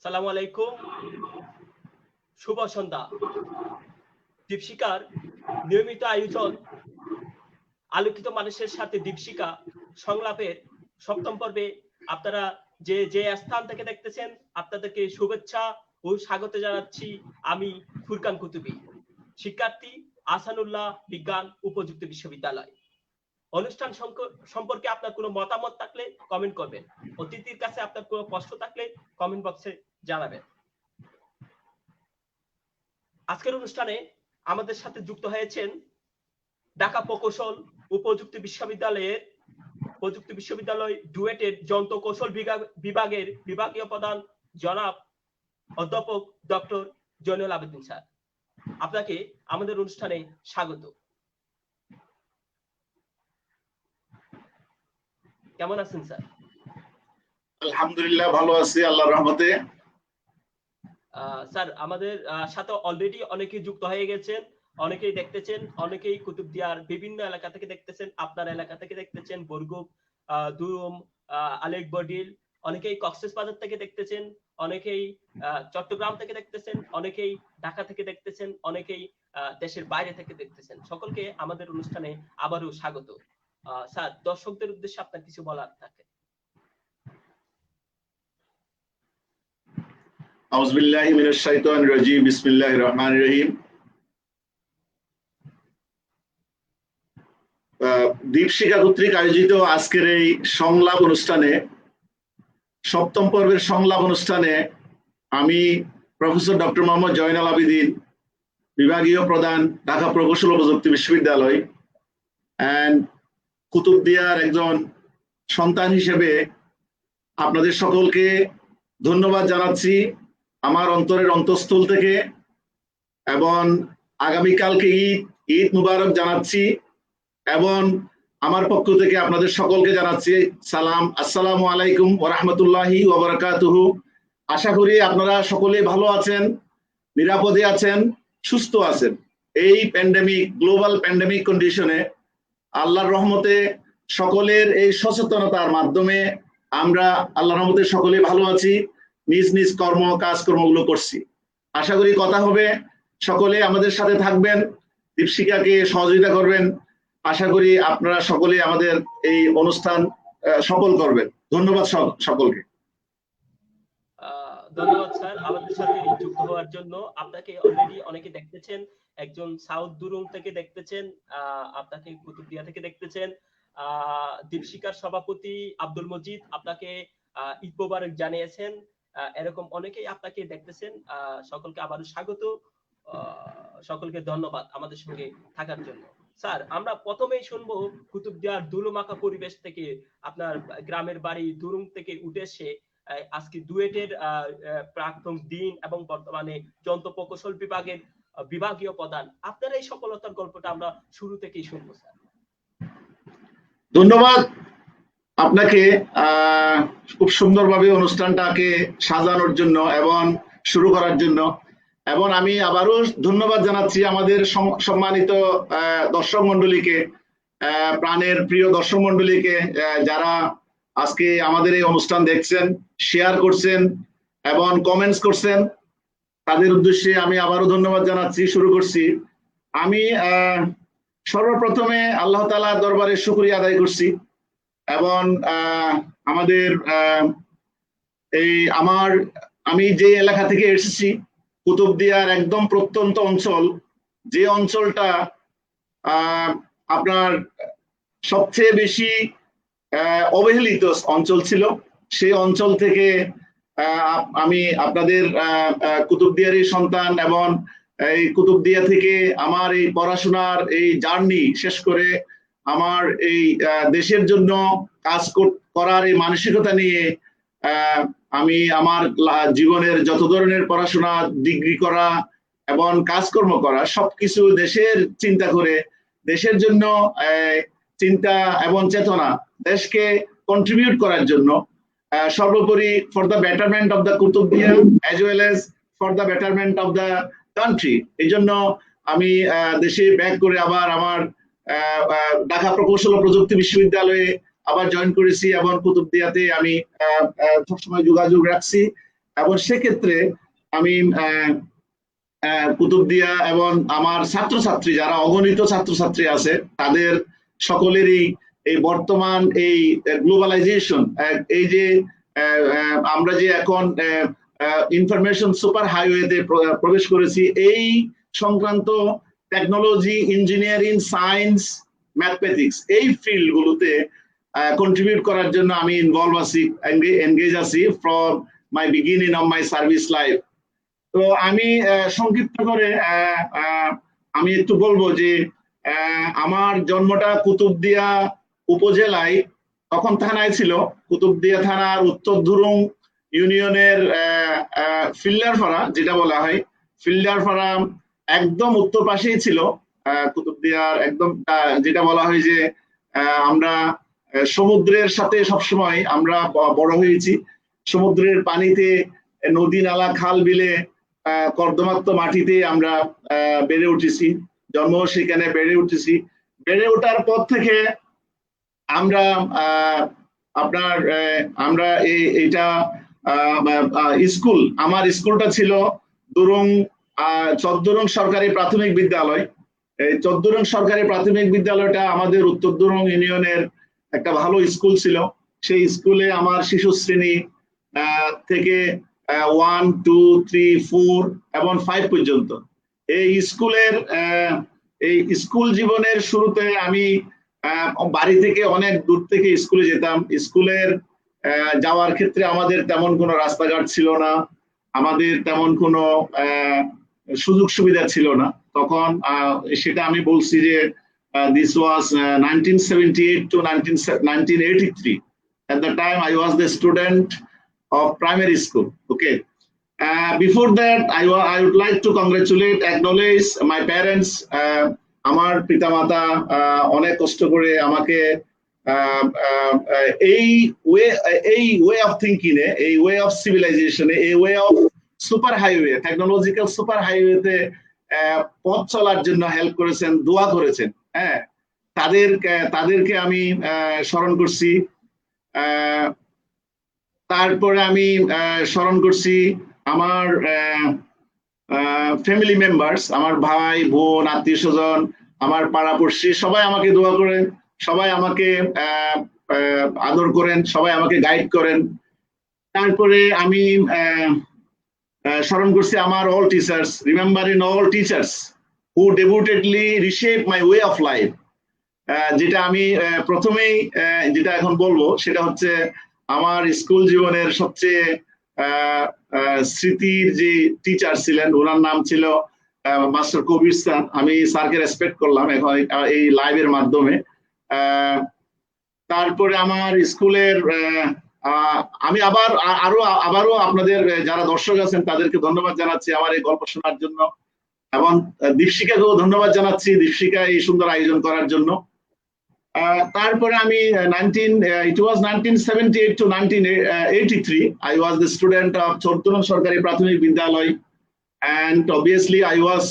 সালামু আলাইকুম, শুভ সন্ধ্যা। দীপশিখার নিয়মিত আয়োজন আলোকিত মানুষের সাথে দীপশিখা সংলাপের সপ্তম পর্বে আপনারা যে যে স্থান থেকে দেখতেছেন আপনাদেরকে শুভেচ্ছা ও স্বাগত জানাচ্ছি। আমি ফুরকান কুতুবী, শিক্ষার্থী, আহসানুল্লাহ বিজ্ঞান ও প্রযুক্তি বিশ্ববিদ্যালয়। অনুষ্ঠান সম্পর্কে আপনার কোনো মতামত থাকলে কমেন্ট করবেন। অতিথির কাছে আপনার কোনো প্রশ্ন থাকলে কমেন্ট বক্সে জানাবেন। আজকের অনুষ্ঠানে আমাদের সাথে যুক্ত হয়েছেন ঢাকা প্রকৌশল ও প্রযুক্তি বিশ্ববিদ্যালয় ডুয়েটের যন্ত্র কৌশল বিভাগের বিভাগীয় প্রধান জনাব অধ্যাপক ডক্টর জয়নুল আবেদিন স্যার। আপনাকে আমাদের অনুষ্ঠানে স্বাগত। কেমন আছেন স্যার? আলহামদুলিল্লাহ, ভালো আছি আল্লাহর রহমতে। স্যার, আমাদের সাথে অলরেডি অনেকেই যুক্ত হয়ে গেছেন, অনেকেই দেখতেছেন, অনেকেই কুতুবদিয়ার বিভিন্ন এলাকা থেকে দেখতেছেন, আপনার এলাকা থেকে দেখতেছেন, বরগুপ, দুরুম, আলেক বডিল, অনেকেই কক্সবাজার থেকে দেখতেছেন, অনেকেই চট্টগ্রাম থেকে দেখতেছেন, অনেকেই ঢাকা থেকে দেখতেছেন, অনেকেই দেশের বাইরে থেকে দেখতেছেন। সকলকে আমাদের অনুষ্ঠানে আবারও স্বাগত। স্যার, দর্শকদের উদ্দেশ্যে আপনার কিছু বলার থাকে। আউযু বিল্লাহি মিনাশ শাইতানির রাজীম, বিসমিল্লাহির রহমানির রহিম। দীপশিখা কর্তৃক আয়োজিত আজকের এই সংলাপ অনুষ্ঠানে, সপ্তম পর্বের সংলাপ অনুষ্ঠানে আমি প্রফেসর ডক্টর মোহাম্মদ জয়নুল আবেদিন, বিভাগীয় প্রধান, ঢাকা প্রকৌশল ও প্রযুক্তি বিশ্ববিদ্যালয় এন্ড কুতুবদিয়ার একজন সন্তান হিসেবে আপনাদের সকলকে ধন্যবাদ জানাচ্ছি আমার অন্তরের অন্তঃস্থল থেকে, এবং আগামীকালকে ঈদ মুবারক জানাচ্ছি, এবং আমার পক্ষ থেকে আপনাদের সকলকে জানাচ্ছি সালাম, আসসালামু আলাইকুম ওয়া রাহমাতুল্লাহি ওয়া বারাকাতুহু। আশা করি আপনারা সকলে ভালো আছেন, নিরাপদে আছেন, সুস্থ আছেন। এই প্যান্ডেমিক, গ্লোবাল প্যান্ডেমিক কন্ডিশনে আল্লাহর রহমতে সকলের এই সচেতনতার মাধ্যমে আমরা আল্লাহর রহমতে সকলে ভালো আছি, নিজ নিজ কাজকর্মগুলো করছি। আশা করি কথা হবে, সকলে আমাদের সাথে থাকবেন, দীপশিখাকে সহযোগিতা করবেন। আশা করি আপনারা সকলে আমাদের এই অনুষ্ঠান সফল করবেন। ধন্যবাদ সকলকে। ধন্যবাদ স্যার আমাদের সাথে যুক্ত হওয়ার জন্য। আপনাকে অলরেডি অনেকে দেখতেছেন, একজন সাউথ দুরুম থেকে দেখতেছেন, আপনাকে কুতুবদিয়া থেকে দেখতেছেন। দীপশিখার সভাপতি আব্দুল মজিদ আপনাকে ঈদ মোবারক জানিয়েছেন। এরকম অনেকেই আপনাকে দেখতেছেন। সকলকে আবারও স্বাগত, সকলকে ধন্যবাদ আমাদের সঙ্গে থাকার জন্য। স্যার, আমরা প্রথমেই শুনবো কুতুবদিয়ার ধুলোমাখা পরিবেশ থেকে, আপনার গ্রামের বাড়ি দুরুম থেকে উঠে এসে আজকে ডুয়েটের প্রাক্তন ডিন এবং বর্তমানে যন্ত্র প্রকৌশল বিভাগের বিভাগীয় প্রধান, আপনার এই সফলতার গল্পটা আমরা শুরু থেকেই শুনবো স্যার। ধন্যবাদ আপনাকে খুব সুন্দরভাবে অনুষ্ঠানটাকে সাজানোর জন্য এবং শুরু করার জন্য, এবং আমি আবারও ধন্যবাদ জানাচ্ছি আমাদের সম্মানিত দর্শক মন্ডলীকে, প্রাণের প্রিয় দর্শক মন্ডলীকে, যারা আজকে আমাদের এই অনুষ্ঠান দেখছেন, শেয়ার করছেন এবং কমেন্টস করছেন। তাদের উদ্দেশ্যে আমি আবারও ধন্যবাদ জানাচ্ছি। শুরু করছি। আমি সর্বপ্রথমে আল্লাহ তাআলার দরবারে শুকরিয়া আদায় করছি, এবং আমাদের আমি যে এলাকা থেকে এসেছি, কুতুবদিয়ার একদম প্রত্যন্ত অঞ্চল, যে অঞ্চলটা আপনার সবচেয়ে বেশি অবহেলিত অঞ্চল ছিল, সেই অঞ্চল থেকে আমি আপনাদের কুতুবদিয়ারই সন্তান, এবং এই কুতুবদিয়া থেকে আমার এই পড়াশোনার এই জার্নি শেষ করে আমার এই দেশের জন্য কাজ করার এই মানসিকতা নিয়ে আমি আমার জীবনের যত ধরনের পড়াশোনা, ডিগ্রি করা এবং কাজকর্ম করা, সবকিছু দেশের চিন্তা করে, দেশের জন্য চিন্তা এবং চেতনা, দেশকে কন্ট্রিবিউট করার জন্য, সর্বোপরি for the betterment of the Kutubdia as well as for the betterment of the country. এই জন্য আমি দেশে ব্যাক করে আবার আমার ঢাকা প্রকৌশল ও প্রযুক্তি বিশ্ববিদ্যালয়ে আবার জয়েন করেছি, এবং কুতুবদিয়াতে আমি সবসময় যোগাযোগ রাখছি, এবং সেক্ষেত্রে আমি কুতুবদিয়া এবং আমার ছাত্রছাত্রী যারা অগণিত ছাত্রছাত্রী আছে তাদের সকলেরই এই বর্তমান এই গ্লোবালাইজেশন, এই যে আমরা যে এখন ইনফরমেশন সুপার হাইওয়েতে প্রবেশ করেছি, এই সংক্রান্ত টেকনোলজি, ইঞ্জিনিয়ারিং, সায়েন্স, ম্যাথমেটিক্স এই ফিল্ড গুলোতে কন্ট্রিবিউট করার জন্য আমি ইনভলভ আছি, এনগেজ আছি from my beginning of my service life. তো আমি সংক্ষিপ্ত করে আমি একটু বলবো যে আমার জন্মটা কুতুবদিয়া উপজেলায়, তখন থানায় ছিল, কুতুবদিয়া থানার উত্তর ধুরুং ইউনিয়নের ফিল্ডারপাড়া যেটা বলা হয়, ফিল্ডারপাড়া একদম উত্তর পাশেই ছিল কুতুবদিয়ার, একদম যেটা বলা হয় যে আমরা সমুদ্রের সাথে সবসময় আমরা বড় হয়েছি, সমুদ্রের পানিতে, নদী নালা খাল বিলে কর্দমাক্ত মাটিতে আমরা বেড়ে উঠেছি, জন্ম সেখানে বেড়ে উঠেছি। বেড়ে ওঠার পর থেকে আমরা আমরা এইটা স্কুল, আমার স্কুলটা ছিল চৌদ্দুরুং সরকারি প্রাথমিক বিদ্যালয়। এই চৌদ্দুরুং সরকারি প্রাথমিক বিদ্যালয়টা আমাদের উত্তর দুরুং ইউনিয়নের একটা ভালো স্কুল ছিল। সেই স্কুলে আমার শিশু শ্রেণী থেকে 1, 2, 3, 4 এবং 5 পর্যন্ত এই স্কুলের এই স্কুল জীবনের শুরুতে আমি বাড়ি থেকে অনেক দূর থেকে স্কুলে যেতাম। স্কুলের যাওয়ার ক্ষেত্রে আমাদের তেমন কোনো রাস্তাঘাট ছিল না, আমাদের তেমন কোনো সুযোগ সুবিধা ছিল না তখন। সেটা আমি বলছি যে this was 1978 to 1983. At the time I was the student of primary school. Okay. Before that, I would like to congratulate, acknowledge my parents. আমার পিতামাতা অনেক কষ্ট করে আমাকে এই ওয়ে অফ থিঙ্কিং এ, এই ওয়ে অফ সিভিলাইজেশনে, এই way of super highway, technological super হাইওয়েতে পথ চলার জন্য হেল্প করেছেন, দোয়া করেছেন। হ্যাঁ, তাদেরকে আমি স্মরণ করছি। তারপরে আমি স্মরণ করছি আমার ফ্যামিলি মেম্বার্স, আমার ভাই বোন, আত্মীয় স্বজন, আমার পাড়াপড়শি, সবাই আমাকে দোয়া করেন, সবাই আমাকে আদর করেন, সবাই আমাকে গাইড করেন। তারপরে আমি স্মরণ করছি আমার all teachers, remembering all teachers who devotedly reshape my way of life. যেটা আমি প্রথমেই যেটা এখন বলবো সেটা হচ্ছে আমার স্কুল জীবনের সবচেয়ে স্মৃতির যে টিচার ছিলেন, ওনার নাম ছিল মাস্টার কবির স্যার। আমি স্যারকে রেসপেক্ট করলাম এখন এই লাইভের মাধ্যমে। তারপরে আমার স্কুলের আমি আবারও আপনাদের যারা দর্শক আছেন তাদেরকে ধন্যবাদ জানাচ্ছি আমার এই গল্প শোনার জন্য, এবং দীপশিকাকেও ধন্যবাদ জানাচ্ছি, দীপশিকা এই সুন্দর আয়োজন করার জন্য। তারপরে আমি it was 1978 to 1983 I was the student of চৌদ্দুরুং সরকারি প্রাথমিক বিদ্যালয়, and obviously I was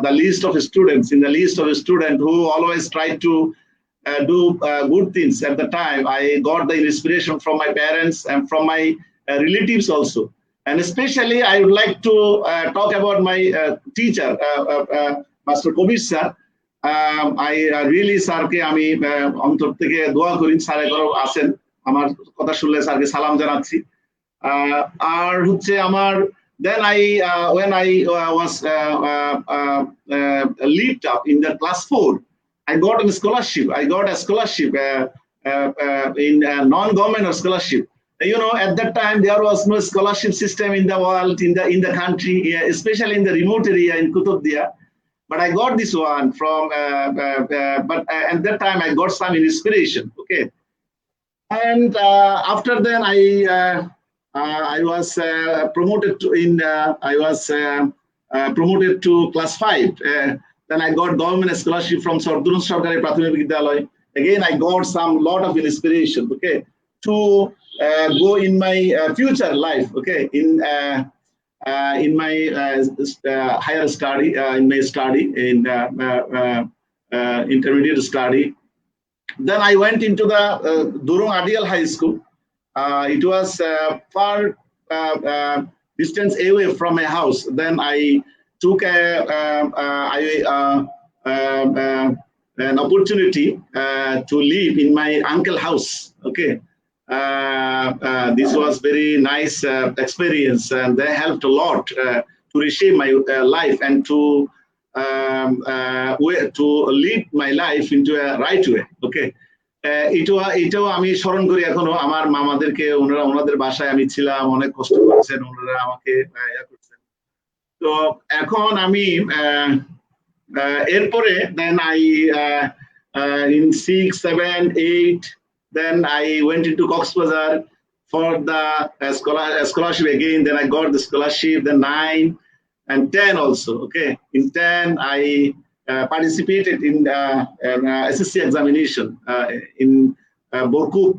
the least of students, in the least of a student who always tried to do good things. At the time I got the inspiration from my parents and from my relatives also, and especially I would like to talk about my teacher, Master Kobir sir. I really স্যারকে আমি অন্তর থেকে দোয়া করি, sir এখনো আছেন, আমার কথা শুনলে স্যারকে সালাম জানাচ্ছি। আর হচ্ছে আমার then when I was leaped up in the class 4, I got a scholarship. I got a scholarship in non-government scholarship. You know, at that time there was no scholarship system in the world, in the country, especially in the remote area in Kutubdia. But I got this one from, but at that time I got some inspiration. Okay, and after then I was promoted to promoted to class 5. Then I got government scholarship from চৌদ্দুরুং সরকারি প্রাথমিক বিদ্যালয়. Again, I got some lot of inspiration. Okay, to go in my future life. Okay, in my higher study, in my study in intermediate study. Then I went into the Durung Adial High School. It was far distance away from my house. Then I took an opportunity to live in my uncle's house. Okay. This was very nice experience, and they helped a lot to reshape my life and to lead my life into a right way. Okay. এটাও আমি স্মরণ করি এখনো আমার মামাদেরকে, ওনাদের বাসায় আমি ছিলাম, অনেক কষ্ট করেছেন ওনারা আমাকে ইয়া করছেন। তো এখন আমি এরপরে then I in 6, 7, 8 then I went into Cox's Bazar for the scholarship again. Then I got the scholarship. Then 9 and 10 also. Okay, in 10 I participated in SSC examination in Borkup.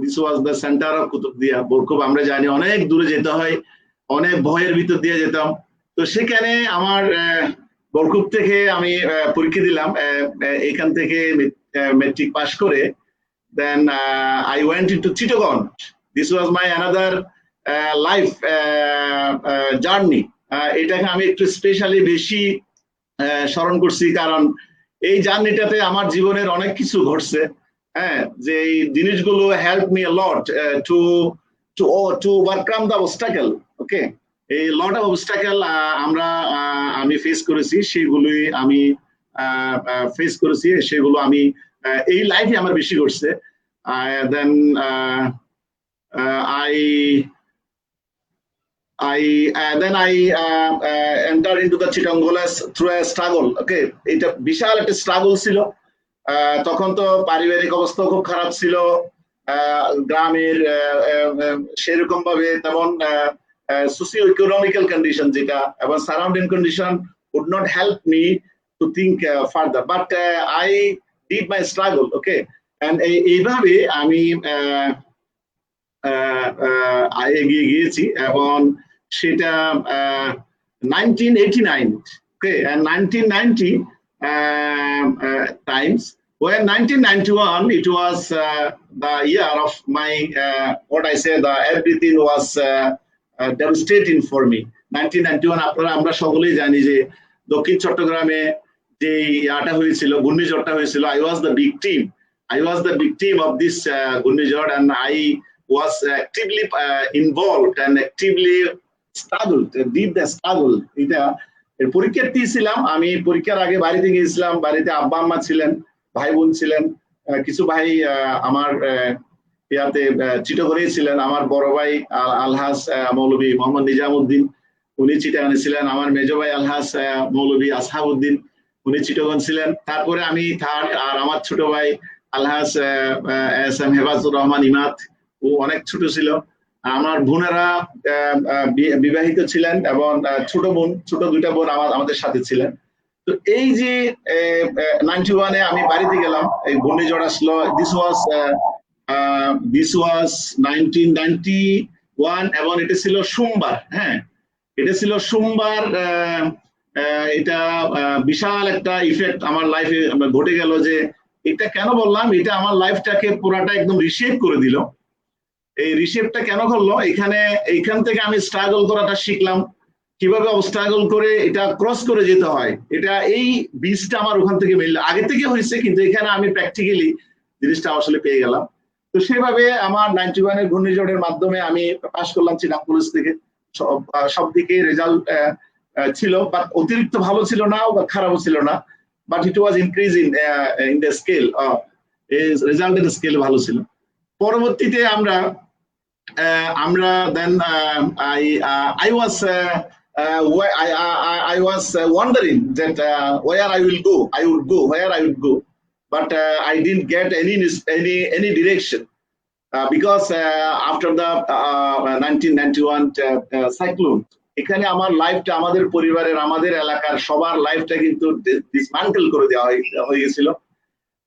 This was the center of Kutubdia. Borkup আমরা জানি অনেক দূরে যেতে হয়, অনেক ভয়ের ভিতর দিয়ে যেতাম। তো সেখানে আমার বরকুপ থেকে আমি পরীক্ষা দিলাম, এখান থেকে মেট্রিক পাস করে then I went into Chittagong. This was my another life journey. এটাকে আমি একটু স্পেশালি বেশি স্মরণ করছি, কারণ এই জার্নিটাতে আমার জীবনের অনেক কিছু ঘটছে। হ্যাঁ, যে এই জিনিসগুলো help me a lot to overcome the obstacle. ওকে, এই লট অফ অবস্টাকেল আমি ফেস করেছি, সেগুলোই আমি ফেস করেছি, সেগুলো আমি এই লাইফে আমার বেশি ঘটছে। দেন I entered into the Chittagong through a struggle. Okay, এটা বিশাল একটা স্ট্রাগল ছিল। তখন তো পারিবারিক অবস্থা খুব খারাপ ছিল, গ্রামের সেরকম ভাবে তেমন socio-economical condition যেটা এবং surrounding condition would not help me to think further, but I did my struggle. Okay, and এইভাবে আমি এগিয়ে গিয়েছি এবং সেটা 1989, okay, and 1990 times. When 1991, it was the year of my what I say, the everything was devastating for me. 1991 আপনারা আমরা সকলেই জানি যে দক্ষিণ চট্টগ্রামে যে ইয়াটা হয়েছিল, ঘূর্ণিঝড়টা হয়েছিল, I was the victim of this ঘূর্ণিঝড়, and I was actively involved and actively struggled, did the struggle. এটা এর পরীক্ষার্থী ছিলাম আমি, পরীক্ষার আগে বাড়িতে গিয়েছিলাম, বাড়িতে আব্বা আম্মা ছিলেন, ভাই বোন ছিলেন, কিছু ভাই আমার ইয়াতে চিটাগংয়ে ছিলেন। আমার বড় ভাই আলহাজ মৌলভী মোহাম্মদ নিজামউদ্দিন, উনি চিটাগংয়ে ছিলেন। আমার মেজো ভাই আলহাজ মৌলভী আসহাবউদ্দিন, উনি চিটাগং ছিলেন। তারপরে আমি থার্ড, আর আমার ছোট ভাই আলহাজ এস এম হেফাজুর রহমান ইমাদ, ও অনেক ছোট ছিল। আমার বোনেরা বিবাহিত ছিলেন এবং ছোট দুইটা বোন আমাদের সাথে ছিলেন। তো এই যে 91-এ আমি বাড়িতে গেলাম, এই ঘূর্ণিঝড় আসলো। This was 1991 এবং এটা ছিল সোমবার। হ্যাঁ, এটা ছিল সোমবার। এটা বিশাল একটা ইফেক্ট আমার লাইফে ঘটে গেল। যে এটা কেন বললাম, এটা আমার লাইফটাকে পুরাটা একদম রিশেপ করে দিল। এই রিশেপটা কেন করলো, এইখান থেকে আমি স্ট্রাগল করাটা শিখলাম, কিভাবে স্ট্রাগল করে এটা ক্রস করে যেতে হয়। এটা এই বীজটা আমার ওখান থেকে মিলল, আগে থেকে হয়েছে, কিন্তু এখানে আমি প্র্যাকটিক্যালি জিনিসটা আসলে পেয়ে গেলাম। তো সেভাবে আমার 91-এর ঘূর্ণিঝড়ের মাধ্যমে আমি পাস করলাম চিটাগং কলেজ থেকে। সব দিকে রেজাল্ট ছিল, বাট অতিরিক্ত ভালো ছিল না বা খারাপও ছিল না, but it was increasing in the scale, রেজাল্টের স্কেল ভালো ছিল। পরবর্তীতে আমরা then I was wondering that where I would go, but I didn't get any direction because after the 1991 cyclone, এখানে আমার লাইফটা, আমাদের পরিবারের, আমাদের এলাকার সবার লাইফটা কিন্তু ডিসম্যান্টল করে দেওয়া হয়ে গেছিল।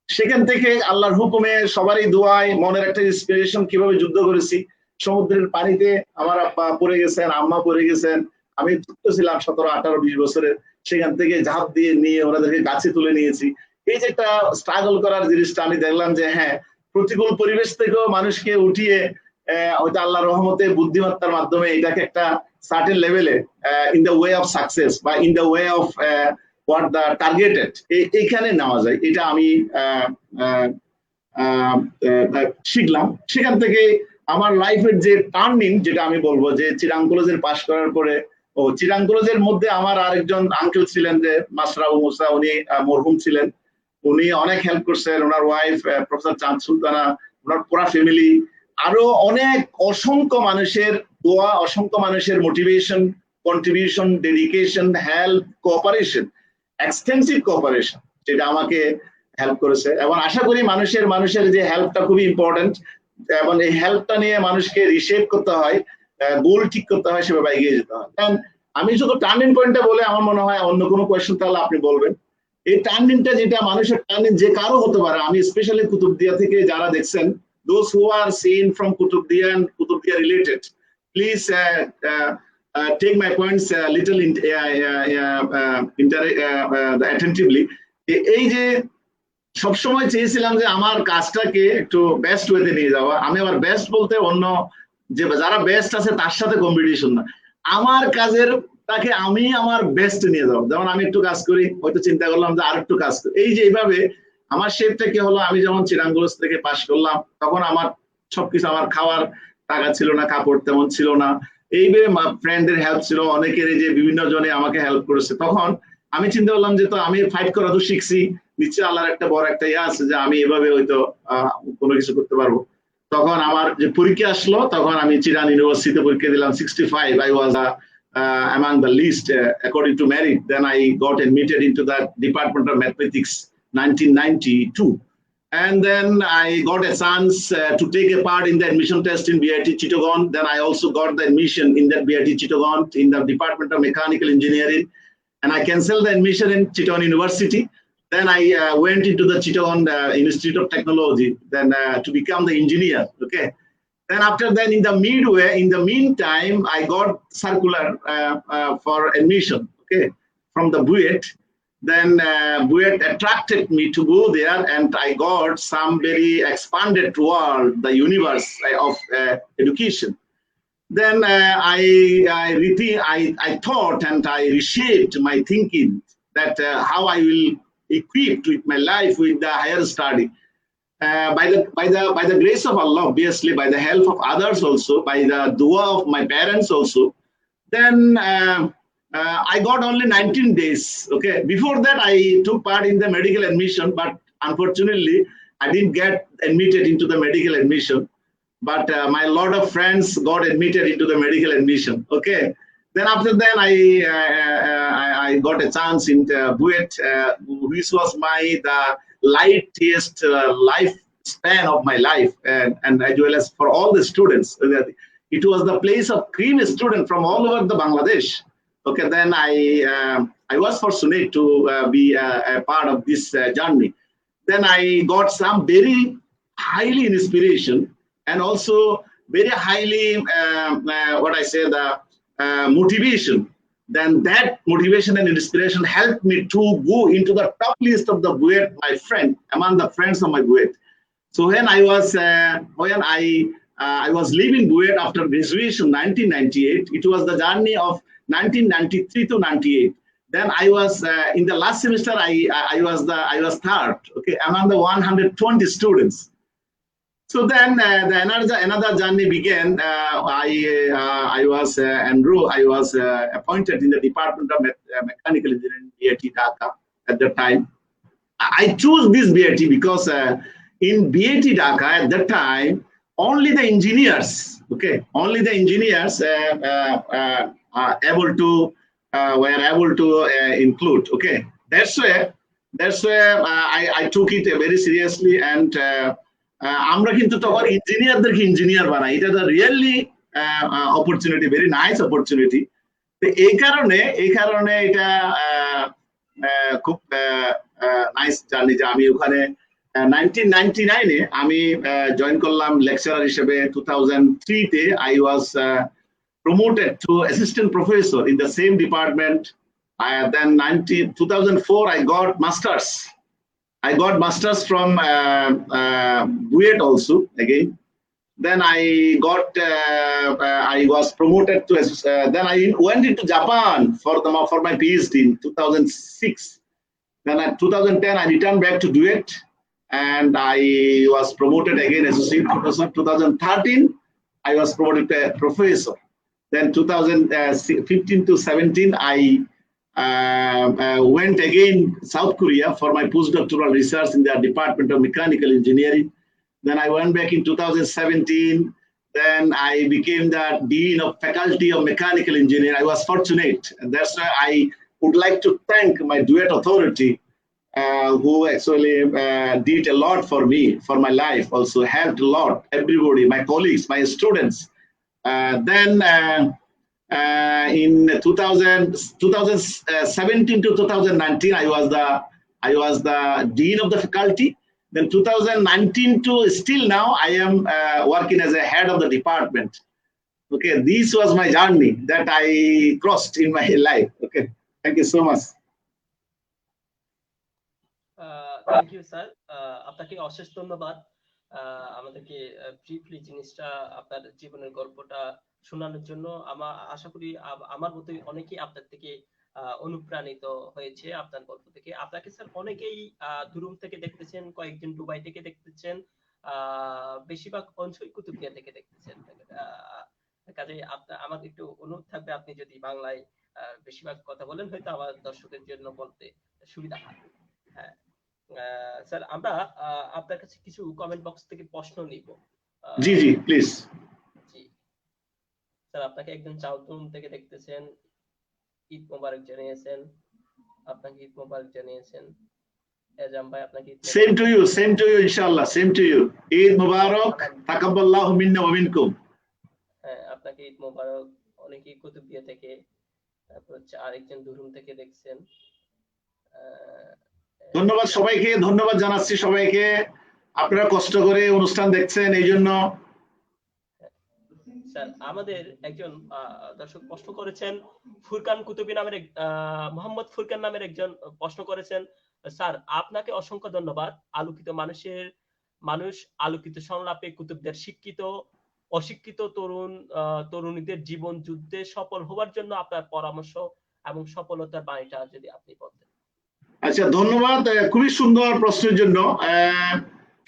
সেখান থেকে আল্লাহর হুকুমে, সবারই দোয়ায়, মনের একটা ইন্সপিরেশন, কিভাবে যুদ্ধ করেছি। সমুদ্রের পানিতে আমার আব্বা পড়ে গেছেন, আম্মা পড়ে গেছেন, আমি ছোট্ট ছিলাম 17, 18, 20 বছরের। সেখান থেকে ঝাঁপ দিয়ে নিয়ে ওনাদেরকে গাছে তুলে নিয়েছি। এই যে একটা স্ট্রাগল করার জিনিসটা আমি দেখলাম যে হ্যাঁ, প্রতিকূল পরিবেশ থেকেও মানুষকে উঠিয়ে হয়তো আল্লাহর রহমতে বুদ্ধিমত্তার মাধ্যমে এটাকে একটা সার্টেন লেভেলে in the way of success বা in the way of what the targeted এইখানে নেওয়া যায়। এটা আমি শিখলাম। সেখান থেকে আমার লাইফের যে টার্নিং, যেটা আমি বলবো যে চিরাং কলেজের পাশ করার পরে, চিরাং কলেজের মধ্যে আমার আরেকজন আঙ্কেল ছিলেন যে মাস্টার আবু মুসা, উনি মরহুম ছিলেন, উনি অনেক হেল্প করছেন, ওনার ওয়াইফ প্রফেসর চাঁদ সুলতানা, ওনার পুরা ফ্যামিলি, আরো অনেক অসংখ্য মানুষের দোয়া, অসংখ্য মানুষের motivation, contribution, dedication, help, cooperation, extensive cooperation, যেটা আমাকে হেল্প করেছে। এবং আশা করি মানুষের যে হেল্পটা খুবই ইম্পর্টেন্ট, এবং এই হেল্পটা নিয়ে মানুষকে রিশেপ করতে হয়, গোল ঠিক করতে হয়, সেভাবে এগিয়ে যেতে হয়। কারণ আমি শুধু টার্নিং পয়েন্টটা বলে আমার মনে হয়, অন্য কোনো কোয়েশ্চেন তাহলে আপনি বলবেন। এই টার্নিংটা যেটা মানুষের টার্নিং যে কারো হতে পারে, আমি স্পেশালি কুতুবদিয়া থেকে যারা দেখছেন, those who are seen from Kutubdiya and Kutubdiya related, please take my points little attentively. এই যে সবসময় চেয়েছিলাম যে আমার কাজটাকে একটু বেস্ট ওয়েতে নিয়ে যাওয়া, আমি আবার বেস্ট বলতে অন্য যে যারা বেস্ট আছে তার সাথে কম্পিটিশন না, আমার কাজের তাকে আমি আমার বেস্ট নিয়ে যাবো। যেমন আমি একটু কাজ করি, হয়তো চিন্তা করলাম যে আর একটু কাজ করি, এই যে এইভাবে আমার শেপটা কি হলো, আমি যখন চিরাং কলেজ থেকে পাশ করলাম তখন আমার সবকিছু, আমার খাওয়ার টাকা ছিল না, কাপড় তেমন ছিল না, এইভাবে ফ্রেন্ডদের হেল্প ছিল, অনেকের এই যে বিভিন্ন জনে আমাকে হেল্প করেছে। তখন আমি চিন্তা করলাম যে তো আমি ফাইট করা তো শিখছি, নিশ্চয়ই আল্লাহর একটা বড় একটা ইয়ে আছে যে আমি এভাবে হয়তো কোনো কিছু করতে পারবো। তখন আমার যে পরীক্ষা আসলো, তখন আমি চিরাং ইউনিভার্সিটিতে পরীক্ষা দিলাম 65, I was among the least according to merit. Then I got admitted into the Department of Mathematics 1992, and then I got a chance to take a part in the admission test in BIT Chittagong. Then I also got the admission in that BIT Chittagong in the Department of Mechanical Engineering, and I canceled the admission in Chittagong University. Then I went into the Chittagong Institute of Technology, then to become the engineer. Okay. Then after that, in the meantime, I got circular for admission, okay, from the BUET. Then BUET attracted me to go there, and I got some very expanded world, the universe of education. Then I thought and I reshaped my thinking that how I will equip with my life with the higher study. By the grace of Allah, obviously, by the help of others also, by the dua of my parents also, then I got only 19 days. Okay, before that I took part in the medical admission, but unfortunately I didn't get admitted into the medical admission. But my lot of friends got admitted into the medical admission. Okay, then after that I got a chance in BUET, which was the lightest life span of my life, and as well as for all the students. It was the place of cream student from all over the Bangladesh. Okay, then I was fortunate to be a part of this journey. Then I got some very highly inspiration, and also very highly the motivation. Then that motivation and inspiration helped me to go into the top list of the BUET, my friend, among the friends of my BUET. So when I was leaving BUET after graduation 1998, it was the journey of 1993 to 98. Then I was in the last semester, I was third, okay, among the 120 students. So then another journey began. I was appointed in the Department of Mechanical Engineering, BIT Dhaka at that time. I chose this BIT because in BIT Dhaka at that time, only the engineers, okay, only the engineers were able to include. Okay, that's why I took it very seriously, and আমরা কিন্তু তখন ইঞ্জিনিয়ারদেরকে engineer বানাই, এটা তো really opportunity, very nice opportunity. তো এই কারণে এটা খুব নাইস জার্নি যে আমি ওখানে 1999-এ আমি জয়েন করলাম লেকচারার হিসেবে। 2003-তে I was promoted to assistant professor in the same department. Then 2004 I got masters. I got masters from BUET also again. Then I was promoted to, then I went into Japan for my PhD in 2006. Then in 2010, I returned back to Duet, and I was promoted again as associate professor. 2013, I was promoted to professor. Then 2015 to 17, I went again South Korea for my postdoctoral research in the Department of Mechanical Engineering. Then I went back in 2017. Then I became the Dean of Faculty of Mechanical Engineering. I was fortunate, and that's why I would like to thank my Duet Authority, who actually did a lot for me, for my life, also helped a lot, everybody, my colleagues, my students. Then in 2017 to 2019, I was the Dean of the Faculty. Then 2019 to still now, I am working as a head of the department. Okay, this was my journey that I crossed in my life. Okay, thank you so much. Thank you sir, আপনাকে অশেষ ধন্যবাদ আমাদেরকে briefly জিনিসটা, আপনার জীবনের গল্পটা শোনানোর জন্য। আশা করি আমার মতোই অনেকেই আপনার থেকে অনুপ্রাণিত হয়েছে আপনার গল্প থেকে। আপনাকে স্যার অনেকেই দুরুম থেকে দেখতেছেন, কয়েকজন দুবাই থেকে দেখতেছেন, বেশিরভাগ অঞ্চল কুতুবদিয়া থেকে দেখতেছেন। কাজে আমার একটু অনুরোধ থাকবে, আপনি যদি বাংলায় বেশিরভাগ কথা বলেন, হয়তো আমার দর্শকের জন্য বলতে সুবিধা হয়। হ্যাঁ স্যার, আমরা আপনার কাছে কিছু কমেন্ট বক্স থেকে প্রশ্ন নিব। জি জি, প্লিজ। জি স্যার, আপনাকে একজন চাউদুম থেকে দেখতেছেন, ঈদ মোবারক জানিয়েছেন। আপনাকে ঈদ মোবারক জানিয়েছেন। এজাম ভাই আপনাকে সেম টু ইউ, ইনশাআল্লাহ, সেম টু ইউ। ঈদ মোবারক, তাকাব্বালাহু মিন্না ওয়া মিনকুম। হ্যাঁ, আপনাকে ঈদ মোবারক। অনেকেই কুতুবদিয়া থেকে, তারপর হচ্ছে আরেকজন দুরুম থেকে দেখছেন। ধন্যবাদ সবাইকে, ধন্যবাদ জানাচ্ছি সবাইকে। আপনারা কষ্ট করে অনুষ্ঠান দেখছেন, এই জন্য। স্যার, আমাদের একজন দর্শক প্রশ্ন করেছেন, ফুরকান কুতুবী নামের মোহাম্মদ ফুরকান নামের একজন প্রশ্ন করেছেন, স্যার আপনাকে অসংখ্য ধন্যবাদ। আলোকিত মানুষ আলোকিত সংলাপে কুতুবদের শিক্ষিত অশিক্ষিত তরুণীদের জীবন যুদ্ধে সফল হওয়ার জন্য আপনার পরামর্শ এবং সফলতার বাণীটা যদি আপনি বলতেন। আচ্ছা, ধন্যবাদ খুবই সুন্দর প্রশ্নের জন্য।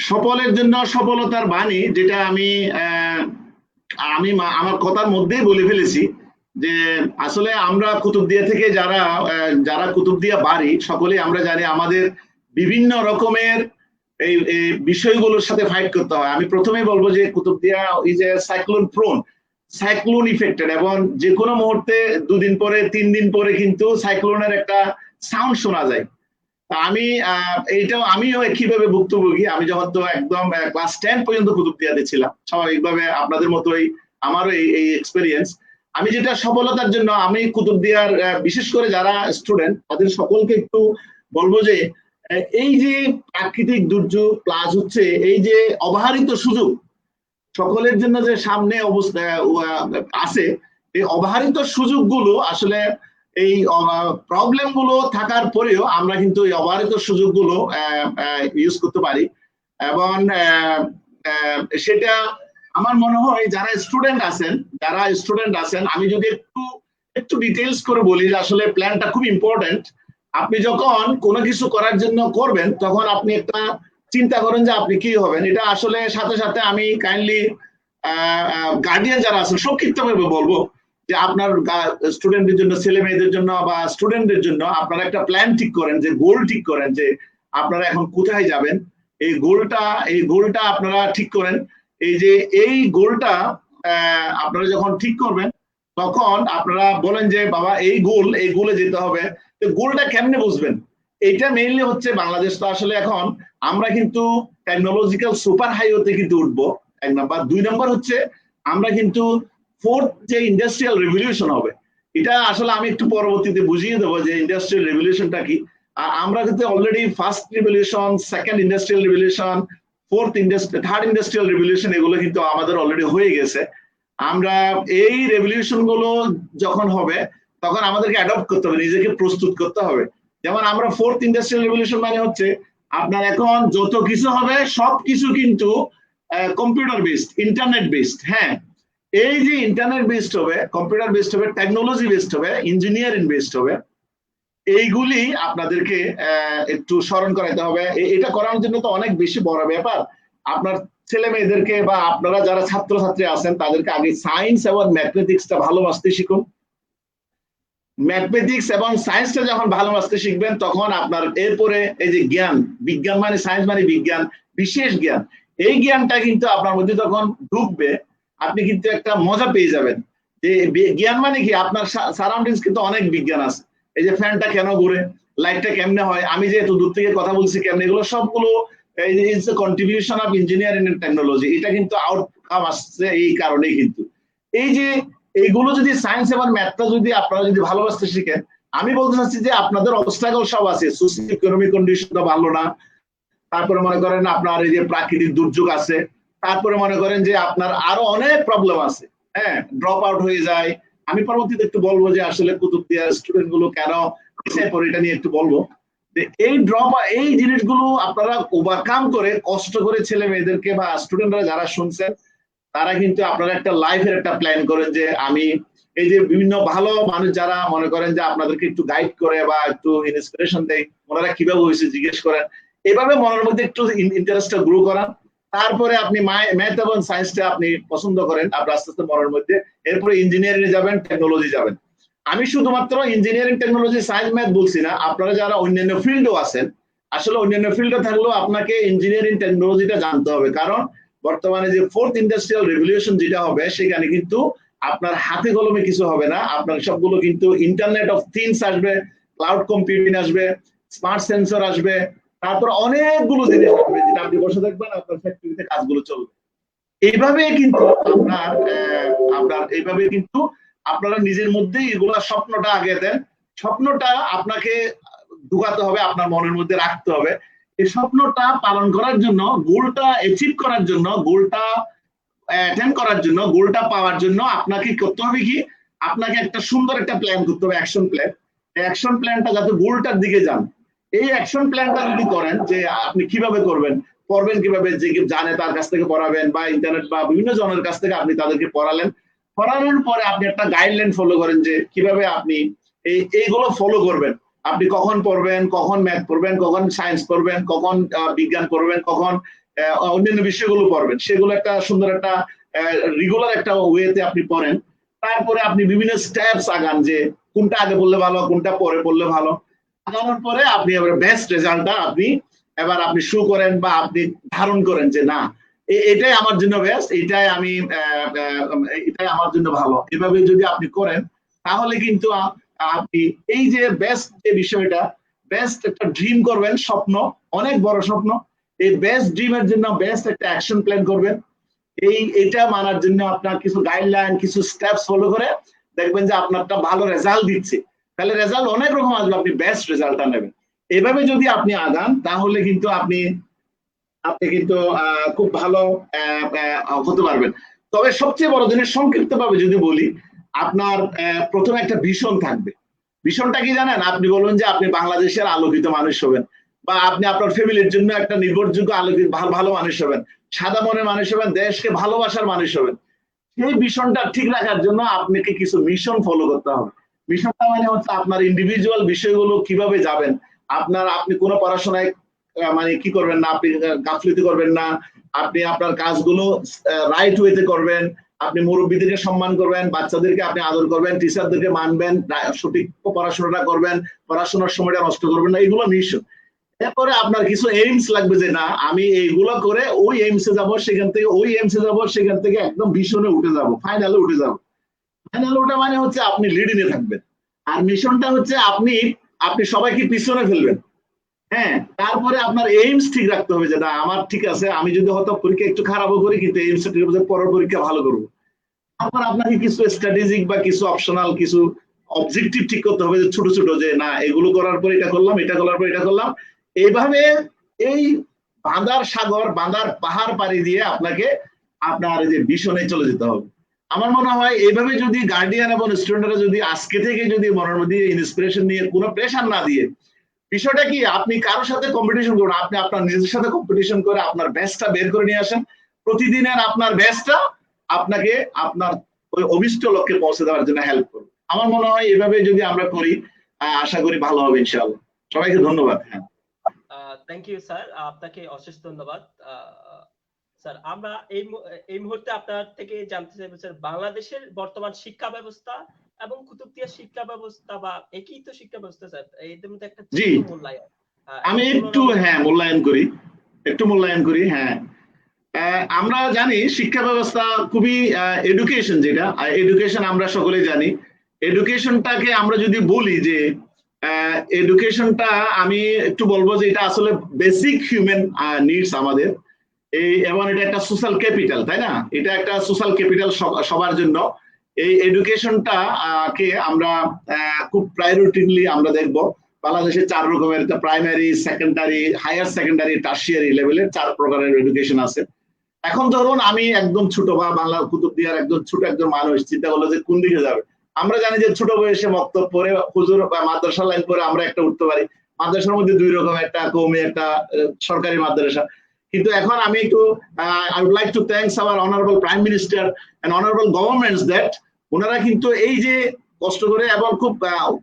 সফলের জন্য সফলতার বাণী, যেটা আমি আমার কথার মধ্যেই বলে ফেলেছি, যে আসলে আমরা কুতুবদিয়া থেকে যারা কুতুবদিয়া বাড়ি, সকলেই আমরা জানি আমাদের বিভিন্ন রকমের এই বিষয়গুলোর সাথে ফাইট করতে হয়। আমি প্রথমেই বলবো যে Kutubdia is a cyclone affected, এবং যে কোনো মুহূর্তে 2 দিন পরে 3 দিন পরে কিন্তু সাইক্লোনের একটা সাউন্ড শোনা যায়। আমিও কিভাবে ভুক্তভোগী। আমি যখন তো একদম ক্লাস 10 পর্যন্ত কুতুবদিয়াতে ছিলাম, স্বাভাবিকভাবে আপনাদের মতোই আমারও এই এক্সপেরিয়েন্স। আমি যেটা সফলতার জন্য আমি কুতুবদিয়ার বিশেষ করে যারা স্টুডেন্ট, তাদের সকলকে একটু বলবো যে এই যে প্রাকৃতিক দুর্যোগ প্লাস হচ্ছে এই যে অবধারিত সুযোগ সকলের জন্য যে সামনে অবস্থা আছে, এই অবধারিত সুযোগগুলো আসলে এই প্রবলেম গুলো থাকার পরেও আমরা কিন্তু এই অবধারিত সুযোগগুলো ইউজ করতে পারি। এবং সেটা আমার মনে হয় যারা স্টুডেন্ট আছেন, আমি যদি একটু ডিটেইলস করে বলি, যে আসলে প্ল্যানটা খুব ইম্পর্টেন্ট। আপনি যখন কোনো কিছু করার জন্য করবেন, তখন আপনি একটা চিন্তা করেন যে আপনি কি হবেন। এটা আসলে সাথে সাথে আমি কাইন্ডলি গার্ডিয়ান যারা আছেন সংক্ষিপ্তভাবে বলবো যে আপনার স্টুডেন্টদের জন্য, ছেলে মেয়েদের জন্য বা স্টুডেন্টদের জন্য আপনারা একটা প্ল্যান ঠিক করেন, যে গোল ঠিক করেন, যে আপনারা এখন কোথায় যাবেন। এই গোলটা আপনারা ঠিক করেন। এই গোলটা আপনারা যখন ঠিক করবেন, তখন আপনারা বলেন যে বাবা এই গোলে যেতে হবে। তো গোলটা কেমনে বুঝবেন? এটা মেইনলি হচ্ছে বাংলাদেশ তো আসলে এখন আমরা কিন্তু টেকনোলজিক্যাল সুপার হাইওয়েতে কিন্তু উঠবো, 1 নাম্বার। 2 নাম্বার হচ্ছে আমরা কিন্তু 4th যে ইন্ডাস্ট্রিয়াল রেভলিউশন হবে, এটা আসলে আমি একটু পরবর্তীতে বুঝিয়ে দেবো যে ইন্ডাস্ট্রিয়াল রেভলিউশনটা কি। আমরা কিন্তু already first revolution, second industrial revolution, third industrial revolution, এগুলো কিন্তু আমাদের অলরেডি হয়ে গেছে। আমরা এই রেভলিউশন গুলো যখন হবে, তখন আমাদেরকে অ্যাডপ্ট করতে হবে, নিজেকে প্রস্তুত করতে হবে। যেমন আমরা 4th ইন্ডাস্ট্রিয়াল রেভলিউশন মানে হচ্ছে আপনার এখন যত কিছু হবে সবকিছু কিন্তু কম্পিউটার বেসড, ইন্টারনেট বেসড। হ্যাঁ, এই যে ইন্টারনেট বেসড হবে, কম্পিউটার বেসড হবে, টেকনোলজি বেসড হবে, ইঞ্জিনিয়ারিং বেসড হবে, এইগুলি আপনাদেরকে একটু স্মরণ করাতে হবে। এটা করানোর জন্য তো অনেক বেশি বড় ব্যাপার। আপনার ছেলে মেয়েদেরকে বা আপনারা যারা ছাত্রছাত্রী আছেন তাদেরকে আগে সায়েন্স এবং ম্যাথমেটিক্সটা ভালোবাসতে শিখুন। ম্যাথমেটিক্স এবং সায়েন্সটা যখন ভালোবাসতে শিখবেন তখন আপনার এরপরে এই যে জ্ঞান, বিজ্ঞান মানে সায়েন্স মানে বিজ্ঞান, বিশেষ জ্ঞান, এই জ্ঞানটা কিন্তু আপনার মধ্যে যখন ঢুকবে আপনি কিন্তু একটা মজা পেয়ে যাবেন। যে জ্ঞান মানে কি, আপনার সারাউন্ডিংস কিন্তু অনেক বিজ্ঞান আছে। এই যে ফ্যানটা কেন ঘুরে, লাইটটা কেমনে হয়, আমি যে এত দূর থেকে কথা বলছি কেমনে, এগুলো সবগুলো contribution of engineering and technology. এটা কিন্তু আউটকাম আসছে এই কারণেই। কিন্তু এই যে এইগুলো যদি সায়েন্স এবং ম্যাথটা যদি আপনারা যদি ভালোবাসতে শিখেন, আমি বলতে চাচ্ছি যে আপনাদের অবস্ট্রাগল সব আছে, সোশিও ইকোনমিক কন্ডিশনটা ভালো না, তারপরে মনে করেন আপনার এই যে প্রাকৃতিক দুর্যোগ আছে, তারপরে মনে করেন যে আপনার আরো অনেক প্রবলেম আছে, হ্যাঁ, ড্রপ আউট হয়ে যায়। আমি পরবর্তীতে একটু বলবো যে আসলে কুতুবদিয়ার স্টুডেন্ট গুলো কেন পিছিয়ে পড়ে, এটা নিয়ে একটু বলবো। এই ড্রপ, এই জিনিসগুলো আপনারা ওভারকাম করে কষ্ট করে ছেলে মেয়েদেরকে বা স্টুডেন্টরা যারা শুনছেন তারা কিন্তু আপনারা একটা লাইফের একটা প্ল্যান করেন যে আমি এই যে বিভিন্ন ভালো মানুষ যারা মনে করেন যে আপনাদেরকে একটু গাইড করে বা একটু ইন্সপিরেশন দেয়, ওনারা কিভাবে হয়েছে জিজ্ঞেস করেন, এভাবে মনের মধ্যে একটু ইন্টারেস্টটা গ্রো করান। তারপরে আপনি ম্যাথ এবং সায়েন্সটা আপনি পছন্দ করেন আপনার আস্তে আস্তে মনের মধ্যে, এরপরে ইঞ্জিনিয়ারিং এ যাবেন, টেকনোলজি যাবেন। আমি শুধুমাত্র ইঞ্জিনিয়ারিং, টেকনোলজি, সায়েন্স, ম্যাথ বলছি না, আপনারা যারা অন্যান্য ফিল্ডও আছেন, আসলে অন্যান্য ফিল্ডে থাকলেও আপনাকে ইঞ্জিনিয়ারিং টেকনোলজিটা জানতে হবে। কারণ বর্তমানে যে ফোর্থ ইন্ডাস্ট্রিয়াল রেভলিউশন যেটা হবে, সেখানে কিন্তু আপনার হাতে কলমে কিছু হবে না, আপনার সবগুলো কিন্তু ইন্টারনেট অফ থিংস আসবে, ক্লাউড কম্পিউটিং আসবে, স্মার্ট সেন্সর আসবে, তারপর অনেকগুলো জিনিস আসবে যেটা আপনি বসে থাকবেন, আপনার ফ্যাক্টরিতে কাজগুলো চলবে। এইভাবে কিন্তু আপনার এইভাবে কিন্তু আপনারা নিজের মধ্যেই এগুলা স্বপ্নটা আগে দেন। স্বপ্নটা আপনাকে ঢুকাতে হবে, আপনার মনের মধ্যে রাখতে হবে। এই স্বপ্নটা পালন করার জন্য, গোলটা অ্যাচিভ করার জন্য, গোলটা অ্যাটেন্ড করার জন্য, গোলটা পাওয়ার জন্য আপনাকে করতে হবে কি, আপনাকে একটা সুন্দর একটা প্ল্যান করতে হবে, অ্যাকশন প্ল্যান। অ্যাকশন প্ল্যানটা যাতে গোলটার দিকে যান, এই অ্যাকশন প্ল্যানটা যদি করেন যে আপনি কিভাবে করবেন, পড়বেন কিভাবে, যে জানে তার কাছ থেকে পড়াবেন বা ইন্টারনেট বা বিভিন্ন জনের কাছ থেকে আপনি তাদেরকে পড়ালেন। পড়ানোর পরে আপনি একটা গাইডলাইন ফলো করেন যে কিভাবে আপনি এইগুলো ফলো করবেন। আপনি কখন পড়বেন, কখন ম্যাথ পড়বেন, কখন সায়েন্স পড়বেন, কখন বিজ্ঞান পড়বেন, কখন অন্যান্য বিষয়গুলো পড়বেন, সেগুলো একটা সুন্দর একটা রেগুলার একটা ওয়েতে আপনি পড়েন। তারপরে আপনি বিভিন্ন স্টেপস আগান যে কোনটা আগে পড়লে ভালো, কোনটা পরে পড়লে ভালো। আগানোর পরে আপনি এবার বেস্ট রেজাল্টটা আপনি শো করেন বা আপনি ধারণ করেন যে না, এটাই আমার জন্য বেস্ট, এটাই আমার জন্য ভালো। এভাবে যদি আপনি করেন তাহলে কিন্তু আপনি এই যে বেস্ট যে বিষয়টা, বেস্ট একটা ড্রিম করবেন, স্বপ্ন, অনেক বড় স্বপ্ন। এই বেস্ট ড্রিমের জন্য বেস্ট একটা অ্যাকশন প্ল্যান করবেন। এটা মানার জন্য আপনার কিছু গাইডলাইন, কিছু স্টেপস ফলো করে দেখবেন যে আপনারটা ভালো রেজাল্ট দিচ্ছে, তাহলে রেজাল্ট অনেক রকম আসবে, আপনি বেস্ট রেজাল্টটা নেবেন। এভাবে যদি আপনি আগান তাহলে কিন্তু আপনি কিন্তু খুব ভালো হতে পারবেন। তবে সবচেয়ে বড় জিনিস সংক্ষিপ্ত ভাবে যদি বলি, আপনার প্রথমে একটা ভিশন থাকবে। ভিশনটা কি জানেন? আপনি বলবেন যে আপনি বাংলাদেশের আলোকিত মানুষ হবেন, বা আপনি আপনার ফ্যামিলির জন্য একটা নির্ভরযোগ্য আলোকিত ভালো মানুষ হবেন, সাদা মনের মানুষ হবেন, দেশকে ভালোবাসার মানুষ হবেন। সেই ভিশনটা ঠিক রাখার জন্য আপনাকে কিছু মিশন ফলো করতে হবে। মিশনটা মানে হচ্ছে আপনার ইন্ডিভিজুয়াল বিষয়গুলো কিভাবে যাবেন, আপনি কোনো পড়াশোনায় মানে কি করবেন না, আপনি গাফলিতি করবেন না, আপনি আপনার কাজগুলো রাইট ওয়েতে করবেন, আপনি মুরব্বীদেরকে সম্মান করবেন, বাচ্চাদেরকে আপনি আদর করবেন, টিচারদেরকে মানবেন, সঠিক পড়াশোনাটা করবেন, পড়াশোনার সময়টা নষ্ট করবেন না, এগুলো মিশন। এরপরে আপনার কিছু এইমস লাগবে যে না, আমি এইগুলো করে ওই এইমসে যাব, সেখান থেকে ওই এইমসে যাব, সেখান থেকে একদম ভিশনে উঠে যাব, ফাইনালে উঠে যাব। ফাইনালে ওঠা মানে হচ্ছে আপনি লিডিং এ থাকবেন। আর মিশনটা হচ্ছে আপনি সবাইকে পিছনে ফেলবেন। হ্যাঁ, তারপরে আপনার এইমস ঠিক রাখতে হবে যে না, আমার ঠিক আছে, আমি যদি হয়তো পরীক্ষা একটু খারাপও করি কিন্তু এইমস ঠিক আছে, পরের পরীক্ষা ভালো করবো। তারপর আপনাকে কিছু স্ট্র্যাটেজিক বা কিছু অপশনাল কিছু অবজেক্টিভ ঠিক করতে হবে, যে ছোট ছোট, যে না এগুলো করার পর এটা করলাম, এটা করার পর এটা করলাম। এইভাবে এই বাঁধার সাগর, বাঁধার পাহাড় পাড়ি দিয়ে আপনাকে আপনার যে ভিশনে চলে যেতে হবে। আমার মনে হয় এইভাবে যদি গার্ডিয়ান এবং স্টুডেন্টরা যদি আজকে থেকে যদি মনের মধ্যে ইন্সপিরেশন নিয়ে, কোনো প্রেশার না দিয়ে, বিষয়টা কি, আপনি কারোর সাথে কম্পিটিশন করুন, আপনি আপনার নিজের সাথে কম্পিটিশন করে আপনার বেস্টটা বের করে নিয়ে আসেন। প্রতিদিনের আপনার বেস্টটা আপনাকে আপনার ওই অভিষ্ট লক্ষ্যে পৌঁছে দেওয়ার জন্য হেল্প করবে। আমার মনে হয় এভাবে যদি আমরা করি আশা করি ভালো হবে ইনশাআল্লাহ। সবাইকে ধন্যবাদ। হ্যাঁ, থ্যাংক ইউ স্যার, আপনাকে অশেষ ধন্যবাদ। স্যার আমরা এই মুহূর্তে আপনার থেকে জানতে চাইবো স্যার, বাংলাদেশের বর্তমান শিক্ষা ব্যবস্থা এবং কুতুবদিয়ার শিক্ষা ব্যবস্থা বা একই তো শিক্ষা ব্যবস্থা স্যার, এদের মধ্যে একটা জি মূল্যায়ন আমি একটু মূল্যায়ন করি। হ্যাঁ, আমরা জানি শিক্ষা ব্যবস্থা খুবই এডুকেশন, যেটা এডুকেশন আমরা সকলে জানি। এডুকেশনটাকে আমরা যদি বলি যে এডুকেশনটা আমি একটু বলবো যে এটা আসলে বেসিক হিউম্যান নিডস আমাদের, এবং এটা একটা সোশ্যাল ক্যাপিটাল, তাই না? এটা একটা সোশ্যাল ক্যাপিটাল সবার জন্য। এই এডুকেশনটা কে আমরা খুব প্রায়োরিটিলি আমরা দেখব। বাংলাদেশে 4 রকমের, primary, secondary, higher secondary, tertiary লেভেলের 4 প্রকারের এডুকেশন আছে। এখন ধরুন আমি একদম ছোট বা বাংলা কুতুবদিয়ার একদম ছোট একজন মানুষ চিন্তা করলো যে কোন দিকে যাবে। আমরা জানি যে ছোট বয়সে মক্তব পড়ে হুজুর বা মাদ্রাসা লাইন পরে আমরা একটা উঠতে পারি। মাদ্রাসার মধ্যে 2 রকম, একটা কওমি, একটা সরকারি মাদ্রাসা। কিন্তু এখন আমি একটু I would like to thank our honorable Prime Minister and honorable governments that ওনারা কিন্তু এই যে কষ্ট করে এবং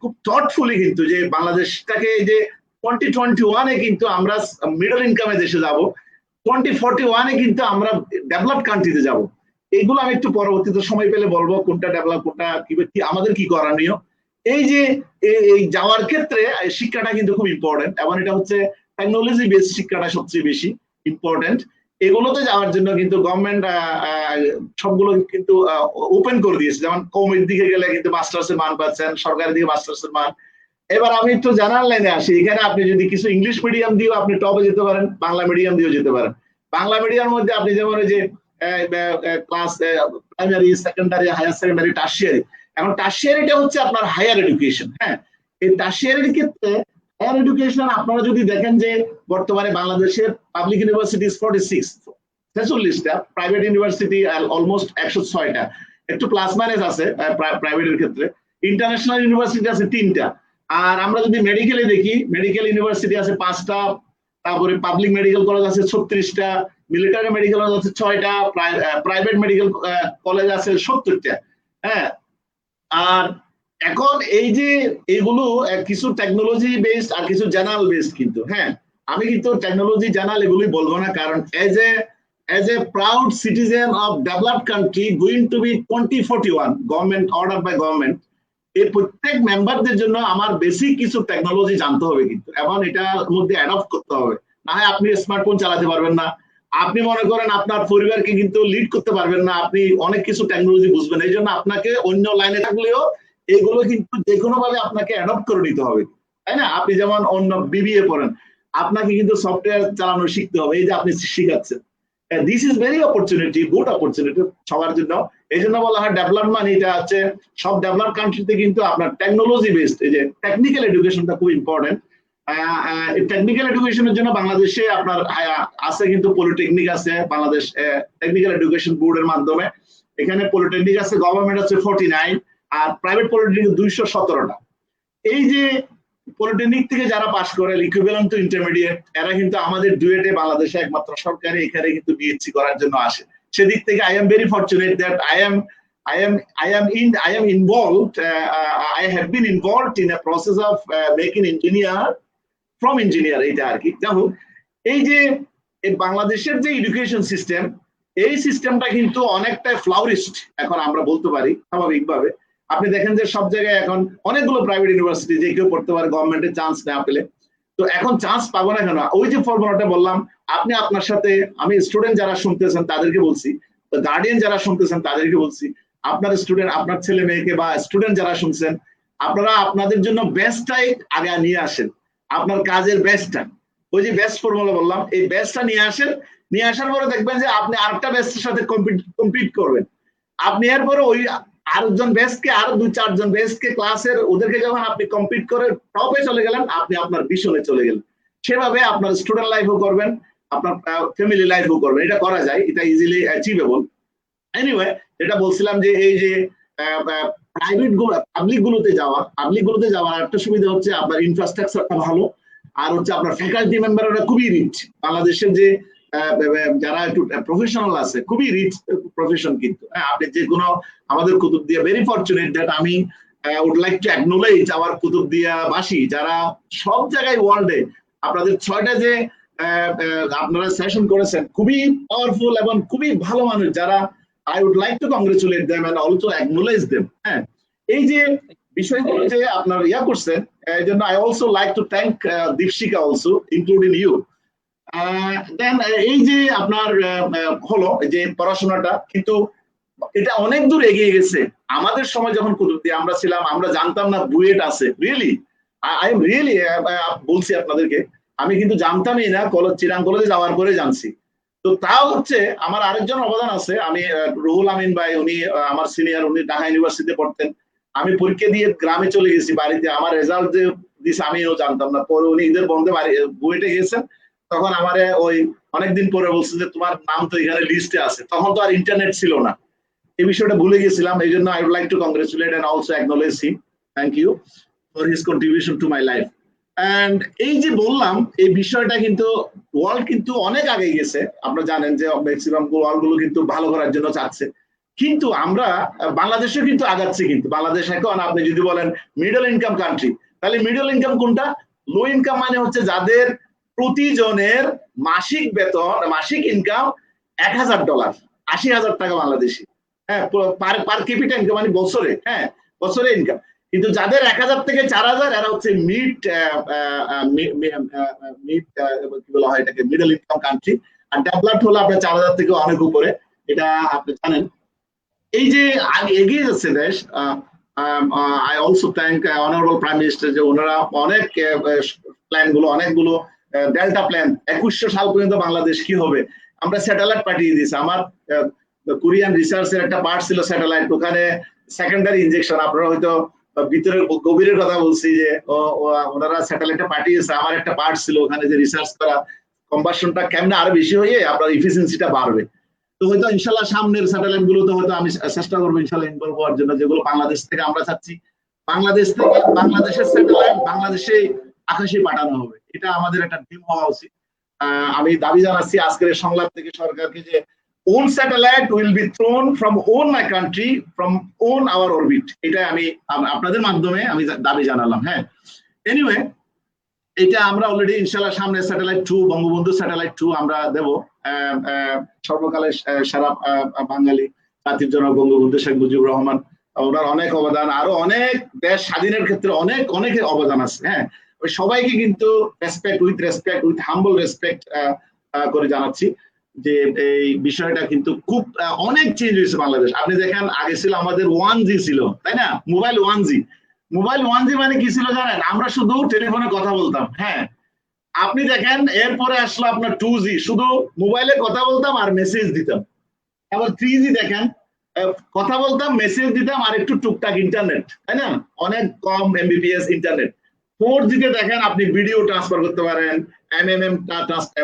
খুব থটফুলি কিন্তু যে বাংলাদেশটাকে এই যে 2021-এ কিন্তু আমরা মিডল ইনকামে দেশে যাব, 2041-এ কিন্তু আমরা ডেভেলপ কান্ট্রিতে যাব। এইগুলো আমি একটু পরবর্তীতে সময় পেলে বলবো কোনটা ডেভেলপ, কোনটা কি আমাদের কি করণীয়। এই যে এই যাওয়ার ক্ষেত্রে শিক্ষাটা কিন্তু খুব ইম্পর্টেন্ট, এবং এটা হচ্ছে টেকনোলজি বেসড শিক্ষাটা সবচেয়ে বেশি ইম্পর্টেন্ট। এগুলোতে যাওয়ার জন্য কিন্তু গভর্নমেন্ট সবগুলো কিন্তু ওপেন করে দিয়েছে। যেমন কওমির দিকে গেলে কিন্তু মাস্টার্সের মান পাচ্ছেন, সরকারের দিকে মাস্টার্সের মান। এবার আমি একটু জেনারেল লাইনে আসি। এখানে আপনি যদি কিছু ইংলিশ মিডিয়াম দিয়েও আপনি টপে যেতে পারেন, বাংলা মিডিয়াম দিয়েও যেতে পারেন। বাংলা মিডিয়ামের মধ্যে আপনি যেমন যে class primary, secondary, higher secondary, tertiary. এখন টারশিয়ারিটা হচ্ছে আপনার হায়ার এডুকেশন। হ্যাঁ, এই টারশিয়ারির ক্ষেত্রে হায়ার এডুকেশন আপনারা যদি দেখেন যে বর্তমানে বাংলাদেশের পাবলিক ইউনিভার্সিটি 46টা, প্রাইভেট ইউনিভার্সিটি অলমোস্ট 106টা, একটু প্লাস মাইনাস আছে প্রাইভেটের ক্ষেত্রে। ইন্টারন্যাশনাল ইউনিভার্সিটি আছে 3টা। আর আমরা যদি মেডিকেলে দেখি, মেডিকেল ইউনিভার্সিটি আছে 5টা, তারপরে পাবলিক মেডিকেল কলেজ আছে 36টা, মিলিটারি মেডিকেল কলেজ আছে 6টা, প্রাইভেট মেডিকেল কলেজ আছে 70টা। হ্যাঁ, আর এখন এই যে এইগুলো কিছু টেকনোলজি বেসড আর কিছু জেনারেল বেসড কিন্তু। হ্যাঁ, আমি কিন্তু টেকনোলজি জেনারেল এগুলি বলবো না, কারণ as a proud citizen of developed country going to be 2041 government order by government, এই প্রত্যেক মেম্বারদের জন্য আমার বেসিক কিছু টেকনোলজি জানতে হবে কিন্তু, এবং এটার মধ্যে অ্যাডপ্ট করতে হবে। না হয় আপনি স্মার্টফোন চালাতে পারবেন না, আপনি মনে করেন আপনার পরিবারকে কিন্তু লিড করতে পারবেন না, আপনি অনেক কিছু টেকনোলজি বুঝবেন। এই জন্য আপনাকে অন্য লাইনে থাকলেও এগুলো কিন্তু যে কোনো ভাবে আপনাকে অ্যাডপ্ট করে নিতে হবে, তাই না? আপনি যেমন অন্য বিবিএ পড়েন, আপনাকে কিন্তু সফটওয়্যার চালানো শিখতে হবে, এই যে আপনি শিখাচ্ছেন। This is very opportunity, good opportunity সবার জন্য। এই জন্য বলা হয় ডেভেলপমেন্ট, এটা হচ্ছে সব ডেভেলপ কান্ট্রিতে কিন্তু আপনার টেকনোলজি বেসড, এই যে টেকনিক্যাল এডুকেশনটা খুব ইম্পর্টেন্ট। টেকনিক্যাল এডুকেশনের জন্য বাংলাদেশে আপনার আছে কিন্তু পলিটেকনিক আছে, বাংলাদেশ টেকনিক্যাল এডুকেশন বোর্ডের মাধ্যমে। এখানে পলিটেকনিক আছে, গভর্নমেন্ট আছে 49, আর প্রাইভেট পলিটেকনিক 217টা। এই যে পলিটেকনিক থেকে যারা পাস করে ইকুইভ্যালেন্ট টু ইন্টারমিডিয়েট, এরা কিন্তু আমাদের ডুয়েটে বাংলাদেশে একমাত্র সরকারি এখানে কিন্তু বিএসসি করার জন্য আসে। সেদিক থেকে I am very fortunate that I am involved. I have been involved in a process of making engineer from engineer, এটা আর কি। যাই হোক, এই যে বাংলাদেশের যে এডুকেশন সিস্টেম, এই সিস্টেমটা কিন্তু অনেকটা ফ্লাউরিস্ট এখন আমরা বলতে পারি স্বাভাবিকভাবে। আপনি দেখেন যে সব জায়গায় এখন অনেকগুলো প্রাইভেট ইউনিভার্সিটি, যে কেউ পড়তে পারে গভর্নমেন্টের চান্স না পেলে। তো এখন চান্স পাবো না কেন? ওই যে ফর্মুলাটা বললাম, আপনি আপনার সাথে, আমি স্টুডেন্ট যারা শুনতেছেন তাদেরকে বলছি, গার্ডিয়ান যারা শুনতেছেন তাদেরকে বলছি, আপনার স্টুডেন্ট, আপনার ছেলে মেয়েকে বা স্টুডেন্ট যারা শুনছেন, আপনারা আপনাদের জন্য বেস্টটাই আগে নিয়ে আসেন, আপনার কাজের বেস্টটা। ওই যে বেস্ট ফর্মুলা বললাম, এই বেস্টটা নিয়ে আসেন। নিয়ে আসার পরে দেখবেন যে আপনি আরেকটা বেস্টের সাথে কম্পিট করবেন। আপনি এরপরে ওই আরেকজন বেস্টকে, আরো 2-4 জন বেস্টকে ক্লাসের ওদেরকে যখন আপনি কম্পিট করে টপে চলে গেলেন, আপনি আপনার ভিশনে চলে গেলেন। সেভাবে আপনার স্টুডেন্ট লাইফও করবেন, আপনার ফ্যামিলি লাইফও করবেন। এটা করা যায়, এটা ইজিলি অ্যাচিভেবল। এনিওয়ে, যেটা বলছিলাম যে এই যে প্রাইভেট পাবলিক গুলোতে যাওয়ার একটা সুবিধা হচ্ছে আপনার ইনফ্রাস্ট্রাকচারটা ভালো, আর হচ্ছে আপনার ফ্যাকাল্টি মেম্বাররা খুবই রিচ। বাংলাদেশের যে যারা একটু প্রফেশনাল আছে, খুবই রিচ প্রফেশন কিন্তু, আপনি যে কোনো আমাদের কুতুবদিয়া ভেরি ফরচুনেট দ্যাট আমি would like to acknowledge our কুতুবদিয়াবাসী যারা সব জায়গায় ওয়ার্ল্ডে আপনাদের 6টা যে আপনারা সেশন করেছেন, খুবই পাওয়ারফুল এবং খুবই ভালো মানুষ যারা I would like to congratulate them and also acknowledge them. হ্যাঁ, এই যে বিষয়গুলো যে আপনার ইয়া করছেন, এই জন্য I also like to thank Dipshikha also including you. দেন এই যে আপনার হলো যে পড়াশোনাটা কিন্তু এটা অনেক দূর এগিয়ে গেছে। আমাদের সময় যখন কুতুবদিয়া আমরা ছিলাম, আমরা জানতাম না বুয়েট আছে, রিয়েলি আই এম রিয়েলি বলছি আপনাদেরকে, আমি কিন্তু জানতামই না, চিরাং কলেজে যাওয়ার পরে জানছি। তো তাও হচ্ছে আমার আরেকজন অবদান আছে, আমি রুহুল আমিন ভাই, উনি আমার সিনিয়র, উনি ঢাকা ইউনিভার্সিটিতে পড়তেন। আমি পরীক্ষা দিয়ে গ্রামে চলে গেছি বাড়িতে, আমার রেজাল্ট যে দিছে আমিও জানতাম না। পরে উনি ঈদের বন্ধে বুয়েটে গেছেন, তখন আমারে ওই অনেকদিন পরে বলছে যে তোমার নাম তো এখানে লিস্টে আছে। তখন তো আর ইন্টারনেট ছিল না, এই বিষয়টা ভুলে গেছিলাম। এই জন্য I would like to congratulate and also acknowledge him. Thank you for his contribution to my life. And এই যে বললাম, এই বিষয়টা কিন্তু ওয়ার্ল্ড কিন্তু অনেক আগে গেছে। আপনারা জানেন যে ম্যাক্সিমাম ওয়ার্ল্ড গুলো কিন্তু ভালো করার জন্য চাচ্ছে, কিন্তু আমরা বাংলাদেশও কিন্তু আগাচ্ছে। কিন্তু বাংলাদেশ এখন আপনি যদি বলেন মিডল ইনকাম কান্ট্রি, তাহলে মিডল ইনকাম কোনটা? লো ইনকাম মানে হচ্ছে যাদের প্রতিজনের মাসিক বেতন, মাসিক ইনকাম $1000, 80,000 টাকা বাংলাদেশি। হ্যাঁ, পার ক্যাপিটা ইনকাম মানে বছরে, হ্যাঁ বছরে ইনকাম। কিন্তু যাদের 1000 থেকে 4000 এরা হচ্ছে কি বলা হয় এটাকে, মিডল ইনকাম কান্ট্রি। আর ডেভেলপড হলো আপনার 4000 থেকে অনেক উপরে, এটা আপনি জানেন। এই যে এগিয়ে যাচ্ছে দেশ, I also thank honourable prime minister যে ওনারা অনেক প্ল্যান গুলো, অনেকগুলো ডেল্টা প্ল্যান, 2100 সাল পর্যন্ত বাংলাদেশ কি হবে, আমরা স্যাটেলাইট পাঠিয়ে দিয়েছি। আমার কোরিয়ান রিসার্চের একটা পার্ট ছিল স্যাটেলাইট, ওখানে সেকেন্ডারি ইনজেকশন, আপনারা হয়তো ভিতরের গভীরের কথা বলছি যে ওনারা স্যাটেলাইটে পাঠিয়েছে, আমার একটা পার্ট ছিল ওখানে যে রিসার্চ করা কম্বাসনটা কেমনে আরো বেশি হয়ে আপনার ইফিসিয়েন্সিটা বাড়বে। তো হয়তো ইনশাল্লাহ সামনের স্যাটেলাইট গুলোতে হয়তো আমি চেষ্টা করবো ইনশাল্লাহ ইনভলভ হওয়ার জন্য, যেগুলো বাংলাদেশ থেকে আমরা চাচ্ছি বাংলাদেশ থেকে বাংলাদেশের স্যাটেলাইট বাংলাদেশে আকাশে পাঠানো হবে, এটা আমাদের একটা ড্রিম হওয়া উচিত। আমি দাবি জানাচ্ছি আজকের সংলাপ থেকে সরকারকে যে own satellite will be thrown from own my country, from own our orbit, এটা আমি আপনাদের মাধ্যমে আমি দাবি জানালাম। হ্যাঁ, এনিওয়ে এটা আমরা অলরেডি ইনশাল্লাহ সামনে স্যাটেলাইট 2, বঙ্গবন্ধু স্যাটেলাইট 2 আমরা দেব। সর্বকালের সারা বাঙালি জাতির জনক বঙ্গবন্ধু শেখ মুজিবুর রহমান, ওনার অনেক অবদান, আরো অনেক দেশ স্বাধীনের ক্ষেত্রে অনেকের অবদান আছে। হ্যাঁ, ওই সবাইকে কিন্তু রেসপেক্ট উইথ হাম্বল রেসপেক্ট করে জানাচ্ছি যে এই বিষয়টা কিন্তু খুব অনেক চেঞ্জ হয়েছে বাংলাদেশ। আপনি দেখেন আগে ছিল আমাদের 1G ছিল, তাই না? মোবাইল 1G মানে কি ছিল জানেন? আমরা শুধু টেলিফোনে কথা বলতাম। হ্যাঁ, আপনি দেখেন এরপরে আসলো আপনার 2G, শুধু মোবাইলে কথা বলতাম আর মেসেজ দিতাম। এবার 3G দেখেন, কথা বলতাম, মেসেজ দিতাম আর একটু টুকটাক ইন্টারনেট, তাই না? অনেক কম MBPS ইন্টারনেট। 4G তে দেখেন আপনি ভিডিও ট্রান্সফার করতে পারেন,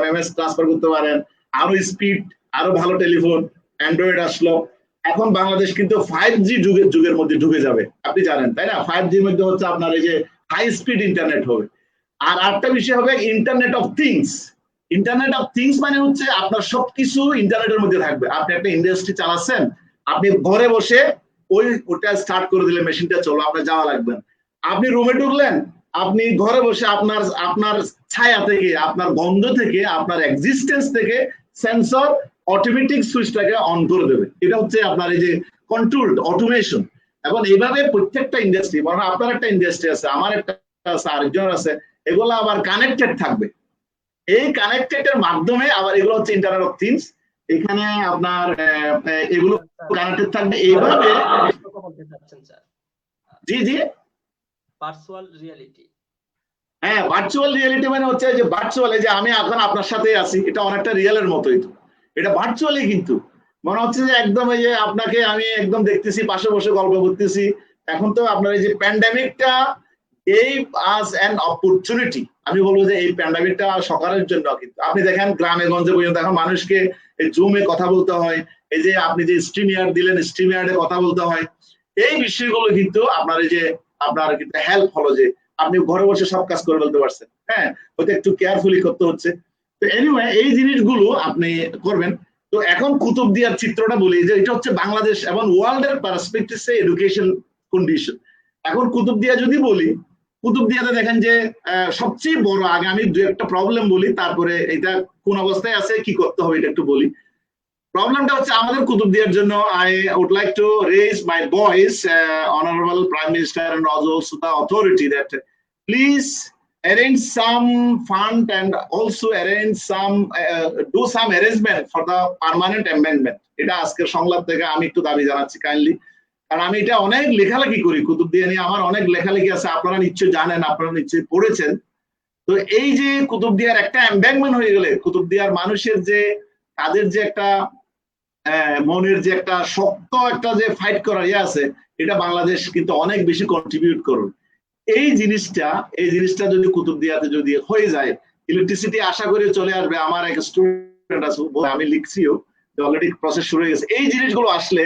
MMS ট্রান্সফার করতে পারেন, আরো স্পিড, আরো ভালো টেলিফোন, অ্যান্ড্রয়েড আসলো। এখন বাংলাদেশ কিন্তু 5G যুগের মধ্যে ঢুকে যাবে, আপনি জানেন তাই না? 5G এর মধ্যে হচ্ছে আপনার এই যে হাই স্পিড ইন্টারনেট হবে। আর আরেকটা বিষয় হবে internet of things. Internet of things মানে হচ্ছে আপনার সবকিছু ইন্টারনেটের মধ্যে থাকবে। আপনি একটা ইন্ডাস্ট্রি চালাচ্ছেন, আপনি ঘরে বসে ওটা স্টার্ট করে দিলে মেশিনটা চলো, আপনার যাওয়া লাগবে না। আপনি রুমে ঢুকলেন, আপনি ঘরে বসে আপনার ছায়া থেকে, আপনার গন্ধ থেকে, আপনার এক্সিস্টেন্স থেকে সেন্সর অটোমেটিক সুইচটাকে অন করে দেবে। এটা হচ্ছে আপনার এই যে কন্ট্রোলড অটোমেশন। এবং এইভাবে প্রত্যেকটা ইন্ডাস্ট্রি, বরং আপনার একটা ইন্ডাস্ট্রি আছে, আমার একটা আছে, আরেকজনের আছে, এগুলো আবার কানেক্টেড থাকবে। এই কানেক্টেড এর মাধ্যমে আবার এগুলো হচ্ছে ইন্টারনেট অফ থিংস, এখানে আপনার এগুলো কানেক্টেড থাকবে এইভাবে। জি জি, ভার্চুয়াল রিয়েলিটি। হ্যাঁ, ভার্চুয়াল রিয়েলিটি মানে হচ্ছে যে ভার্চুয়াল, যে আমি এখন আপনার সাথে আছি, এটা অনেকটা রিয়েলের মতোই। তো এটা ভার্চুয়ালি কিন্তু মনে হচ্ছে যে একদম এই যে আপনাকে আমি একদম দেখতেছি, পাশে বসে গল্প করতেছি। এখন তো আপনার এই যে প্যান্ডামিকটা gave us an opportunity, আমি বলবো যে এই প্যান্ডামিকটা সকালের জন্য। কিন্তু আপনি দেখেন গ্রামে গঞ্জে পর্যন্ত এখন মানুষকে জুমে কথা বলতে হয়, এই যে আপনি যে স্ট্রিমিয়ার্ড দিলেন, স্ট্রিমিয়ার্ডে কথা বলতে হয়। এই বিষয়গুলো কিন্তু আপনার এই যে আপনার কিন্তু হেল্প হলো যে আপনি ঘরে বসে সব কাজ করে ফেলতে পারছেন। হ্যাঁ, হয়তো একটু কেয়ারফুলি করতে হচ্ছে। তো এনিওয়ে এই জিনিসগুলো আপনি করবেন। তো এখন কুতুবদিয়ার চিত্রটা বলি যে এটা হচ্ছে বাংলাদেশ এবং ওয়ার্ল্ডের পার্সপেক্টিভে এডুকেশন কন্ডিশন। এখন কুতুবদিয়া যদি বলি, কুতুবদিয়াতে দেখেন যে সবচেয়ে বড়, আগে আমি দু একটা প্রবলেম বলি, তারপরে এটা কোন অবস্থায় আছে কি করতে হবে এটা একটু বলি। প্রবলেমটা হচ্ছে আমাদের কুতুবদিয়ার জন্য I would like to raise my voice, honourable prime minister and also the authority that please arrange some fund and also arrange some do some arrangement for the permanent amendment. এটা আজকের সংলাপ থেকে আমি একটু দাবি জানাচ্ছি কাইন্ডলি, কারণ আমি এটা অনেক লেখালেখি করি কুতুবদিয়া নিয়ে, আমার অনেক লেখালেখি আছে, আপনারা নিশ্চয়ই জানেন, আপনারা নিশ্চয়ই পড়েছেন। তো এই যে কুতুবদিয়ার একটা এমব্যাঙ্কমেন্ট হয়ে গেলে কুতুবদিয়ার মানুষের যে তাদের যে একটা মনের যে একটা শক্ত একটা যে ফাইট করার ইয়ে আছে, এটা বাংলাদেশ কিন্তু অনেক বেশি কন্ট্রিবিউট করবে। এই জিনিসটা যদি কুতুবদিয়াতে যদি হয়ে যায়, ইলেকট্রিসিটি আশা করে চলে আসবে। আমার এক স্টুডেন্ট আছে, আমি লিখছিও, অলরেডি প্রসেস শুরু হয়ে গেছে। এই জিনিসগুলো আসলে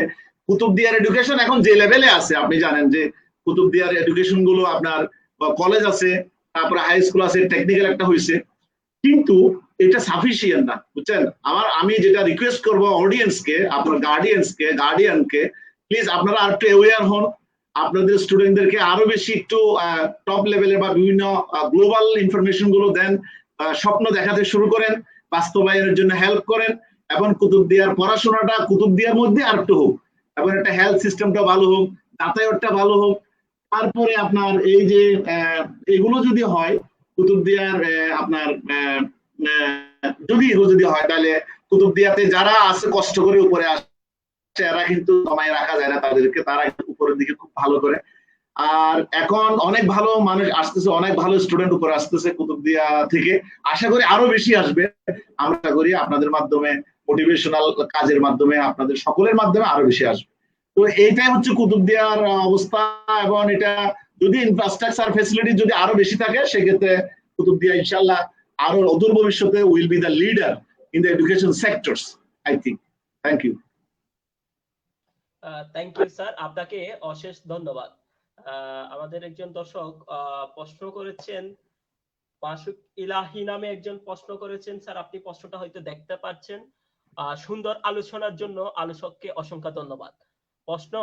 কুতুবদিয়ার এডুকেশন এখন যে লেভেলে আছে, আপনি জানেন যে কুতুবদিয়ার এডুকেশন গুলো আপনার কলেজ আছে, তারপরে হাই স্কুল আছে, টেকনিক্যাল একটা হয়েছে, কিন্তু এটা সাফিসিয়েন্ট না, বুঝছেন। আমি যেটা রিকোয়েস্ট করব অডিয়েন্সকে, আপনার গার্ডিয়ানকে, প্লিজ আপনারা আর একটু অ্যাওয়্যার হন, আপনাদের স্টুডেন্টদেরকে আরো বেশি একটু টপ লেভেলে বা বিভিন্ন গ্লোবাল ইনফরমেশন গুলো দেন, স্বপ্ন দেখাতে শুরু করেন, বাস্তবায়নের জন্য হেল্প করেন, এবং কুতুবদিয়ার পড়াশোনাটা কুতুবদিয়ার মধ্যে আর একটু হোক, এবং একটা হেলথ সিস্টেমটা ভালো হোক, যাতায়াতটা ভালো হোক। তারপরে আপনার এই যে এগুলো যদি হয় কুতুবদিয়ার আপনার যদি এগুলো যদি হয়, তাহলে কুতুবদিয়াতে যারা আছে কষ্ট করে উপরে আসছে, এরা কিন্তু কমায় রাখা যায় না তাদেরকে, তারা উপরের দিকে খুব ভালো করে। আর এখন অনেক ভালো মানুষ আসতেছে, অনেক ভালো স্টুডেন্ট উপরে আসতেছে কুতুবদিয়া থেকে, আশা করি আরো বেশি আসবে। আমরা আশা করি আপনাদের মাধ্যমে, মোটিভেশনাল কাজের মাধ্যমে, আপনাদের সকলের মাধ্যমে আরো বেশি আসবে। তো এইটাই হচ্ছে কুতুবদিয়ার অবস্থা, এবং এটা যদি ইনফ্রাস্ট্রাকচার ফ্যাসিলিটি যদি আরো বেশি থাকে, সেক্ষেত্রে কুতুবদিয়া ইনশাল্লাহ আরো অদূর ভবিষ্যতে will be the leader in the education sectors, I think. Thank you. Thank you sir, আপনাকে অশেষ ধন্যবাদ। আমাদের একজন দর্শক প্রশ্ন করেছেন, মাসুক ইলাহি নামে একজন প্রশ্ন করেছেন। স্যার আপনি প্রশ্নটা হয়তো দেখতে পাচ্ছেন। সুন্দর আলোচনার জন্য আলোচককে অসংখ্য ধন্যবাদ। প্রশ্ন,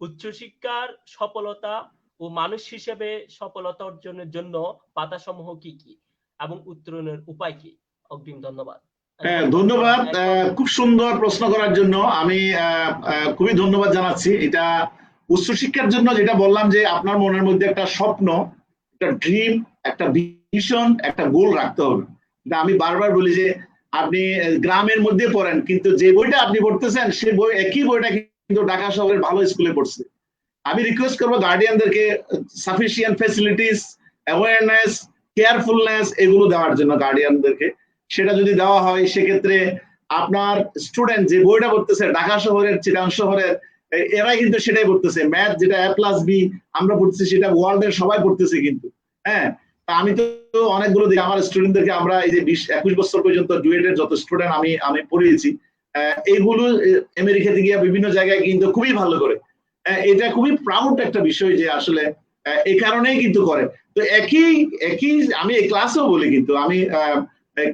উচ্চশিক্ষার সফলতা ও মানুষ হিসেবে সফলতা অর্জনের জন্য বাধাসমূহ কি কি এবং উত্তরণের উপায় কি? অগ্রিম ধন্যবাদ। ধন্যবাদ, খুব সুন্দর প্রশ্ন করার জন্য আমি খুবই ধন্যবাদ জানাচ্ছি। এটা উচ্চশিক্ষার জন্য যেটা বললাম যে আপনার মনের মধ্যে একটা স্বপ্ন, একটা ড্রিম, একটা ভিশন, একটা গোল রাখতে হবে। আমি বারবার বলি যে আপনি গ্রামের মধ্যে পড়েন, কিন্তু যে বইটা আপনি পড়তেছেন সে বই, একই বইটা কিন্তু ঢাকা শহরের ভালো স্কুলে পড়ছে। আমি রিকোয়েস্ট করবো গার্ডিয়ানদেরকে সাফিসিয়েন্ট ফ্যাসিলিটিস, অ্যাওয়ারনেস, কেয়ারফুলনেস এগুলো দেওয়ার জন্য গার্ডিয়ানদেরকে। সেটা যদি দেওয়া হয়, সেক্ষেত্রে আপনার স্টুডেন্ট যে বইটা পড়তেছে ঢাকা শহরের, চিটাং শহরের, এরা কিন্তু সেটাই পড়তেছে। ম্যাথ যেটা A+B আমরা পড়তেছি, সেটা ওয়ার্ল্ডের সবাই পড়তেছে কিন্তু। হ্যাঁ, আমি তো অনেকগুলো দিই আমার স্টুডেন্টদেরকে, আমরা এই যে 20-21 বছর পর্যন্ত ডুয়েটের যত স্টুডেন্ট আমি পড়িয়েছি, এইগুলো আমেরিকাতে গিয়ে বিভিন্ন জায়গায় কিন্তু খুবই ভালো করে। এটা খুবই প্রাউড একটা বিষয় যে আসলে এই কারণেই কিন্তু করে। তো একই আমি এই ক্লাসেও বলি, কিন্তু আমি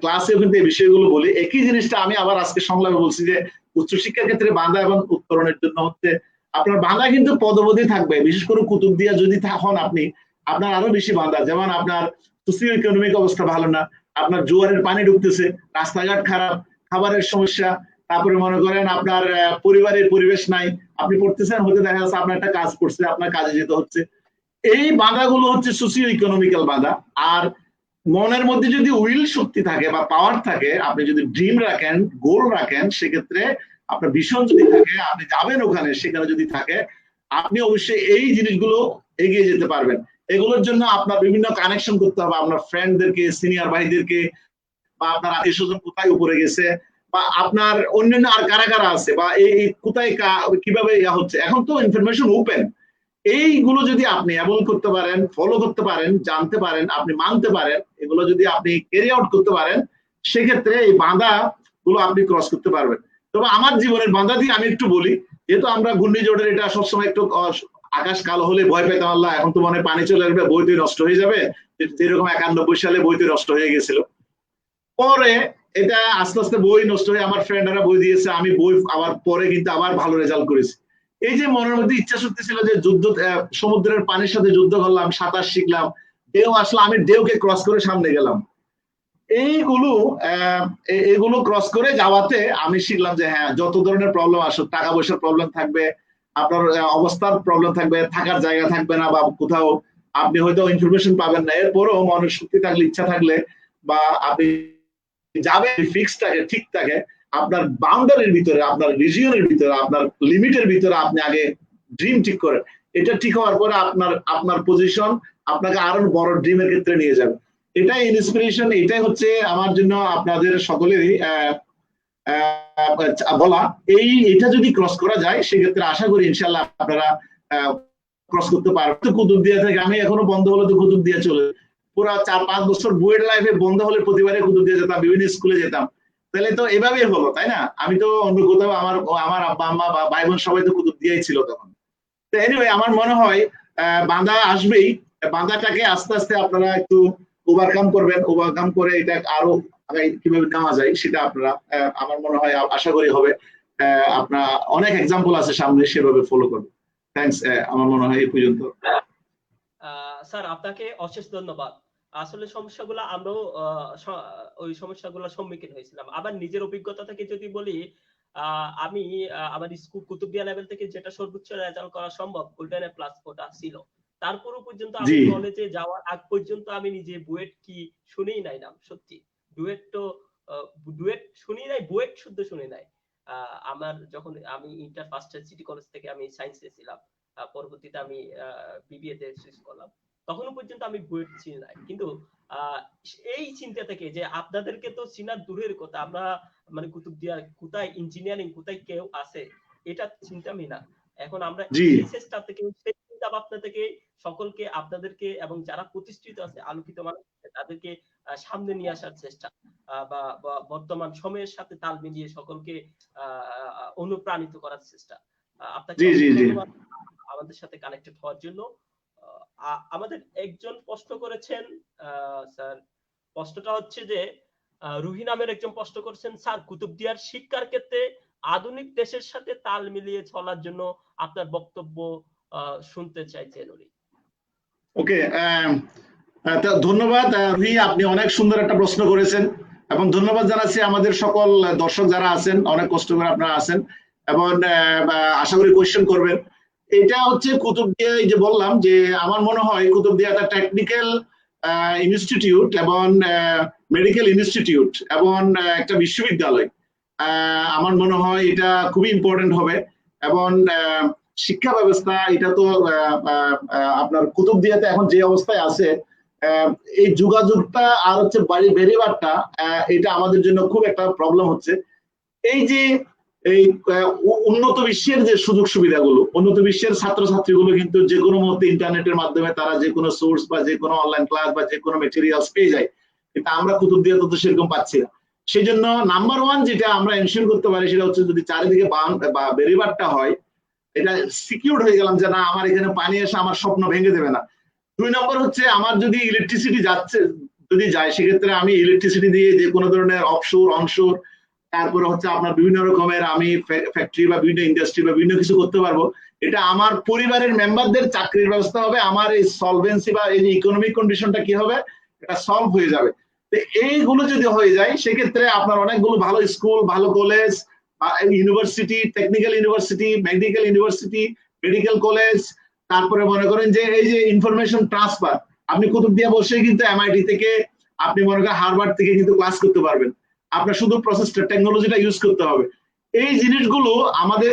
ক্লাসেও কিন্তু এই বিষয়গুলো বলি, একই জিনিসটা আমি আবার আজকে সংলাপে বলছি যে উচ্চশিক্ষার ক্ষেত্রে বাঁধা এবং উত্তরণের জন্য হচ্ছে আপনার বাঁধা কিন্তু পদবধি থাকবে। বিশেষ করে কুতুবদিয়া যদি হন আপনি, আপনার আরো বেশি বাঁধা। যেমন আপনার সোসিও ইকোনমিক অবস্থা ভালো না, আপনার জোয়ারের পানি ঢুকতেছে, রাস্তাঘাট খারাপ, খাবারের সমস্যা, তারপরে মনে করেন আপনার পরিবারের পরিবেশ নাই, আপনি পড়তেছেন, হতে দেখা যাচ্ছে আপনার একটা কাজ করছে, আপনার কাজে যেতে হচ্ছে। এই বাধাগুলো হচ্ছে সোসিও ইকোনমিক্যাল বাধা। আর মনের মধ্যে যদি উইল শক্তি থাকে বা পাওয়ার থাকে, আপনি যদি ড্রিম রাখেন, গোল রাখেন, সেক্ষেত্রে আপনার ভীষণ যদি থাকে, আপনি যাবেন ওখানে, সেখানে যদি থাকে, আপনি অবশ্যই এই জিনিসগুলো এগিয়ে যেতে পারবেন। এগুলোর জন্য আপনার বিভিন্ন কানেকশন করতে হবে, আপনার ফ্রেন্ডদেরকে, সিনিয়র ভাইদেরকে, বা আপনার আত্মীয় স্বজন কোথায় উপরে গেছে, বা আপনার অন্যান্য আর কারা কারা আছে, বা এই কোথায় কিভাবে হচ্ছে, এখন তো ইনফরমেশন ওপেন। এইগুলো যদি আপনি অ্যাবল করতে পারেন, ফলো করতে পারেন, জানতে পারেন, আপনি মানতে পারেন, এগুলো যদি আপনি ক্যারি আউট করতে পারেন, সেক্ষেত্রে এই বাঁধা গুলো আপনি ক্রস করতে পারবেন। তবে আমার জীবনের বাঁধা দিয়ে আমি একটু বলি, যেহেতু আমরা ঘূর্ণিঝড়ের এটা সবসময় একটু আকাশ কালো হলে ভয় পেতাম, আল্লাহ এখন তো মনে পানি চলে আসবে, বই তো নষ্ট হয়ে যাবে, যেরকম 91 সালে বই তো নষ্ট হয়ে গেছিল। পরে এটা আস্তে আস্তে বই নষ্ট হয়ে আমার ফ্রেন্ডরা বই দিয়েছে, আমি বই আবার পরে কিন্তু আবার ভালো রেজাল্ট করেছি। এই যে মনের মধ্যে ইচ্ছা শক্তি ছিল যে যুদ্ধ, সমুদ্রের পানির সাথে যুদ্ধ করলাম, সাঁতার শিখলাম, ঢেউ আসলে আমি ঢেউকে ক্রস করে সামনে গেলাম, এইগুলো এগুলো ক্রস করে যাওয়াতে আমি শিখলাম যে হ্যাঁ, যত ধরনের প্রবলেম আসুক, টাকা পয়সার প্রবলেম থাকবে, আপনার অবস্থার প্রবলেম থাকবে, থাকার জায়গা থাকবে না, বা কোথাও আপনি হয়তো ইনফরমেশন পাবেন না, এরপরও মনের শক্তি থাকলে, ইচ্ছা থাকলে, বা আপনি যাবে ফিক্স থাকে, ঠিক থাকে, আপনার বাউন্ডারির ভিতরে, আপনার রিজিয়নের ভিতরে, আপনার লিমিটের ভিতরে আপনি আগে ড্রিম ঠিক করেন। এটা ঠিক হওয়ার পরে আপনার আপনার পজিশন আপনাকে আরো বড় ড্রিমের ক্ষেত্রে নিয়ে যাবে। এটাই ইন্সপিরেশন, এটাই হচ্ছে আমার জন্য আপনাদের সকলেরই বলা। এটা যদি ক্রস করা যায় সেক্ষেত্রে আশা করি ইনশাল্লাহ আপনারা ক্রস করতে পারবেন। কুতুবদিয়া থেকে আমি এখনো বন্ধ হলে তো কুতুবদিয়া চলে, পুরো 4-5 বছর বুয়েট লাইফে বন্ধ হলে প্রতিবারে কুতুবদিয়া যেতাম, বিভিন্ন স্কুলে যেতাম, তাহলে তো এভাবেই হলো, তাই না? আমি তো অন্য কোথাও, আমার আব্বা আম্মা বা ভাই বোন সবাই তো কুতুবদিয়াই ছিল তখন। তো এনিওয়ে, আমার মনে হয় বাঁধা আসবেই, বাঁধাটাকে আস্তে আস্তে আপনারা একটু ওভারকাম করবেন, ওভারকাম করে এটা আরো কিভাবে নেওয়া যায় সেটা আপনারা, আমার মনে হয়, আশা করি হবে। আপনার অনেক এক্সাম্পল আছে সামনে, সেভাবে ফলো করবেন। থ্যাংকস, আমার মনে হয় এই পর্যন্ত। স্যার আপনাকে অশেষ ধন্যবাদ। আসলে সমস্যাগুলো আমরাও ওই সমস্যাগুলোর সম্মুখীন হয়েছিলাম। আবার নিজের অভিজ্ঞতা থেকে যদি বলি, আমি আমার স্কুল কুতুবদিয়া লেভেল থেকে যেটা সর্বোচ্চ রেজাল্ট করা সম্ভব, গোল্ডেন এ প্লাস কোটা ছিল। তারপরও পর্যন্ত আমি কলেজে যাওয়ার আগ পর্যন্ত আমি নিজে বুয়েট কি শুনেই নাই নাম, সত্যি। ডুয়েট তো ডুয়েট শুনি নাই, বুয়েট শুদ্ধ শুনি নাই। আমার যখন আমি inter first year city college থেকে আমি সায়েন্সে ছিলাম, পরবর্তীতে আমি বিবিএ তে সুইচ করলাম, তখনও পর্যন্ত আমি বুয়েট চিনি নাই। কিন্তু এই চিন্তা থেকে যে আপনাদেরকে তো চিনার দূরের কথা, আমরা মানে কুতুবদিয়া কোথায় ইঞ্জিনিয়ারিং, কোথায় কেউ আছে, এটা চিন্তাই না। এখন আমরা এই চেষ্টা থেকে, সেই চিন্তা ভাবনা থেকে সকলকে, আপনাদেরকে এবং যারা প্রতিষ্ঠিত আছে, আলোকিত মানুষ, তাদেরকে সামনে নিয়ে আসার চেষ্টা, বা বর্তমান সময়ের সাথে তাল মিলিয়ে সকলকে অনুপ্রাণিত করার চেষ্টা। আপনাকে ধন্যবাদ আমাদের সাথে কানেক্টেড হওয়ার জন্য। আমাদের একজন প্রশ্ন করেছেন স্যার, প্রশ্নটা হচ্ছে যে রুহি নামের একজন প্রশ্ন করেছেন, স্যার কুতুবদিয়ার শিক্ষার ক্ষেত্রে আধুনিক দেশের সাথে তাল মিলিয়ে চলার জন্য আপনার বক্তব্য শুনতে চাইছেন উনি। ওকে, ধন্যবাদ রুহি, আপনি অনেক সুন্দর একটা প্রশ্ন করেছেন, এবং ধন্যবাদ জানাচ্ছি আমাদের সকল দর্শক যারা আছেন, অনেক কষ্ট করে আপনারা আছেন, এবং আশা করি কোয়েশ্চেন করবেন। এটা হচ্ছে কুতুবদিয়া, এই যে বললাম যে আমার মনে হয় কুতুবদিয়া একটা টেকনিক্যাল ইনস্টিটিউট এবং মেডিকেল ইনস্টিটিউট এবং একটা বিশ্ববিদ্যালয়। আমার মনে হয় এটা খুবই ইম্পর্টেন্ট হবে। এবং শিক্ষা ব্যবস্থা, এটা তো আপনার কুতুবদিয়াতে এখন যে অবস্থায় আছে, এই যোগাযোগটা আর হচ্ছে বেরিবারটা, এটা আমাদের জন্য খুব একটা প্রবলেম হচ্ছে। এই যে এই উন্নত বিশ্বের যে সুযোগ সুবিধাগুলো, উন্নত বিশ্বের ছাত্রছাত্রীগুলো কিন্তু যে কোনো মুহূর্তে ইন্টারনেটের মাধ্যমে তারা যে কোনো সোর্স বা যে কোনো অনলাইন ক্লাস বা যে কোনো মেটেরিয়ালস পেয়ে যায়, কিন্তু আমরা কুতুবদিয়া তো সেরকম পাচ্ছি না। সেই জন্য নাম্বার ওয়ান যেটা আমরা এনশিওর করতে পারি সেটা হচ্ছে, যদি চারিদিকে বা বেরিবারটা হয়, এটা সিকিউর হয়ে গেলাম যে না, আমার এখানে পানি এসে আমার স্বপ্ন ভেঙে দেবে না। 2 নম্বর হচ্ছে, আমার যদি ইলেকট্রিসিটি যাচ্ছে, যদি যায়, সেক্ষেত্রে আমি ইলেকট্রিসিটি দিয়ে যে কোনো ধরনের অফশোর, অনশোর, তারপরে হচ্ছে আপনার বিভিন্ন রকমের আমি ফ্যাক্টরি বা বিভিন্ন ইন্ডাস্ট্রি বা বিভিন্ন কিছু করতে পারবো। এটা আমার পরিবারের মেম্বারদের চাকরির ব্যবস্থা হবে, আমার এই সলভেন্সি বা এই যে ইকোনমিক কন্ডিশনটা কি হবে, এটা সলভ হয়ে যাবে। তো এইগুলো যদি হয়ে যায়, সেক্ষেত্রে আপনার অনেকগুলো ভালো স্কুল, ভালো college, university, technical university, medical university, medical college, তারপরে মনে করেন যে এই যে ইনফরমেশন ট্রান্সফার, আপনি কুতুবদিয়া বসে কিন্তু এমআইটি থেকে, আপনি মনে করেন হার্ভার্ড থেকে কিন্তু ক্লাস করতে পারবেন। আপনার শুধু প্রসেসটা, টেকনোলজিটা ইউজ করতে হবে। এই জিনিসগুলো আমাদের,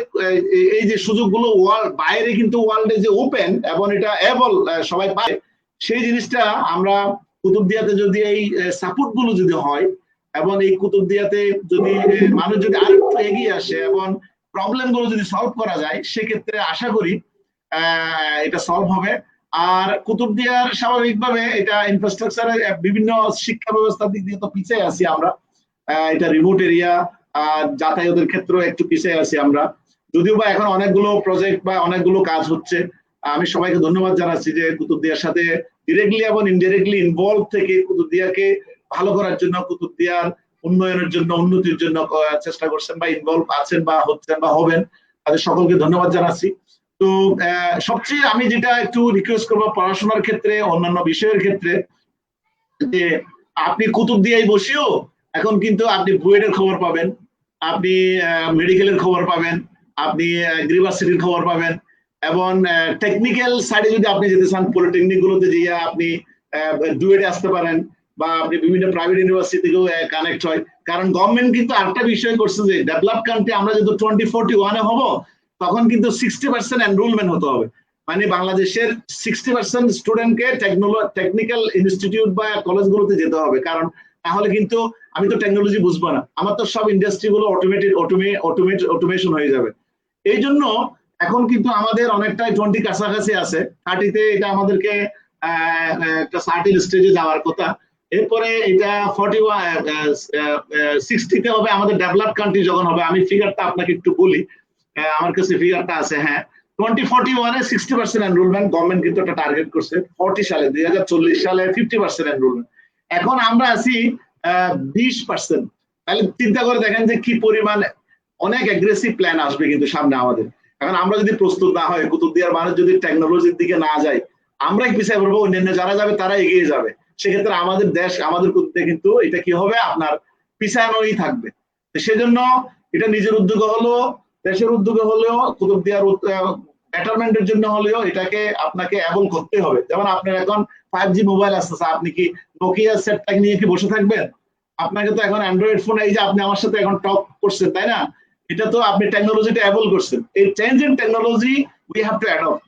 এই যে সুযোগগুলো বাইরে কিন্তু ওয়ার্ল্ডে যে ওপেন এবং এটা এবল সবাই পায়, সেই জিনিসটা আমরা কুতুবদিয়াতে যদি এই সাপোর্ট গুলো যদি হয়, এবং এই কুতুবদিয়াতে যদি মানুষ যদি আরেকটু এগিয়ে আসে এবং প্রবলেম গুলো যদি সলভ করা যায়, সেক্ষেত্রে আশা করি এটা সলভ হবে। আর কুতুবদিয়ার স্বাভাবিকভাবে এটা ইনফ্রাস্ট্রাকচারের বিভিন্ন শিক্ষা ব্যবস্থার দিক দিয়ে তো পিছিয়ে আছি আমরা, এটা রিমোট এরিয়া, যাতায়াতের ক্ষেত্রে একটু পিছিয়ে আছি আমরা, যদিও বা এখন অনেকগুলো প্রজেক্ট বা অনেকগুলো কাজ হচ্ছে। আমি সবাইকে ধন্যবাদ জানাচ্ছি যে কুতুবদিয়ার সাথে ডিরেক্টলি এবং ইনডিরেক্টলি ইনভলভ থেকে কুতুবদিয়াকে ভালো করার জন্য, কুতুবদিয়ার উন্নয়নের জন্য, উন্নতির জন্য চেষ্টা করছেন বা ইনভলভ আছেন বা হচ্ছেন বা হবেন, তাদের সকলকে ধন্যবাদ জানাচ্ছি। তো সবচেয়ে আমি যেটা একটু রিকোয়েস্ট করবো পড়াশোনার ক্ষেত্রে, অন্যান্য বিষয়ের ক্ষেত্রে, যে আপনি কুতুবদিয়ায় বসেও এখন কিন্তু আপনি বুয়েটের খবর পাবেন, আপনি মেডিকেলের খবর পাবেন, আপনি ইউনিভার্সিটির খবর পাবেন, এবং টেকনিক্যাল সাইডে যদি আপনি যেতে চান পলিটেকনিক গুলোতে গিয়ে আপনি ডুয়েটে আসতে পারেন, বা আপনি বিভিন্ন প্রাইভেট ইউনিভার্সিটিতেও কানেক্ট হয়। কারণ গভর্নমেন্ট কিন্তু আরেকটা বিষয় করছে যে ডেভেলপ কান্ট্রি আমরা যদি 2041-এ হব, তখন কিন্তু 60% এনরোলমেন্ট হতে হবে। মানে বাংলাদেশের 60% স্টুডেন্টকে টেকনিক্যাল ইনস্টিটিউট বা কলেজগুলোতে যেতে হবে। কারণ তাহলে কিন্তু আমি তো টেকনোলজি বুঝবো না, আমার তো সব ইন্ডাস্ট্রি গুলো অটোমেশন হয়ে যাবে। এই জন্য এখন কিন্তু আমাদের অনেকটাই 20 কাছাকাছি আছে, 30-তে এটা আমাদেরকে একটা সার্টেন স্টেজে যাওয়ার কথা। এরপরে এটা 60-তে হবে আমাদের ডেভেলপ কান্ট্রি যখন হবে। আমি ফিগারটা আপনাকে একটু বলি, আমার কাছে ফিগারটা আছে। হ্যাঁ, 2041-এ 60% এনরোলমেন্ট গভর্নমেন্ট কিন্তু একটা টার্গেট করছে। 40 সালে 2040 সালে 50% এনরোলমেন্ট। এখন আমরা আছি 20%। তাহলে চিন্তা করে দেখেন যে কি পরিমাণ অনেক অ্যাগ্রেসিভ প্ল্যান আসবে কিন্তু সামনে আমাদের। এখন আমরা যদি প্রস্তুত না হয়, কুতুবদিয়ার মানুষ যদি টেকনোলজির দিকে না যায়, আমরাই পিছিয়ে পড়বো, অন্যান্য যারা যাবে তারা এগিয়ে যাবে। সেক্ষেত্রে আমাদের দেশ, আমাদের কুতুবদিয়া কিন্তু এটা কি হবে, আপনার পিছানোই থাকবে। সেজন্য এটা নিজের উদ্যোগে হলো, দেশের উদ্যোগে হলেও, কুতুবদিয়ার বেটারমেন্টের জন্য হলেও এটাকে আপনাকে অ্যাবল করতে হবে। যেমন আপনার এখন 5G মোবাইল আসতেছে, আপনি কি নোকিয়া সেটটাকে নিয়ে কি বসে থাকবেন? আপনাকে তো এখন অ্যান্ড্রয়েড ফোন, এই যে আপনি আমার সাথে এখন টক করছেন, তাই না? এটা তো আপনি টেকনোলজিটা অ্যাবল করছেন। এই change in technology we have to adopt,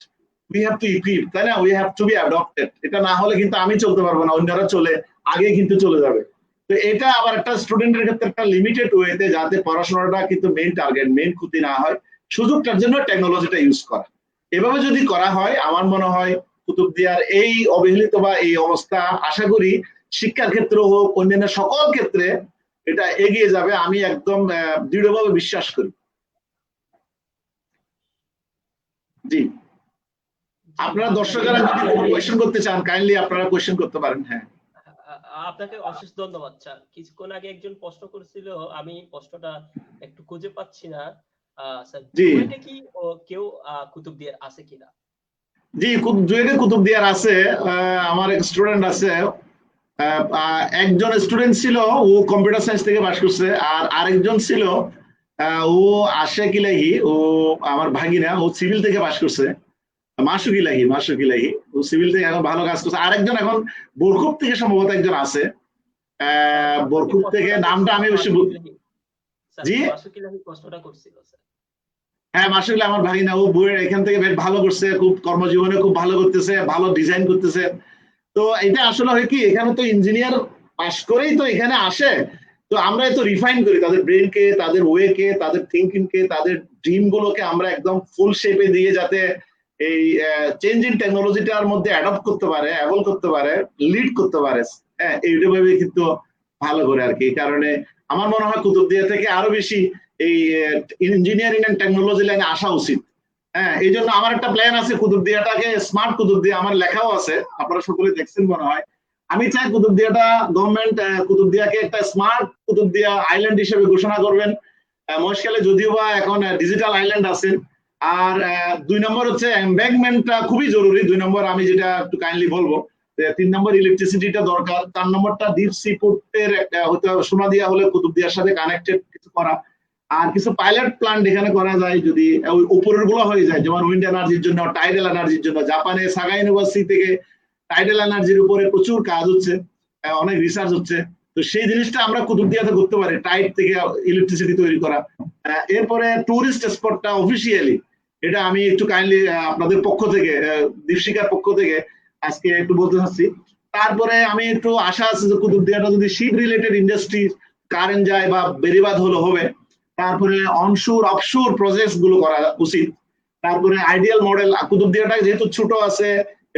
we have to equip, তাই না? We have to be adopted. এটা না হলে কিন্তু আমি চলতে পারবো না, অন্যরা চলে আগে কিন্তু চলে যাবে। তো এটা আবার একটা স্টুডেন্টের ক্ষেত্রে একটা লিমিটেড ওয়েতে, যাতে পড়াশোনাটা কিন্তু মেইন টার্গেট, মেইন ক্ষতি না হয়, সুযোগটার জন্য টেকনোলজিটা ইউজ করা। এভাবে যদি করা হয়, আমার মনে হয় কুতুবদিয়ার এই অবহেলিত বা এই অবস্থা, আশা করি শিক্ষার ক্ষেত্রে হোক, অন্যান্য সকল ক্ষেত্রে এটা এগিয়ে যাবে, আমি একদম দৃঢ়ভাবে বিশ্বাস করি। জি, আপনারা দর্শকেরা যদি কোনো কোয়েশ্চেন করতে চান, কাইন্ডলি আপনারা কোয়েশ্চেন করতে পারেন। হ্যাঁ, আপনাকে অশেষ ধন্যবাদ স্যার। কিছুক্ষণ আগে একজন প্রশ্ন করেছিল, আমি প্রশ্নটা একটু খুঁজে পাচ্ছি না। স্যার, বুয়েটে কি কেউ কুতুবদিয়ার আছে কিনা? জি, বুয়েটে কুতুবদিয়ার আছে। আমার এক স্টুডেন্ট আছে, একজন স্টুডেন্ট ছিল, ও কম্পিউটার সায়েন্স থেকে পাশ করছে। আর আরেকজন ছিল, ও আশাক ইলাহি, ও আমার ভাগিনা, ও সিভিল থেকে পাশ করছে। মাসুক ইলাহি, ও সিভিল থেকে এখন ভালো কাজ করছে। আরেকজন এখন বরকুপ থেকে সম্ভবত একজন আছে, বরকুপ থেকে, নামটা আমি অবশ্যই। জি, মাসুক ইলাহি প্রশ্নটা করছিল স্যার। হ্যাঁ, মাসুক ইলাহি আমার ভাগিনা, ও বুয়েট এখান থেকে বেশ ভালো করছে, খুব কর্মজীবনে খুব ভালো করতেছে, ভালো ডিজাইন করতেছে। তো এটা আসলে হয় কি, এখানে তো ইঞ্জিনিয়ার পাস করেই তো এখানে আসে। তো আমরা তো রিফাইন করি তাদের ব্রেনকে, তাদের ওয়েকে, তাদের থিঙ্কিংকে, তাদের ড্রিম গুলোকে আমরা একদম ফুল শেপে দিয়ে, যাতে এই চেঞ্জ ইন টেকনোলজিটার মধ্যে অ্যাডপ্ট করতে পারে, অ্যাবল করতে পারে, লিড করতে পারে। হ্যাঁ, এইভাবে কিন্তু ভালো করে আর কি। এই কারণে আমার মনে হয় কুতুবদিয়া থেকে আরো বেশি এই ইঞ্জিনিয়ারিং এন্ড টেকনোলজি লাইনে আসা উচিত। হ্যাঁ, এই জন্য আমার একটা প্ল্যান আছে, কুতুবদিয়াটাকে স্মার্ট কুতুবদিয়া, আমার লেখাও আছে, আপনারা সকলে দেখছেন মনে হয়। আমি চাই কুতুবদিয়াটা, গভর্নমেন্ট কুতুবদিয়াকে একটা স্মার্ট কুতুবদিয়া আইল্যান্ড হিসেবে ঘোষণা করবেন। মহেশখালী যদিও বা এখন ডিজিটাল আইল্যান্ড আছে। আর 2 নম্বর হচ্ছে এমব্যাঙ্কমেন্টটা খুবই জরুরি। 2 নম্বর আমি যেটা একটু কাইন্ডলি বলবো, 3 নম্বর ইলেকট্রিসিটিটা দরকার। 4 নম্বরটা ডিপ সি পোর্টের একটা হতে হবে, সোনাদিয়া হলে কুতুবদিয়ার সাথে কানেক্টেড কিছু করা। আর কিছু পাইলট প্ল্যান্ট এখানে করা যায়, যদি ওই উপরের গুলো হয়ে যায়, যেমন উইন্ড এনার্জির জন্য, টাইডাল এনার্জির জন্য। জাপানে সাগা ইউনিভার্সিটি থেকে টাইডাল এনার্জির উপরে প্রচুর কাজ হচ্ছে, অনেক রিসার্চ হচ্ছে। তো সেই জিনিসটা আমরা কুতুবদিয়াতে করতে পারি, টাইড থেকে ইলেকট্রিসিটি তৈরি করা। এরপরে টুরিস্ট স্পটটা অফিসিয়ালি, এটা আমি একটু কাইন্ডলি আপনাদের পক্ষ থেকে, দীপশিকার পক্ষ থেকে আজকে একটু বলতে চাচ্ছি। তারপরে আমি একটু আশা আছে যে কুতুবদিয়াটা যদি শিপ রিলেটেড ইন্ডাস্ট্রি, কারেন্ট যায় বা বেরিবাদ হলো হবে। তারপরে অনশোর অফশোর প্রজেক্ট গুলো করা উচিত। তারপরে আইডিয়াল মডেল, কুতুবদিয়াটা যেহেতু ছোট আছে,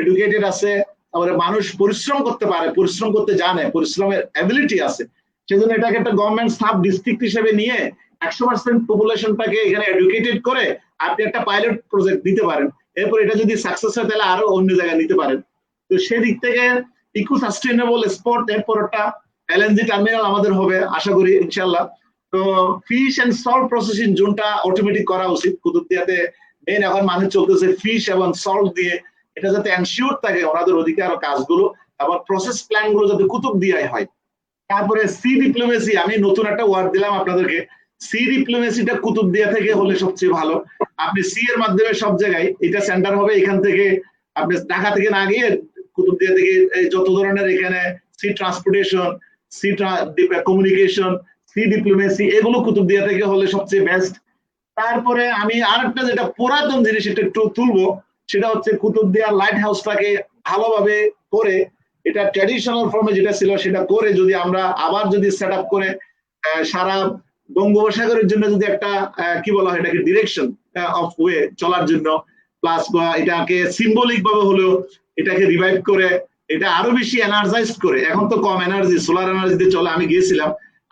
এডুকেটেড আছে, তারপরে মানুষ পরিশ্রম করতে পারে, পরিশ্রম করতে জানে, পরিশ্রমের অ্যাবিলিটি আছে, সেজন্য এটাকে একটা গভর্নমেন্ট সাব ডিস্ট্রিক্ট হিসেবে নিয়ে 100% পপুলেশনটাকে এখানে এডুকেটেড করে আপনি একটা পাইলট প্রজেক্ট দিতে পারেন। এরপর এটা যদি সাকসেস হয়, তাহলে আরো অন্য জায়গায় নিতে পারেন। তো সেদিক থেকে ইকো সাস্টেইনেবল স্পট, এরপর একটা এলএনজি টার্মিনাল আমাদের হবে আশা করি ইনশাল্লাহ। তো ফিশ এন্ড সল্ট প্রসেসিং জোনটা অটোমেটিক করা উচিত কুতুবদিয়াতে। মেইন এখন মানুষ চলতেছে ফিশ এবং সল্ট দিয়ে, এটা যাতে এনশিওর থাকে ওনাদের অধিকার কাজগুলো এবং প্রসেস প্ল্যান গুলো যাতে কুতুবদিয়ায় হয়। তারপরে সি ডিপ্লোমেসি, আমি নতুন একটা ওয়ার্ড দিলাম আপনাদেরকে, সি ডিপ্লোমেসিটা কুতুবদিয়া থেকে হলে সবচেয়ে ভালো। আপনি সি এর মাধ্যমে সব জায়গায় এটা সেন্টার হবে, এখান থেকে আপনি ঢাকা থেকে না গিয়ে কুতুবদিয়া থেকে যত ধরনের এখানে sea transportation, sea communication, sea diplomacy এগুলো কুতুবদিয়া থেকে হলে সবচেয়ে বেস্ট। তারপরে আমি আরেকটা যেটা পুরাতন জিনিস এটা একটু তুলবো, সেটা হচ্ছে কুতুবদিয়া লাইট হাউসটাকে ভালোভাবে করে, এটা ট্র্যাডিশনাল ফর্মে যেটা ছিল সেটা করে যদি আমরা আবার যদি সেট আপ করে সারা বঙ্গোপসাগরের জন্য যদি একটা কি বলা হয় এটাকে ডিরেকশন অফ ওয়ে চলার জন্য, প্লাস এটাকে সিম্বলিক ভাবে হলেও এটাকে রিভাইভ করে, এটা আরো বেশি এনার্জাইজ করে, এখন তো কম এনার্জি সোলার এনার্জিতে চলে আমি গিয়েছিলাম,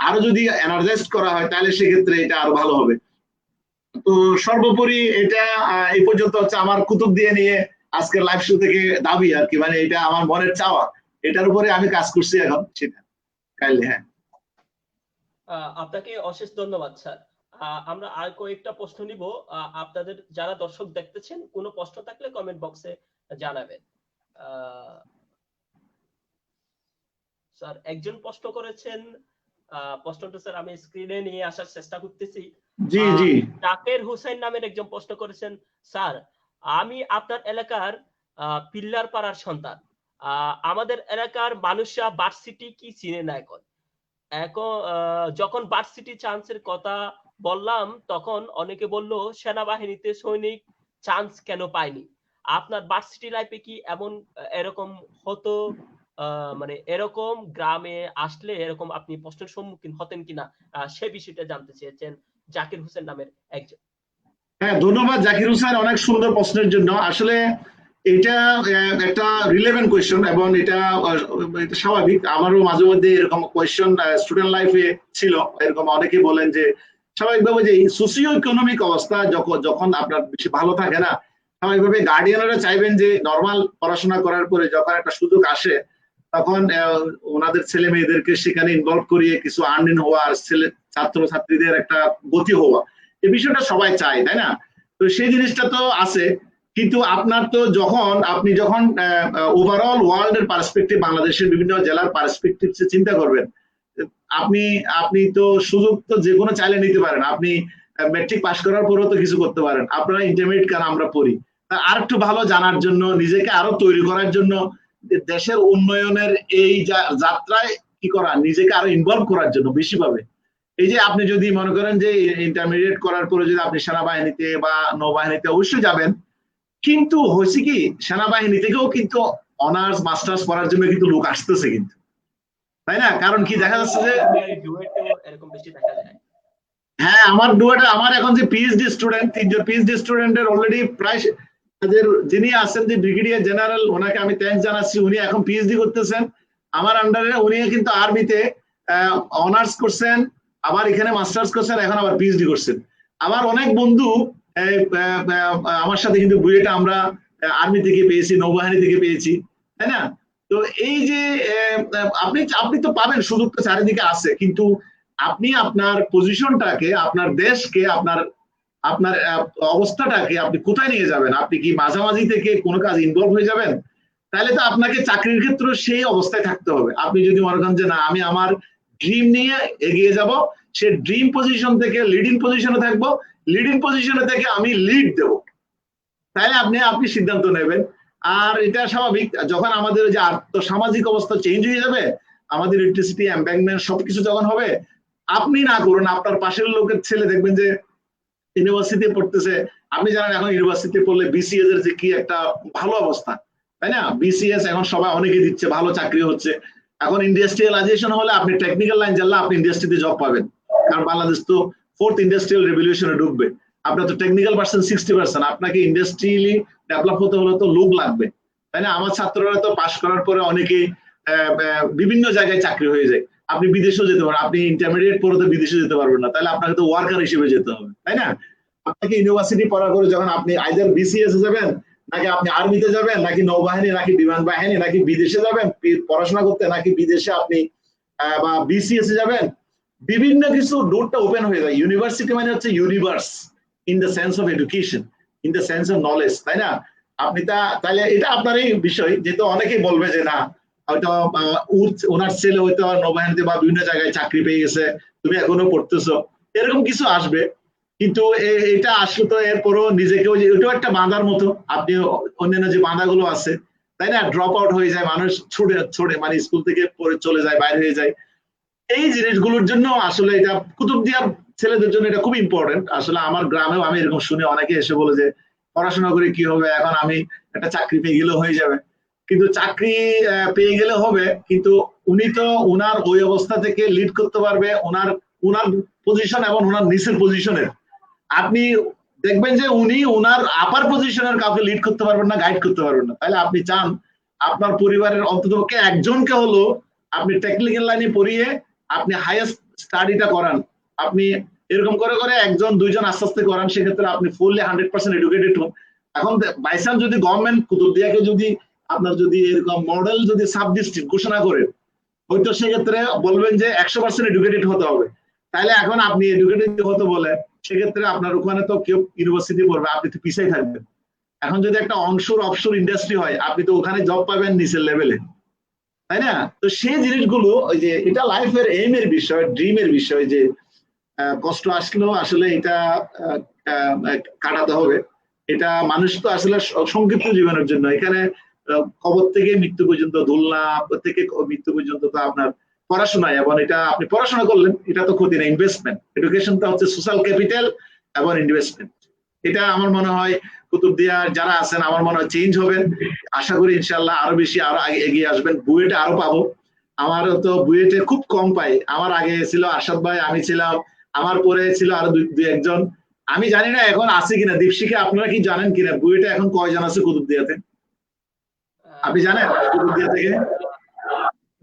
আরো যদি এনার্জাইজ করা হয় তাহলে সেক্ষেত্রে এটা আরো ভালো হবে। তো সর্বোপরি এটা এই পর্যন্ত হচ্ছে আমার কুতুবদিয়া নিয়ে আজকের লাইভ শো থেকে দাবি আর কি, মানে এটা আমার মনের চাওয়া, এটার উপরে আমি কাজ করছি এখন সেটা কাইলে। হ্যাঁ, আপনাকে অশেষ ধন্যবাদ স্যার। আমরা আর কয়েকটা প্রশ্ন নিব। আপনাদের যারা দর্শক দেখতেছেন কোনো প্রশ্ন থাকলে কমেন্ট বক্সে জানাবেন। স্যার একজন প্রশ্ন করেছেন, প্রশ্নটা স্যার আমি স্ক্রিনে নিয়ে আসার চেষ্টা করতেছি। জি জি, জাকির হোসেন নামের একজন প্রশ্ন করেছেন, স্যার আমি আপনার এলাকার পিল্লার পাড়ার সন্তান, আমাদের এলাকার মানুষরা ভার্সিটি কি চিনে না এখন। যখন ভার্সিটি চান্সের কথা বললাম তখন অনেকে বলল সেনাবাহিনীতে সৈনিক চান্স কেন পায়নি। আপনার ভার্সিটি লাইফে কি এরকম হতো, মানে এরকম গ্রামে আসলে এরকম আপনি প্রশ্নের সম্মুখীন হতেন কিনা, সে বিষয়টা জানতে চেয়েছেন জাকির হোসেন নামের একজন। হ্যাঁ ধন্যবাদ জাকির হোসেন অনেক সুন্দর প্রশ্নের জন্য। আসলে এটা একটা রিলেভেন্ট কোয়েশ্চন এবং এটা স্বাভাবিক, আমারও মাঝে মধ্যে এরকম কোয়েশ্চন স্টুডেন্ট লাইফে ছিল, এরকম অনেকে বলেন যে স্বাভাবিকভাবে যে সোসিও ইকোনমিক অবস্থা যখন আপনার বেশি ভালো থাকে না, স্বাভাবিকভাবে গার্ডিয়ানরা চাইবেন যে নর্মাল পড়াশোনা করার পরে যখন একটা সুযোগ আসে তখন ওনাদের ছেলে মেয়েদেরকে সেখানে ইনভলভ করিয়ে কিছু আর্নিং হওয়া, ছাত্র ছাত্রীদের একটা গতি হওয়া, এই বিষয়টা সবাই চায় তাই না। তো সেই জিনিসটা তো আছে, কিন্তু আপনার তো আপনি যখন ওভারঅল ওয়ার্ল্ড এর পার্সপেক্টিভ, বাংলাদেশের বিভিন্ন জেলার পার্সপেক্টিভ চিন্তা করবেন, আপনি তো সুযোগ তো যে কোনো চাইলে নিতে পারেন। আপনি ম্যাট্রিক পাস করার পরেও তো কিছু করতে পারেন, আপনারা ইন্টারমিডিয়েট কেন আমরা পড়ি, আর একটু ভালো জানার জন্য, নিজেকে আরো তৈরি করার জন্য, দেশের উন্নয়নের এই যাত্রায় কি করা, নিজেকে আরো ইনভলভ করার জন্য বেশিভাবে। এই যে আপনি যদি মনে করেন যে ইন্টারমিডিয়েট করার পরে যদি আপনি সেনাবাহিনীতে বা নৌবাহিনীতে অবশ্যই যাবেন, কিন্তু হয়েছে কি সেনাবাহিনী থেকেও কিন্তু অনার্স মাস্টার্স করার জন্য কিন্তু লোক আসতেছে কিন্তু, তাই না? কারণ কি দেখা যাচ্ছে যে এরকম বেশি দেখা যায়। হ্যাঁ, আমার এখন যে পিএইচডি স্টুডেন্ট, 3জন পিএইচডি স্টুডেন্টের অলরেডি প্রায় যিনি আছেন যে ব্রিগেডিয়ার জেনারেল, ওনাকে আমি থ্যাঙ্কস জানাচ্ছি, উনি এখন পিএইচডি করতেছেন আমার আন্ডারে। উনি কিন্তু আর্মিতে অনার্স করছেন, আবার এখানে মাস্টার্স করছেন, এখন আবার পিএইচডি করছেন। আমার অনেক বন্ধু আমার সাথে কিন্তু বুয়েটে আমরা আর্মি থেকে পেয়েছি, নৌবাহিনী থেকে পেয়েছি, তাই না? তো এই যে আপনি তো পাবেন, সুযোগ তো চারিদিকে আছে, কিন্তু আপনি আপনার পজিশনটাকে, আপনার দেশকে, আপনার অবস্থাটাকে আপনি কোথায় নিয়ে যাবেন? আপনি কি মাঝামাঝি থেকে কোনো কাজ ইনভলভ হয়ে যাবেন? তাহলে তো আপনাকে চাকরির ক্ষেত্রে সেই অবস্থায় থাকতে হবে। আপনি যদি মনে করেন যে না আমি আমার ড্রিম নিয়ে এগিয়ে যাব, সে ড্রিম পজিশন থেকে লিডিং পজিশনে থাকবো, লিডিং পজিশনে থেকে আমি লিড দেব, তাহলে আপনি সিদ্ধান্ত নেবেন। আর এটা স্বাভাবিক, যখন আমাদের যে আর্থসামাজিক অবস্থা চেঞ্জ হয়ে যাবে, আমাদের ইলেকট্রিসিটি এমপ্লয়মেন্ট সবকিছু যখন হবে, আপনি না করুন, আপনার পাশের লোকের ছেলে দেখবেন যে ইউনিভার্সিটি পড়তেছে, আপনি জানেন এখন ইউনিভার্সিটি পড়লে বিসিএস এর যে কি একটা ভালো অবস্থা, তাই না? বিসিএস এখন সবাই অনেকে দিচ্ছে, ভালো চাকরি হচ্ছে। এখন ইন্ডাস্ট্রিয়ালাইজেশন হলে আপনি টেকনিক্যাল লাইন জানলে আপনি ইন্ডাস্ট্রিতে জব পাবেন, কারণ বাংলাদেশ তো 4th ইন্ডাস্ট্রিয়াল রেভলিউশনে ঢুকবে। আপনার তো টেকনিক্যাল পার্সন 60%, আপনাকে ইন্ডাস্ট্রিয়ালি ডেভেলপ হতে হলে তো লোক লাগবে, তাই না? আমার ছাত্ররা তো পাশ করার পরে অনেকেই বিভিন্ন জায়গায় চাকরি হয়ে যায়। আপনি বিদেশেও যেতে পারেন, আপনি ইন্টারমিডিয়েট পড়ে তো বিদেশে যেতে পারবেন না, তাহলে আপনাকে তো ওয়ার্কার হিসেবে যেতে হবে, তাই না? আপনাকে ইউনিভার্সিটি পড়ার পরে যখন আপনি আইদার বিসিএস যাবেন, নাকি আপনি আর্মিতে যাবেন, নাকি নৌবাহিনী, নাকি বিমান বাহিনী, নাকি বিদেশে যাবেন পড়াশোনা করতে, নাকি বিদেশে আপনি বা বিসিএস এ যাবেন, বিভিন্ন কিছু ডোরটা ওপেন হয়ে যায়। ইউনিভার্সিটি মানে হচ্ছে universe in the sense of education, in the sense of knowledge, তাই না? আপনি তাহলে এটা আপনারই বিষয়, যেহেতু অনেকেই বলবে যে না হয়তো ওনার ছেলে হয়তো নৌবাহিনীতে বা বিভিন্ন জায়গায় চাকরি পেয়ে গেছে, তুমি এখনো পড়তেছো, এরকম কিছু আসবে। কিন্তু এটা আসলে তো এরপরও নিজেকেও, এটাও একটা বাঁধার মতো। আপনি অন্যান্য যে বাঁধাগুলো আছে, তাই না, ড্রপ আউট হয়ে যায়, মানুষ ছুটে ছুটে মানে স্কুল থেকে পড়ে চলে যায়, বাইরে হয়ে যায়। এই জিনিসগুলোর জন্য আসলে এটা কুতুবদিয়ার ছেলেদের জন্য এটা খুব ইম্পর্টেন্ট। আসলে আমার গ্রামেও আমি এরকম শুনে অনেকে এসে বলে যে পড়াশোনা করে কি হবে, এখন আমি একটা চাকরি পেয়ে গেলেও হয়ে যাবে। কিন্তু চাকরি পেয়ে গেলে হবে, কিন্তু উনি তো উনার ওই অবস্থা থেকে লিড করতে পারবে উনার উনার পজিশন এবং উনার নিচের পজিশনের। আপনি দেখবেন যে উনি উনার আপার পজিশনের কাউকে লিড করতে পারবেন না, গাইড করতে পারবেন না। তাহলে আপনি চান আপনার পরিবারের অন্ততপক্ষে একজনকে হলো আপনি টেকনিক্যাল লাইনে পড়িয়ে আপনি হাইয়েস্ট স্টাডিটা করান। আপনি এরকম করে করে একজন দুইজন আস্তে আস্তে করান, সেক্ষেত্রে আপনি ফুললি 100% এডুকেটেড হন। এখন বাইচান্স যদি গভর্নমেন্ট কুতুবদিয়াকে যদি আপনার যদি এরকম মডেল যদি সাব ডিস্ট্রিক্ট ঘোষণা করে, হয়তো সেক্ষেত্রে বলবেন যে 100% এডুকেটেড হতে হবে। তাহলে এখন আপনি এডুকেটেড হতে বলে, সেক্ষেত্রে আপনার ওখানে তো কেউ ইউনিভার্সিটি পড়বে, আপনি তো পিছিয়ে থাকবেন। এখন যদি একটা অংশুর অফশোর ইন্ডাস্ট্রি হয়, আপনি তো ওখানে জব পাবেন নিচের লেভেলে, তাই না? তো সেই জিনিসগুলো ওই যে এটা লাইফের এইমের বিষয়, ড্রিমের বিষয়, যে কষ্ট আসলেও আসলে এটা কাটাতে হবে। এটা মানুষ তো আসলে সংক্ষিপ্ত জীবনের জন্য, এখানে কবর থেকে মৃত্যু পর্যন্ত, দোলনা থেকে মৃত্যু পর্যন্ত তো আপনার পড়াশোনায়, এবং এটা আপনি পড়াশোনা করলেন, এটা তো ক্ষতি না, ইনভেস্টমেন্ট। এডুকেশনটা হচ্ছে সোশ্যাল ক্যাপিটাল এবং ইনভেস্টমেন্ট। এটা আমার মনে হয় কুতুবদিয়ার যারা আছেন আমার মনে হয় চেঞ্জ হবেন। আশা করি ইনশাল্লাহ আরো বেশি আরো এগিয়ে আসবেন। বুয়েটে আরো পাবো। আমার তো বুয়েটে খুব কম পাই। আমার আগে ছিল আরশাদ ভাই, আমি ছিলাম, আমার পরে ছিল আরো দুই একজন। আমি জানি না এখন আছে কিনা, দীপশিখা আপনারা কি জানেন কিনা বুয়েটে এখন কয়জন আছে কুতুবদিয়াতে? আপনি জানেন কুতুবদিয়া থেকে?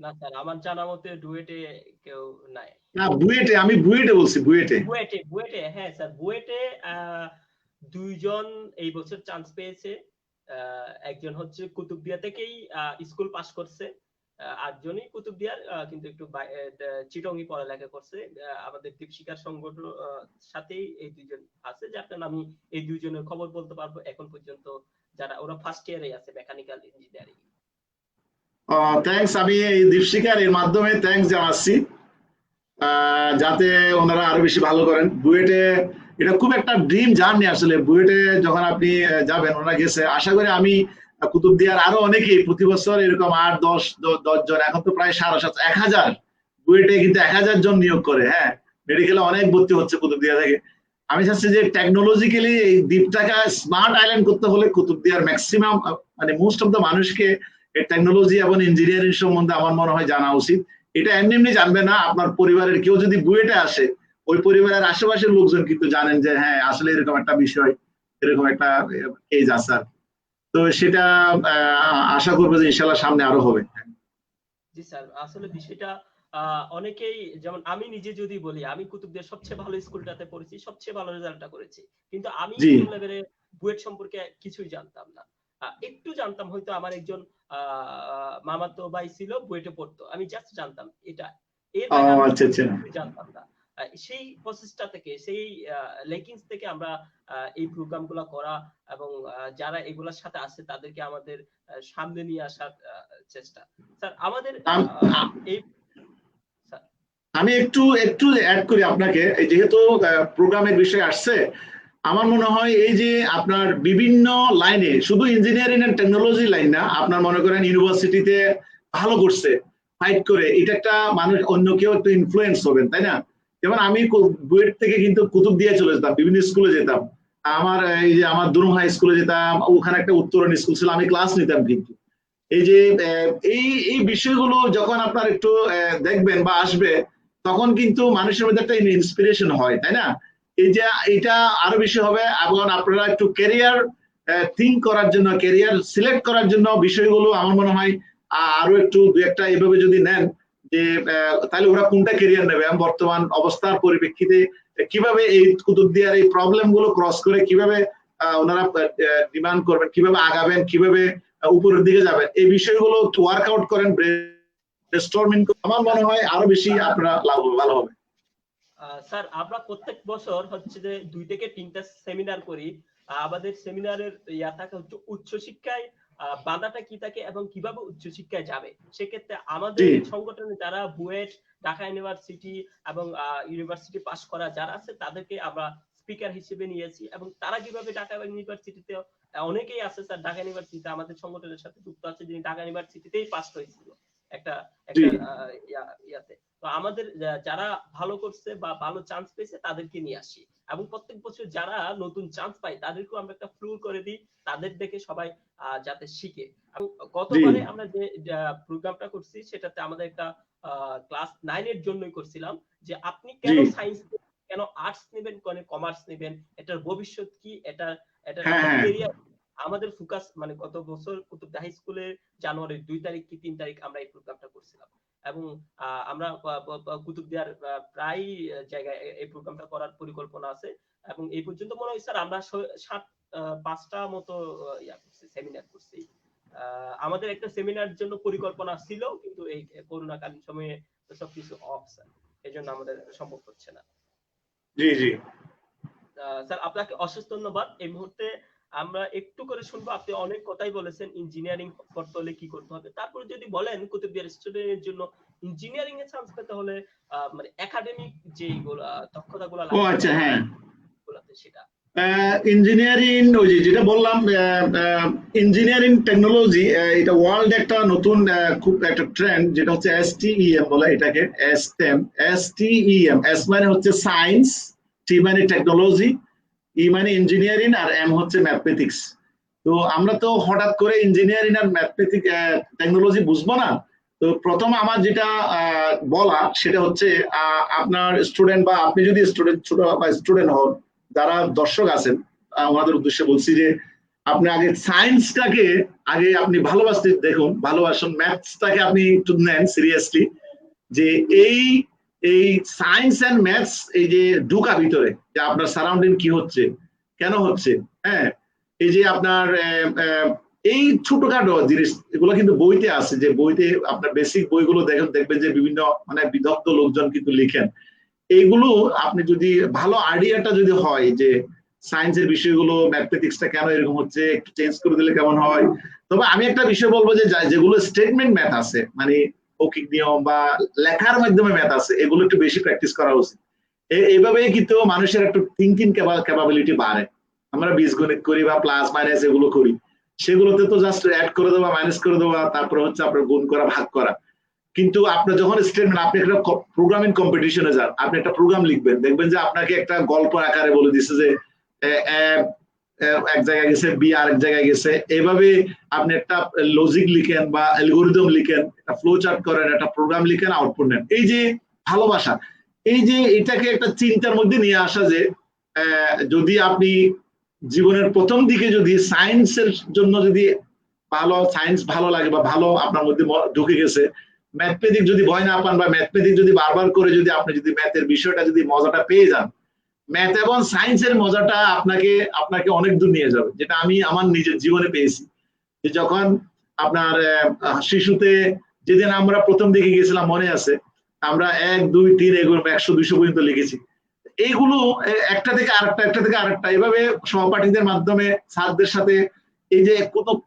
না স্যার, আমার জানা মতে ডুয়েটে কেউ নাই। না বুয়েটে, আমি বুয়েটে বলছি, বুয়েটে। বুয়েটে বুয়েটে হ্যাঁ স্যার, বুয়েটে দুইজন এই বছর চান্স পেয়েছে। একজন হচ্ছে কুতুবদিয়া থেকেই স্কুল পাস করছে, আটজনই কুতুবদিয়ার, কিন্তু একটু চিটংই পড়ালেখা করছে। আমাদের দীপশিকার সংগঠন সাথেই এই দুইজন আছে, যে আপনার আমি এই দুইজনের খবর বলতে পারবো এখন পর্যন্ত, যারা ওরা ফার্স্ট ইয়ারে আছে মেকানিক্যাল ইঞ্জিনিয়ারিং। থ্যাংকস, আমি এই দীপশিকার এর মাধ্যমে থ্যাংকস জানাচ্ছি, যাতে ওনারা আরো বেশি ভালো করেন বুয়েটে। এটা খুব একটা ড্রিম জার্নি আসলে। বুয়েটে যখন আপনি যাবেন, ওনারা গেছে, আশা করি আমি কুতুবদিয়ার আরো অনেকেই প্রতি বছর এরকম 8-10 জন, এখন তো প্রায় 750-1000, বুয়েটে কিন্তু 1000 জন নিয়োগ করে। হ্যাঁ, মেডিকেলে অনেক ভর্তি হচ্ছে কুতুবদিয়া থেকে। আমি চাচ্ছি যে টেকনোলজিক্যালি এই দ্বীপটাকে স্মার্ট আইল্যান্ড করতে হলে কুতুবদিয়ার ম্যাক্সিমাম মানে মোস্ট অফ দ্য মানুষকে টেকনোলজি এবং ইঞ্জিনিয়ারিং সম্বন্ধে আমার মনে হয় জানা উচিত। এটা এমনি এমনি জানবে না। আপনার পরিবারের কেউ যদি বুয়েটে আসে, ওই পরিবারের আশেপাশের লোকজন কিন্তু জানেন যে হ্যাঁ আসলে এরকম একটা বিষয়, এরকম একটা কেজ আছে। তো সেটা আশা করবো যে ইনশাল্লাহ সামনে আরো হবে। জি স্যার, আসলে বিষয়টা অনেকেই, যেমন আমি নিজে যদি বলি, আমি কুতুবদিয়ার সবচেয়ে ভালো স্কুলটাতে পড়েছি, সবচেয়ে ভালো রেজাল্টটা করেছি, কিন্তু আমি জি স্কুল লেভেলে বুয়েট সম্পর্কে কিছুই জানতাম না। একটু জানতাম, হয়তো আমার একজন মামাতো ভাই ছিল বুয়েটে পড়তো, আমি জাস্ট জানতাম এটা, এর বাইরে আমি আচ্ছা আচ্ছা। কিছুই জানতাম না। সেই প্রসেসটা থেকে, সেই লেকিংস থেকে আমরা এই প্রোগ্রাম গুলা করা, এবং যারা এগুলোর সাথে আছে তাদেরকে আমাদের সামনে নিয়ে আসার চেষ্টা। স্যার আমাদের এই স্যার, আমি একটু একটু অ্যাড করি আপনাকে, যেহেতু প্রোগ্রামের বিষয় আসছে, আমার মনে হয় এই যে আপনার বিভিন্ন লাইনে, শুধু ইঞ্জিনিয়ারিং এন্ড টেকনোলজি লাইন না, আপনার মনে করেন ইউনিভার্সিটিতে ভালো করছে ফাইট করে, এটা একটা মানুষ অন্য কেউ একটু ইনফ্লুয়েন্স হবেন, তাই না? যেমন আমি বুয়েট থেকে কিন্তু কুতুবদিয়া চলে যেতাম, বিভিন্ন স্কুলে যেতাম। আমার এই যে আমার দুরুম হাই স্কুলে যেতাম, ওখানে একটা উত্তরণ স্কুল ছিল, আমি ক্লাস নিতাম। কিন্তু এই যে এই এই বিষয়গুলো যখন আপনার একটু দেখবেন বা আসবে, তখন কিন্তু মানুষের মধ্যে একটা ইন্সপিরেশন হয়, তাই না? এই যে এটা আরো বেশি হবে, এবং আপনারা একটু ক্যারিয়ার থিঙ্ক করার জন্য, ক্যারিয়ার সিলেক্ট করার জন্য বিষয়গুলো আমার মনে হয় আরো একটু দু একটা এইভাবে যদি নেন, যে তাহলে ওরা কোনটা ক্যারিয়ার নেবে, এবং বর্তমান অবস্থার পরিপ্রেক্ষিতে কিভাবে এই কুতুবদিয়ার এই প্রবলেম গুলো ক্রস করে কিভাবে ওনারা ডিমান্ড করবেন, কিভাবে আগাবেন, কিভাবে উপরের দিকে যাবেন, এই বিষয়গুলো ওয়ার্কআউট করেন। স্টর্মিং, আমার মনে হয় আরো বেশি আপনারা ভালো হবে। স্যার আমরা প্রত্যেক বছর হচ্ছে যে 2 থেকে 3টা সেমিনার করি। আমাদের সেমিনারের ইয়া থাকে হচ্ছে উচ্চশিক্ষায় বাধাটা কি থাকে এবং কিভাবে উচ্চশিক্ষায় যাবে। সেক্ষেত্রে আমাদের সংগঠনে যারা বুয়েট, ঢাকা ইউনিভার্সিটি এবং ইউনিভার্সিটি পাস করা যারা আছে তাদেরকে আমরা স্পিকার হিসেবে নিয়েছি এবং তারা কিভাবে ঢাকা ইউনিভার্সিটিতে অনেকেই আছে স্যার ঢাকা ইউনিভার্সিটিতে আমাদের সংগঠনের সাথে যুক্ত আছে যিনি ঢাকা ইউনিভার্সিটিতেই পাস হয়েছিল একটা একটা ইয়াতে। তো আমাদের যারা ভালো করছে বা ভালো চান্স পেয়েছে তাদেরকে নিয়ে আসি এবং প্রত্যেক বছর যারা নতুন চান্স পায় তাদেরকেও আমরা একটা ফ্লোর করে দিই, তাদের দেখে সবাই যাতে শিখে। এবং গতবারে আমরা যে প্রোগ্রামটা করছি সেটাতে আমাদের একটা ক্লাস 9 এর জন্যই করছিলাম যে আপনি কেন সায়েন্স কেন আর্টস নেবেন কেন কমার্স নেবেন, এটার ভবিষ্যৎ কি, এটার ক্যারিয়ার। আমাদের ফোকাস মানে গত বছর কুতুবদিয়া হাই স্কুলে জানুয়ারির 2 তারিখ কি 3 তারিখ আমরা এই প্রোগ্রামটা করছিলাম এবং আমরা কুতুবদিয়ার প্রায় জায়গায় এই প্রোগ্রামটা করার পরিকল্পনা আছে এবং এই পর্যন্ত মনে হয় স্যার আমরা 5টা মতো সেমিনার করছি। আমাদের একটা সেমিনার জন্য পরিকল্পনা ছিল কিন্তু এই করোনাকালীন সময়ে সবকিছু অফ স্যার, এই জন্য আমাদের সম্ভব হচ্ছে না। জি জি স্যার আপনাকে অশেষ ধন্যবাদ। এই মুহূর্তে আমরা একটু করে শুনবো, আপনি অনেক কথাই বলেছেন ইঞ্জিনিয়ারিং করতে হলে কি করতে হবে, তারপরে যদি বলেন কুতুবদিয়ার স্টুডেন্টের জন্য ইঞ্জিনিয়ারিং এ চান্স পেতে হলে মানে একাডেমিক যেগুলো দক্ষতাগুলো লাগে আচ্ছা হ্যাঁ সেটা ইঞ্জিনিয়ারিং ওই যেটা বললাম ইঞ্জিনিয়ারিং টেকনোলজি, এটা ওয়ার্ল্ড একটা নতুন খুব একটা ট্রেন্ড যেটা হচ্ছে STEM বলে এটাকে। STEM, এস মানে হচ্ছে সায়েন্স, টি মানে টেকনোলজি, ই মানে ইঞ্জিনিয়ারিং আর এম হচ্ছে ম্যাথমেটিক্স। তো আমরা তো হঠাৎ করে ইঞ্জিনিয়ারিং আর ম্যাথমেটিক্স টেকনোলজি বুঝবো না। তো প্রথম আমার যেটা বলা সেটা হচ্ছে আপনার স্টুডেন্ট বা আপনি যদি ছোট বা স্টুডেন্ট হন, যারা দর্শক আছেন ওনাদের উদ্দেশ্যে বলছি যে আপনি আগে সায়েন্সটাকে আগে আপনি ভালোবাসতে দেখুন, ভালোবাসুন, ম্যাথসটাকে আপনি একটু নেন সিরিয়াসলি। যে এই সায়েন্স এন্ড ম্যাথস এই যে ঢুকা ভিতরে যে আপনার সারাউন্ডিং কি হচ্ছে কেন হচ্ছে, হ্যাঁ এই যে আপনার এই ছোটখাটো জিনিস এগুলো কিন্তু বইতে আছে, যে বইতে আপনার বেসিক বইগুলো দেখবেন যে বিভিন্ন মানে বিদগ্ধ লোকজন কিন্তু লিখেন। এইগুলো আপনি যদি ভালো আইডিয়াটা যদি হয় যে সায়েন্সের বিষয়গুলো ম্যাথমেটিক্সটা কেন এরকম হচ্ছে একটু চেঞ্জ করে দিলে কেমন হয়। তবে আমি একটা বিষয় বলবো যে যেগুলো স্টেটমেন্ট ম্যাথ আছে মানে মৌখিক নিয়ম বা লেখার মাধ্যমে ম্যাথ আছে এগুলো একটু বেশি প্র্যাকটিস করা উচিত। এইভাবেই কিন্তু মানুষের একটু থিঙ্কিং ক্যাপাবিলিটি বাড়ে। আমরা বীজগণিত করি বা প্লাস মাইনাস এগুলো করি, সেগুলোতে তো জাস্ট অ্যাড করে দেওয়া মাইনাস করে দেওয়া তারপরে হচ্ছে আপনার গুণ করা ভাগ করা। কিন্তু আপনার যখন স্টেটমেন্ট আপনি একটা প্রোগ্রামিং কম্পিটিশনে যান, আপনি একটা প্রোগ্রাম লিখবেন, দেখবেন যে আপনাকে একটা গল্প আকারে বলে দিচ্ছে যে এক জায়গায় গেছে বি আরেক জায়গায় গেছে, এইভাবে আপনি একটা লজিক লিখেন বা অ্যালগরিদম লিখেন, একটা ফ্লো চার্ট করেন, একটা প্রোগ্রাম লিখেন, আউটপুট নেন। এই যে ভালোবাসা, এই যে এটাকে একটা চিন্তার মধ্যে নিয়ে আসা যে যদি আপনি জীবনের প্রথম দিকে যদি সায়েন্সের জন্য যদি সায়েন্স ভালো লাগে বা ভালো আপনার মধ্যে ঢুকে গেছে, ম্যাথমেটিক্স যদি ভয় না পান বা ম্যাথমেটিক্স যদি বারবার করে যদি আপনি যদি ম্যাথের বিষয়টা যদি মজাটা পেয়ে যান, ম্যাথ এবং সায়েন্সের মজাটা আপনাকে অনেক দূর নিয়ে যাবে। যেটা আমি আমার নিজের জীবনে পেয়েছি যে যখন আপনার শিশুতে যেদিন আমরা প্রথম দিকে গেছিলাম মনে আছে, আমরা 1 2 3 এগুলো 100 200 পর্যন্ত লিখেছি। এইগুলো একটা থেকে আরেকটা এইভাবে সহপাঠীদের মাধ্যমে স্যারদের সাথে এই যে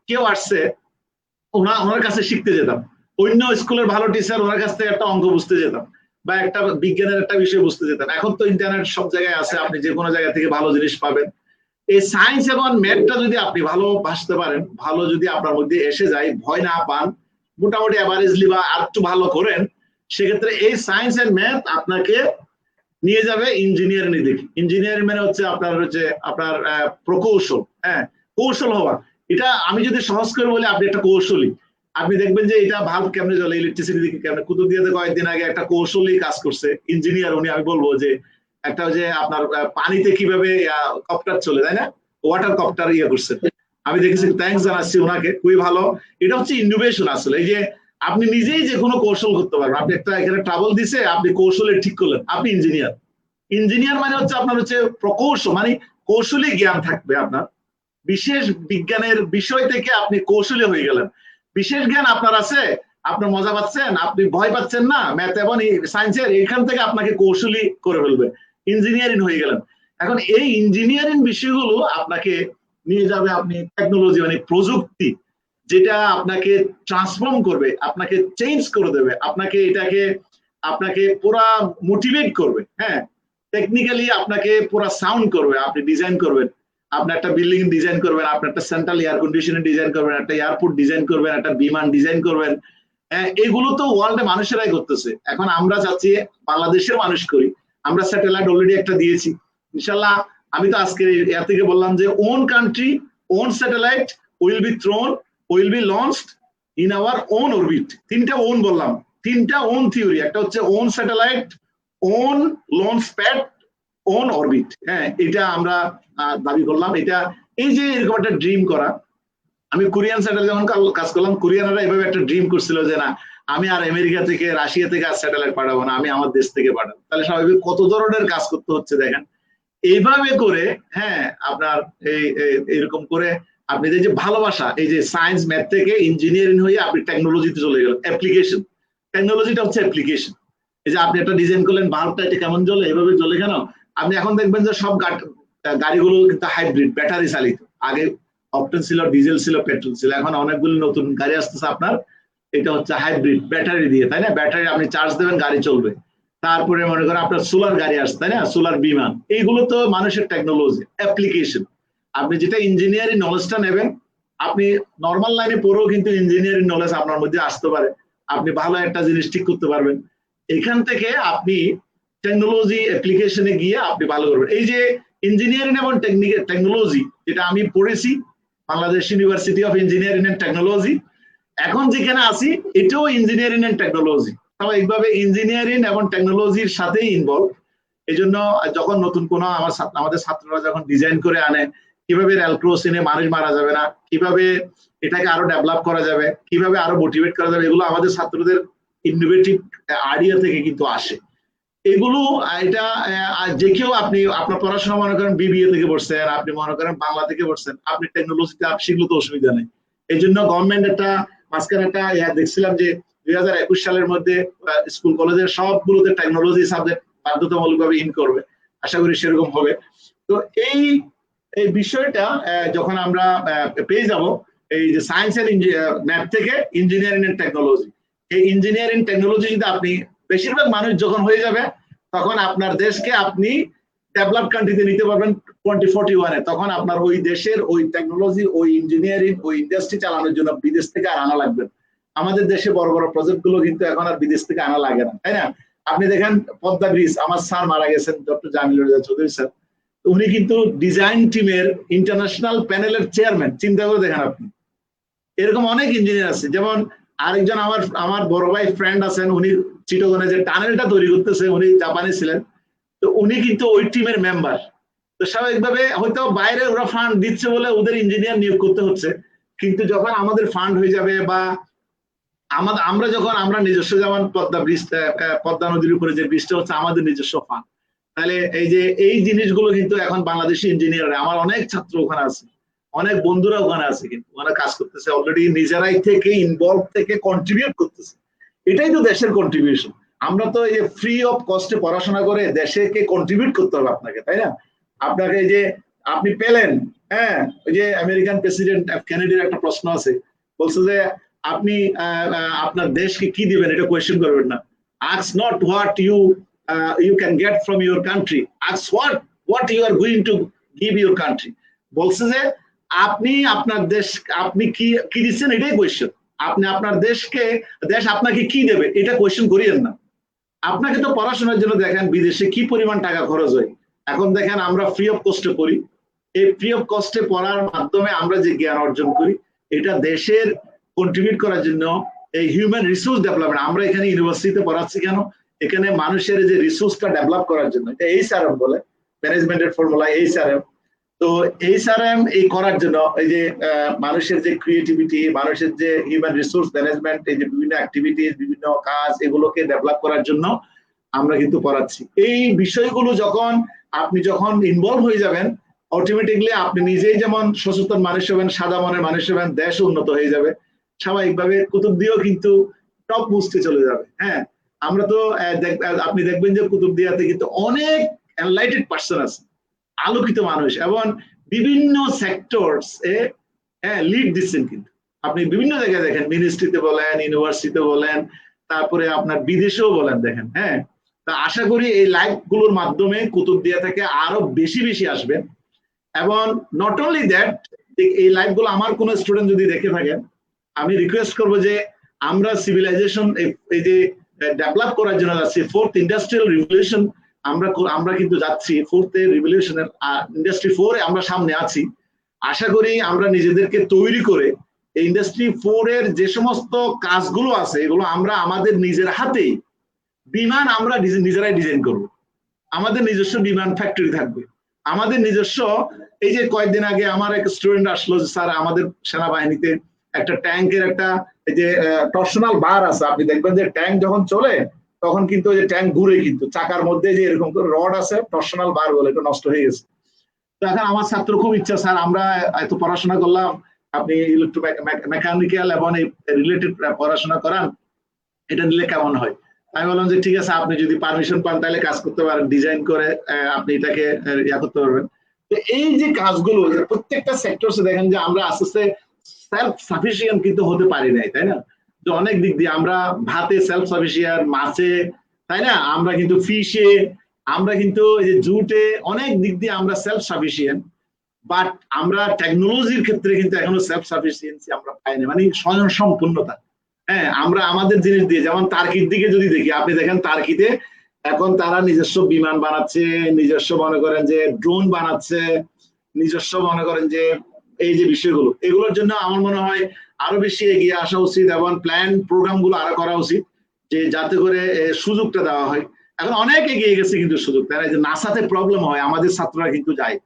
কেউ আসছে ওনার কাছে শিখতে যেতাম, অন্য স্কুলের ভালো টিচার ওনার কাছ থেকে একটা অঙ্ক বুঝতে যেতাম বা একটা বিজ্ঞানের একটা বিষয় বুঝতে যেতাম। এখন তো ইন্টারনেট সব জায়গায় আছে, আপনি যে কোনো জায়গা থেকে ভালো জিনিস পাবেন। এই সায়েন্স এবং ম্যাথটা যদি আপনি ভালোবাসতে পারেন, ভালো যদি আপনার মধ্যে এসে যায়, ভয় না পান, মোটামুটি অ্যাভারেজলি বা আর একটু ভালো করেন, সেক্ষেত্রে এই সায়েন্স এন্ড ম্যাথ আপনাকে নিয়ে যাবে ইঞ্জিনিয়ারিং দিকে। ইঞ্জিনিয়ারিং মানে হচ্ছে আপনার প্রকৌশল, হ্যাঁ কৌশল হওয়া। এটা আমি যদি সহজ করে বলি, আপনি একটা কৌশলী, আপনি দেখবেন যে এটা ভালো কেমনে চলে, ইলেকট্রিসিটি দিকে কেমনে। কুতুবদিয়াতে কয়েকদিন আগে একটা কৌশলী কাজ করছে ইঞ্জিনিয়ার উনি, আমি বলবো যে একটা যে আপনার পানিতে কিভাবে কপ্টার চলে, তাই না, ওয়াটার কপ্টার করছে, আমি দেখেছি, থ্যাংকস জানাচ্ছি ওনাকে, খুবই ভালো। এটা হচ্ছে ইনোভেশন আসলে, এই যে আপনি নিজেই যে কোনো কৌশল করতে পারবেন। আপনি একটা এখানে ট্রাবল দিছে, আপনি কৌশলে ঠিক করলেন, আপনি ইঞ্জিনিয়ার মানে হচ্ছে আপনার হচ্ছে প্রকৌশল, মানে কৌশলী জ্ঞান থাকবে আপনার। বিশেষ বিজ্ঞানের বিষয় থেকে আপনি কৌশলী হয়ে গেলেন, বিশেষ জ্ঞান আপনার আছে, আপনার মজা পাচ্ছেন, আপনি ভয় পাচ্ছেন না ম্যাথ এবং সায়েন্সের, এখান থেকে আপনাকে কৌশলী করে ফেলবে, ইঞ্জিনিয়ারিং হয়ে গেলেন। এখন এই ইঞ্জিনিয়ারিং বিষয়গুলো আপনাকে নিয়ে যাবে আপনি টেকনোলজি মানে প্রযুক্তি, যেটা আপনাকে ট্রান্সফর্ম করবে, আপনাকে চেঞ্জ করে দেবে, আপনাকে এটাকে আপনাকে পুরা মোটিভেট করবে। হ্যাঁ, টেকনিক্যালি আপনাকে পুরা সাউন্ড করবে। আপনি ডিজাইন করবেন, আপনি একটা বিল্ডিং ডিজাইন করবেন, আপনি একটা সেন্ট্রাল এয়ার কন্ডিশনিং ডিজাইন করবেন, একটা এয়ারপোর্ট ডিজাইন করবেন, একটা বিমান ডিজাইন করবেন। এগুলো তো ওয়ার্ল্ডে মানুষেরাই করতেছে। এখন আমরা চাচ্ছি বাংলাদেশের মানুষ করি। আমরা স্যাটেলাইট অলরেডি একটা দিয়েছি ইনশাল্লাহ। আমি তো আজকে এর থেকে বললাম যে own country own satellite will be thrown, will be launched in our own orbit. তিনটা ওন বললাম, তিনটা ওন থিওরি। একটা হচ্ছে own satellite, own launch pad, own orbit. হ্যাঁ, এটা আমরা দাবি করলাম। এটা এই যে এরকম একটা ড্রিম করা, আমি কোরিয়ান স্যাটেলাইট যখন কাজ করলাম, কোরিয়ানরা এভাবে একটা ড্রিম করছিল যে না, আমি আর আমেরিকা থেকে রাশিয়া থেকে আর স্যাটেলাইট পাঠাবো না, আমি আমার দেশ থেকে পাঠাবো। তাহলে স্বাভাবিক কত ধরনের কাজ করতে হচ্ছে দেখেন। এইভাবে করে হ্যাঁ আপনার এইরকম করে আপনি যে ভালোবাসা, এই যে সায়েন্স ম্যাথ থেকে ইঞ্জিনিয়ারিং হয়ে আপনি টেকনোলজিতে চলে গেলেন। অ্যাপ্লিকেশন, টেকনোলজিটা হচ্ছে অ্যাপ্লিকেশন। এই যে আপনি একটা ডিজাইন করলেন, বাল্বটা এটা কেমন জ্বলে, এভাবে জ্বলে কেন। আপনি এখন দেখবেন যে সব গাড়িগুলো কিন্তু হাইব্রিড, ব্যাটারি চালিত। আগে অকটেন ছিল, ডিজেল ছিল, পেট্রোল ছিল। এখন অনেকগুলো নতুন গাড়ি আসতেছে আপনার, এটা হচ্ছে হাইব্রিড, ব্যাটারি দিয়ে, তাই না? ব্যাটারি আপনি চার্জ দেবেন, গাড়ি চলবে। তারপরে মনে করেন আপনার সোলার গাড়ি আসছে, তাই না? সোলার বিমান। এইগুলো তো মানুষের টেকনোলজি, অ্যাপ্লিকেশন। আপনি যেটা ইঞ্জিনিয়ারিং নলেজটা নেবেন, আপনি নর্মাল লাইনে পড়েও কিন্তু ইঞ্জিনিয়ারিং নলেজ আপনার মধ্যে আসতে পারে। আপনি ভালো একটা জিনিস ঠিক করতে পারবেন। এখান থেকে আপনি টেকনোলজি অ্যাপ্লিকেশনে গিয়ে আপনি ভালো করবেন। এই যে ইঞ্জিনিয়ারিং এবং টেকনোলজি, যেটা আমি পড়েছি Bangladesh university of engineering and technology, এখন যেখানে আছি এটাও ইঞ্জিনিয়ারিং এন্ড টেকনোলজি। স্বাভাবিকভাবে ইঞ্জিনিয়ারিং এবং টেকনোলজির সাথেই ইনভলভ। এই জন্য যখন নতুন কোনো আমাদের ছাত্ররা যখন ডিজাইন করে আনে, কিভাবে রেল ক্রসিংয়ে মানুষ মারা যাবে না, কিভাবে এটাকে আরো ডেভেলপ করা যাবে, কিভাবে আরো মোটিভেট করা যাবে, এগুলো আমাদের ছাত্রদের ইনোভেটিভ আইডিয়া থেকে কিন্তু আসে। এগুলো এটা যে কেউ, আপনি আপনার পড়াশোনা মনে করেন বিবিএ থেকে পড়ছেন, আপনি মনে করেন বাংলা থেকে পড়ছেন, আপনি টেকনোলজিতে শিখলে তো অসুবিধা নেই। এই জন্য গভর্নমেন্ট একটা মাঝখানে একটা দেখছিলাম যে 2021 সালের মধ্যে স্কুল কলেজের সবগুলোতে টেকনোলজি সাবজেক্ট বাধ্যতামূলকভাবে ইন করবে। আশা করি সেরকম হবে। তো এই বিষয়টা যখন আমরা পেয়ে যাব, এই যে সায়েন্স এন্ড ম্যাথ থেকে ইঞ্জিনিয়ারিং এন্ড টেকনোলজি, এই ইঞ্জিনিয়ারিং টেকনোলজি যদি আপনি, বেশিরভাগ মানুষ যখন হয়ে যাবে, তখন আপনার দেশকে আপনি ডেভেলপ কান্ট্রিতে নিতে পারবেন 2041-এ। তখন আপনার ওই দেশের ওই টেকনোলজি, ওই ইঞ্জিনিয়ারিং, ওই ইন্ডাস্ট্রি চালানোর জন্য বিদেশ থেকে আর আনা লাগবে। আমাদের দেশে বড় বড় প্রজেক্ট গুলো কিন্তু এখন আর বিদেশ থেকে আনা লাগে না, তাই না? আপনি দেখেন পদ্মা ব্রিজ, আমার স্যার মারা গেছেন ডক্টর জামিল রেজা চৌধুরী স্যার, উনি কিন্তু ডিজাইন টিমের ইন্টারন্যাশনাল প্যানেলের চেয়ারম্যান। চিন্তা করে দেখেন আপনি, এরকম অনেক ইঞ্জিনিয়ার আছে। যেমন আরেকজন আমার বড় ভাই ফ্রেন্ড আছেন, উনি চিটাগনে যে টানেলটা তৈরি করতেছে, উনি জাপানে ছিলেন, তো উনি কিন্তু ওই টিমের মেম্বার। তো স্বাভাবিকভাবে হয়তো বাইরে ওরা ফান্ড দিচ্ছে বলে ওদের ইঞ্জিনিয়ার নিয়োগ করতে হচ্ছে, কিন্তু যখন আমাদের ফান্ড হয়ে যাবে বা আমরা যখন আমরা নিজস্ব, যেমন পদ্মা ব্রিজ, পদ্মা নদীর উপরে যে ব্রিজটা হচ্ছে আমাদের নিজস্ব ফান্ড, তাহলে এই যে এই জিনিসগুলো কিন্তু এখন বাংলাদেশি ইঞ্জিনিয়ার, আমার অনেক ছাত্র ওখানে আছে, অনেক বন্ধুরা ওখানে আছে, কিন্তু ওরা কাজ করতেছে অলরেডি, নিজেরাই থেকে ইনভলভ থেকে কন্ট্রিবিউট করতেছে। এটাই তো দেশের কন্ট্রিবিউশন। আমরা তো এই ফ্রি অফ কস্টে পড়াশোনা করে দেশকে কন্ট্রিবিউট করতে হবে আপনাকে, তাই না? আপনাকে এই যে আপনি পেলেন, হ্যাঁ, ওই যে আমেরিকান প্রেসিডেন্ট কেনেডির একটা প্রশ্ন আছে, বলছে যে আপনি আপনার দেশকে কি দিবেন, এটা কোয়েশ্চেন করবেন না। Ask not what you can get from your country, ask what you are going to give your country. বলছে যে আপনি আপনার দেশ, আপনি কি দিচ্ছেন, এটাই কোয়েশ্চেন। আপনি আপনার দেশকে, দেশ আপনাকে কি দেবে, এটা কোয়েশ্চেন করিয়েন না। আপনাকে তো পড়াশোনার জন্য দেখেন বিদেশে কি পরিমাণ টাকা খরচ হয়। এখন দেখেন আমরা ফ্রি অফ কস্টে পড়ি, এই ফ্রি অফ কস্টে পড়ার মাধ্যমে আমরা যে জ্ঞান অর্জন করি, এটা দেশের কন্ট্রিবিউট করার জন্য, এই হিউম্যান রিসোর্স ডেভেলপমেন্ট। আমরা এখানে ইউনিভার্সিটিতে পড়াচ্ছি কেন? এখানে মানুষের যে রিসোর্সটা ডেভেলপ করার জন্য, এটা এইচআরএম বলে, ম্যানেজমেন্টের ফর্মুলা এইচআরএম। তো এইচআরএম এই করার জন্য, এই যে মানুষের যে ক্রিয়েটিভিটি, মানুষের যে হিউম্যান রিসোর্স ম্যানেজমেন্ট, এই যে বিভিন্ন অ্যাক্টিভিটিস, বিভিন্ন কাজ, এগুলোকে ডেভেলপ করার জন্য আমরা কিন্তু পড়াচ্ছি। এই বিষয়গুলো আপনি যখন ইনভলভ হয়ে যাবেন, অটোমেটিকলি আপনি নিজেই যেমন সচেতন মানুষ হবেন, সাদা মনের মানুষ হবেন, দেশ উন্নত হয়ে যাবে। স্বাভাবিকভাবে কুতুবদিও কিন্তু টপ মোস্টে চলে যাবে। হ্যাঁ, আমরা তো আপনি দেখবেন যে কুতুবদিয়াতে কিন্তু অনেক এনলাইটেড পার্সন আছে, আলোকিত মানুষ, এবং বিভিন্ন সেক্টরস এ লিড দিচ্ছেন। কিন্তু আপনি বিভিন্ন জায়গায় দেখেন, মিনিস্ট্রিতে বলেন, ইউনিভার্সিটিতে বলেন, তারপরে আপনার বিদেশেও বলেন, দেখেন। হ্যাঁ, তা আশা করি এই লাইভ গুলোর মাধ্যমে কুতুবদিয়া থেকে আরো বেশি বেশি আসবেন। এবং নট অনলি দ্যাট, এই লাইভ গুলো আমার কোন স্টুডেন্ট যদি দেখে থাকেন, আমি রিকোয়েস্ট করবো যে আমরা সিভিলাইজেশন এই যে ডেভেলপ করার জন্য যাচ্ছি, ফোর্থ ইন্ডাস্ট্রিয়াল রিভলিউশন আমরা কিন্তু যাচ্ছি, ফোর্থ রিভলিউশনের ইন্ডাস্ট্রি 4 এ আমরা সামনে আছি। আশা করি আমরা নিজেদেরকে তৈরি করে ইন্ডাস্ট্রি 4 এর যে সমস্ত কাজগুলো আছে এগুলো আমরা আমাদের নিজের হাতেই, বিমান আমরা নিজেরাই ডিজাইন করব, আমাদের নিজস্ব বিমান ফ্যাক্টরি থাকবে, আমাদের নিজস্ব। এই যে কয়েকদিন আগে আমার এক স্টুডেন্ট আসলো যে স্যার আমাদের সেনাবাহিনীতে একটা ট্যাঙ্কের একটা এই যে টর্শনাল বার আছে, আপনি দেখবেন যে ট্যাঙ্ক যখন চলে তখন কিন্তু ওই যে ট্যাঙ্ক ঘুরে, কিন্তু চাকার মধ্যে যে এরকম করে রড আছে, টর্শনাল বার বলে, এটা নষ্ট হয়ে গেছে। তো এখন আমার ছাত্র খুব ইচ্ছা, স্যার আমরা এত পড়াশোনা করলাম, আপনি মেকানিক্যাল এবং রিলেটেড পড়াশোনা করান, এটা নিলে কেমন হয়? আমি বললাম যে ঠিক আছে, আপনি যদি পারমিশন পান তাহলে কাজ করতে পারেন, ডিজাইন করে আপনি এটাকে ইয়া করতে পারবেন। তো এই যে কাজগুলো প্রত্যেকটা সেক্টরসে দেখেন যে আমরা আস্তে আস্তে সেলফ সাফিসিয়েন্ট কিন্তু হতে পারি নাই, তাই না? যে অনেক দিক দিয়ে আমরা ভাতে সেলফ সাফিসিয়েন্ট, মাছে, তাই না, আমরা কিন্তু ফিশে, আমরা কিন্তু এই যে জুটে, অনেক দিক দিয়ে আমরা সেলফ সাফিসিয়েন্ট, বাট আমরা টেকনোলজির ক্ষেত্রে কিন্তু এখনো সেলফ সাফিসিয়েন্সি আমরা পাইনি, মানে স্বয়ং সম্পূর্ণতা। হ্যাঁ, আমরা আমাদের জিনিস দিয়ে, যেমন তার্কির দিকে যদি দেখি, আপনি দেখেন তার্কিতে এখন তারা নিজস্ব বিমান বানাচ্ছে, নিজস্ব মনে করেন যে ড্রোন বানাচ্ছে, নিজস্ব মনে করেন যে এই যে বিষয়গুলো, এগুলোর জন্য আমার মনে হয় আরো বেশি এগিয়ে আসা উচিত এবং প্ল্যান প্রোগ্রাম গুলো আরো করা উচিত, যে যাতে করে সুযোগটা দেওয়া হয়। এখন অনেক এগিয়ে গেছে কিন্তু সুযোগ, তাই না? যে নাসাতে প্রবলেম হয়, আমাদের ছাত্ররা কিন্তু যায়,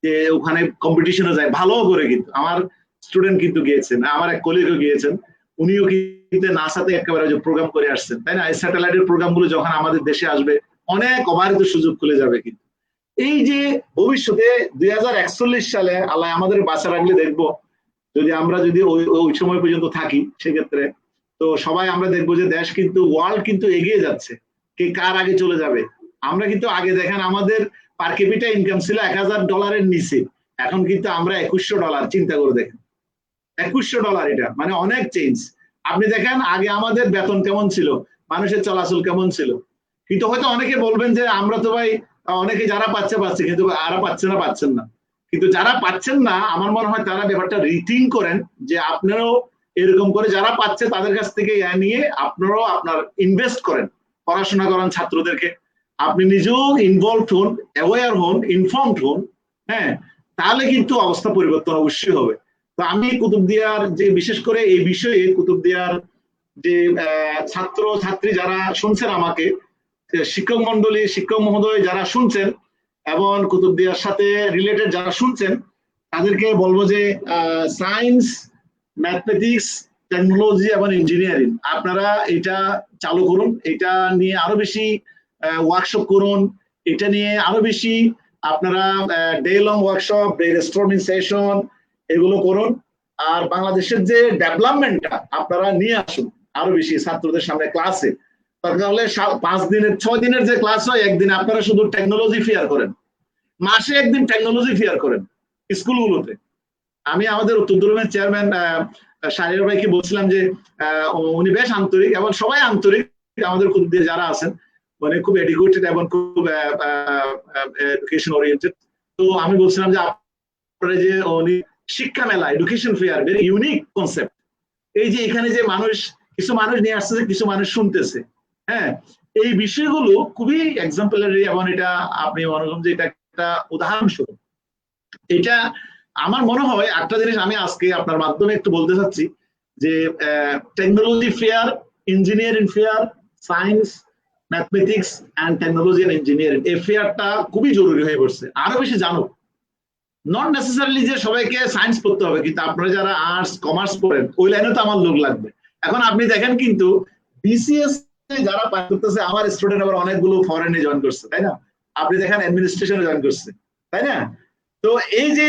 যে ওখানে কম্পিটিশনে যায় ভালো করে, কিন্তু আমার স্টুডেন্ট কিন্তু গিয়েছেন, আমার এক কলিগও গিয়েছেন, উনিও কিন্তু নাসাতে একেবারে যে প্রোগ্রাম করে আসছেন, তাই না? এই স্যাটেলাইটের প্রোগ্রাম গুলো যখন আমাদের দেশে আসবে অনেক অবারিত সুযোগ খুলে যাবে। কিন্তু এই যে ভবিষ্যতে 2041 সালে আল্লাহ আমাদের বাঁচা রাখলে দেখবো, যদি আমরা যদি ওই সময় পর্যন্ত থাকি, সেক্ষেত্রে তো সবাই আমরা দেখবো যে দেশ কিন্তু, ওয়ার্ল্ড কিন্তু এগিয়ে যাচ্ছে, কে কার আগে চলে যাবে। আমরা কিন্তু আগে দেখেন আমাদের পার ক্যাপিটা ইনকাম ছিল $1000 নিচে, এখন কিন্তু আমরা $2100, চিন্তা করে দেখেন, $2100, এটা মানে অনেক চেঞ্জ। আপনি দেখেন আগে আমাদের বেতন কেমন ছিল, মানুষের চলাচল কেমন ছিল। কিন্তু হয়তো অনেকে বলবেন যে আমরা তো ভাই, অনেকে যারা পাচ্ছে, কিন্তু আর পাচ্ছেন না। কিন্তু যারা পাচ্ছেন না, আমার মনে হয় তারা ব্যাপারটা রিথিঙ্ক করেন, যে আপনারাও এরকম করে যারা পাচ্ছে তাদের কাছ থেকে নিয়ে আপনারাও আপনার ইনভেস্ট করেন, পড়াশোনা করান ছাত্রদেরকে, আপনি নিজেও ইনভলভ হন, অ্যাওয়্যার হন, ইনফর্মড হন। হ্যাঁ, তাহলে কিন্তু অবস্থা পরিবর্তন অবশ্যই হবে। তো আমি কুতুবদিয়ার যে বিশেষ করে এই বিষয়ে কুতুবদিয়ার যে ছাত্র ছাত্রী যারা শুনছেন আমাকে, শিক্ষক মন্ডলী, শিক্ষক মহোদয় যারা শুনছেন, এবং কুতুবদিয়ার সাথে রিলেটেড যারা শুনছেন, তাদেরকে বলবো যে সায়েন্স, ম্যাথমেটিক্স, টেকনোলজি এবং ইঞ্জিনিয়ারিং আপনারা এটা চালু করুন, এটা নিয়ে আরো বেশি ওয়ার্কশপ করুন, এটা নিয়ে আরো বেশি আপনারা day long workshop, brainstorming session এগুলো করুন। আর বাংলাদেশের যে ডেভেলপমেন্টটা আপনারা নিয়ে আসুন আরো বেশি ছাত্রদের সামনে ক্লাসে। তাহলে 5 দিনের 6 দিনের যে ক্লাস হয়, একদিন আপনারা শুধু টেকনোলজি ফেয়ার করেন, মাসে একদিন টেকনোলজি ফেয়ার করেন স্কুলগুলোতে। আমি আমাদের উত্তরদুর্গের চেয়ারম্যান শাহরিয়ার ভাইকে বলছিলাম যে উনি বেশ আন্তরিক, এবং সবাই আন্তরিক আমাদের কুতুবদিয়া যারা আছেন, মানে খুব এডুকেটেড এবং খুব এডুকেশন ওরিয়েন্টেড। তো আমি বলছিলাম যে আপনারা যে উনি শিক্ষা মেলা, education fair, very unique concept. এই যে এখানে যে কিছু মানুষ নিয়ে আসতেছে, কিছু মানুষ শুনতেছে, হ্যাঁ, এই বিষয়গুলো খুবই এক্সাম্পলারি, এবং এটা আপনি মনে করেন যে এটা একটা উদাহরণস্বরূপ। এটা আমার মনে হয় একটা জিনিস আমি আজকে আপনার মাধ্যমে একটু বলতে চাচ্ছি, যে technology fair, engineering fair, science, mathematics and technology and engineering, এই ফেয়ারটা খুবই জরুরি হয়ে পড়ছে, আরো বেশি জানুক। নট নেসেসারিলি যে সবাইকে সায়েন্স পড়তে হবে, কিন্তু আপনারা যারা আর্টস কমার্স পড়েন ওই লাইনে তো আমার লোক লাগবে। এখন আপনি দেখেন কিন্তু বিসিএস যারা পাস করতেছে, আমার স্টুডেন্ট আবার অনেকগুলো ফরেনে জয়েন করছে, তাই না? আপনি দেখেন অ্যাডমিনিস্ট্রেশনে জয়েন করছে, তাই না? তো এই যে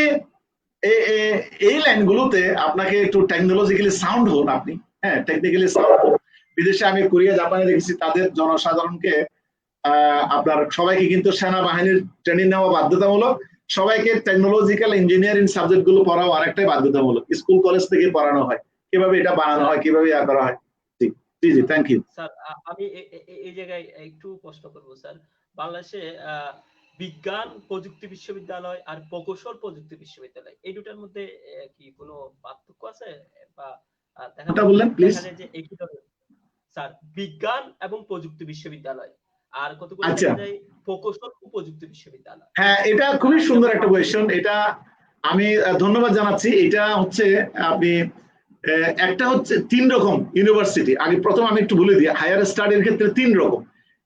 এই লাইনগুলোতে আপনাকে একটু টেকনোলজিক্যালি সাউন্ড হন আপনি, হ্যাঁ, টেকনিক্যালি সাউন্ড হন, বিদেশে আমি কোরিয়া জাপানে দেখেছি তাদের জনসাধারণকে আপনার সবাইকে কিন্তু সেনাবাহিনীর ট্রেনিং নেওয়া বাধ্যতামূলক, সবাইকে টেকনোলজিক্যাল ইঞ্জিনিয়ারিং সাবজেক্ট গুলো পড়াও আরেকটাই বাধ্যতামূলক, স্কুল কলেজ থেকে পড়ানো হয় কিভাবে এটা বানানো হয়, কিভাবে ইয়া করা হয়। জি জি, থ্যাংক ইউ স্যার। আমি এই জায়গায় একটু প্রশ্ন করবো স্যার। বাংলাদেশে বিজ্ঞান প্রযুক্তি বিশ্ববিদ্যালয় আর প্রকৌশল প্রযুক্তি বিশ্ববিদ্যালয় এই দুটার মধ্যে কি কোনো পার্থক্য আছে? বা বললেন প্লিজ। দেখা যায় যে একই ধরনের স্যার, বিজ্ঞান এবং প্রযুক্তি বিশ্ববিদ্যালয় আর কতগুলো আচ্ছা, দেখা যায় প্রকৌশল ও প্রযুক্তি বিশ্ববিদ্যালয়। হ্যাঁ এটা খুবই সুন্দর একটা কোয়েশ্চেন, এটা আমি ধন্যবাদ জানাচ্ছি। এটা হচ্ছে আপনি একটা হচ্ছে 3 রকম ইউনিভার্সিটি। আগে প্রথম আমি একটু বলে দিই, হায়ার স্টাডির ক্ষেত্রে 3 রকম।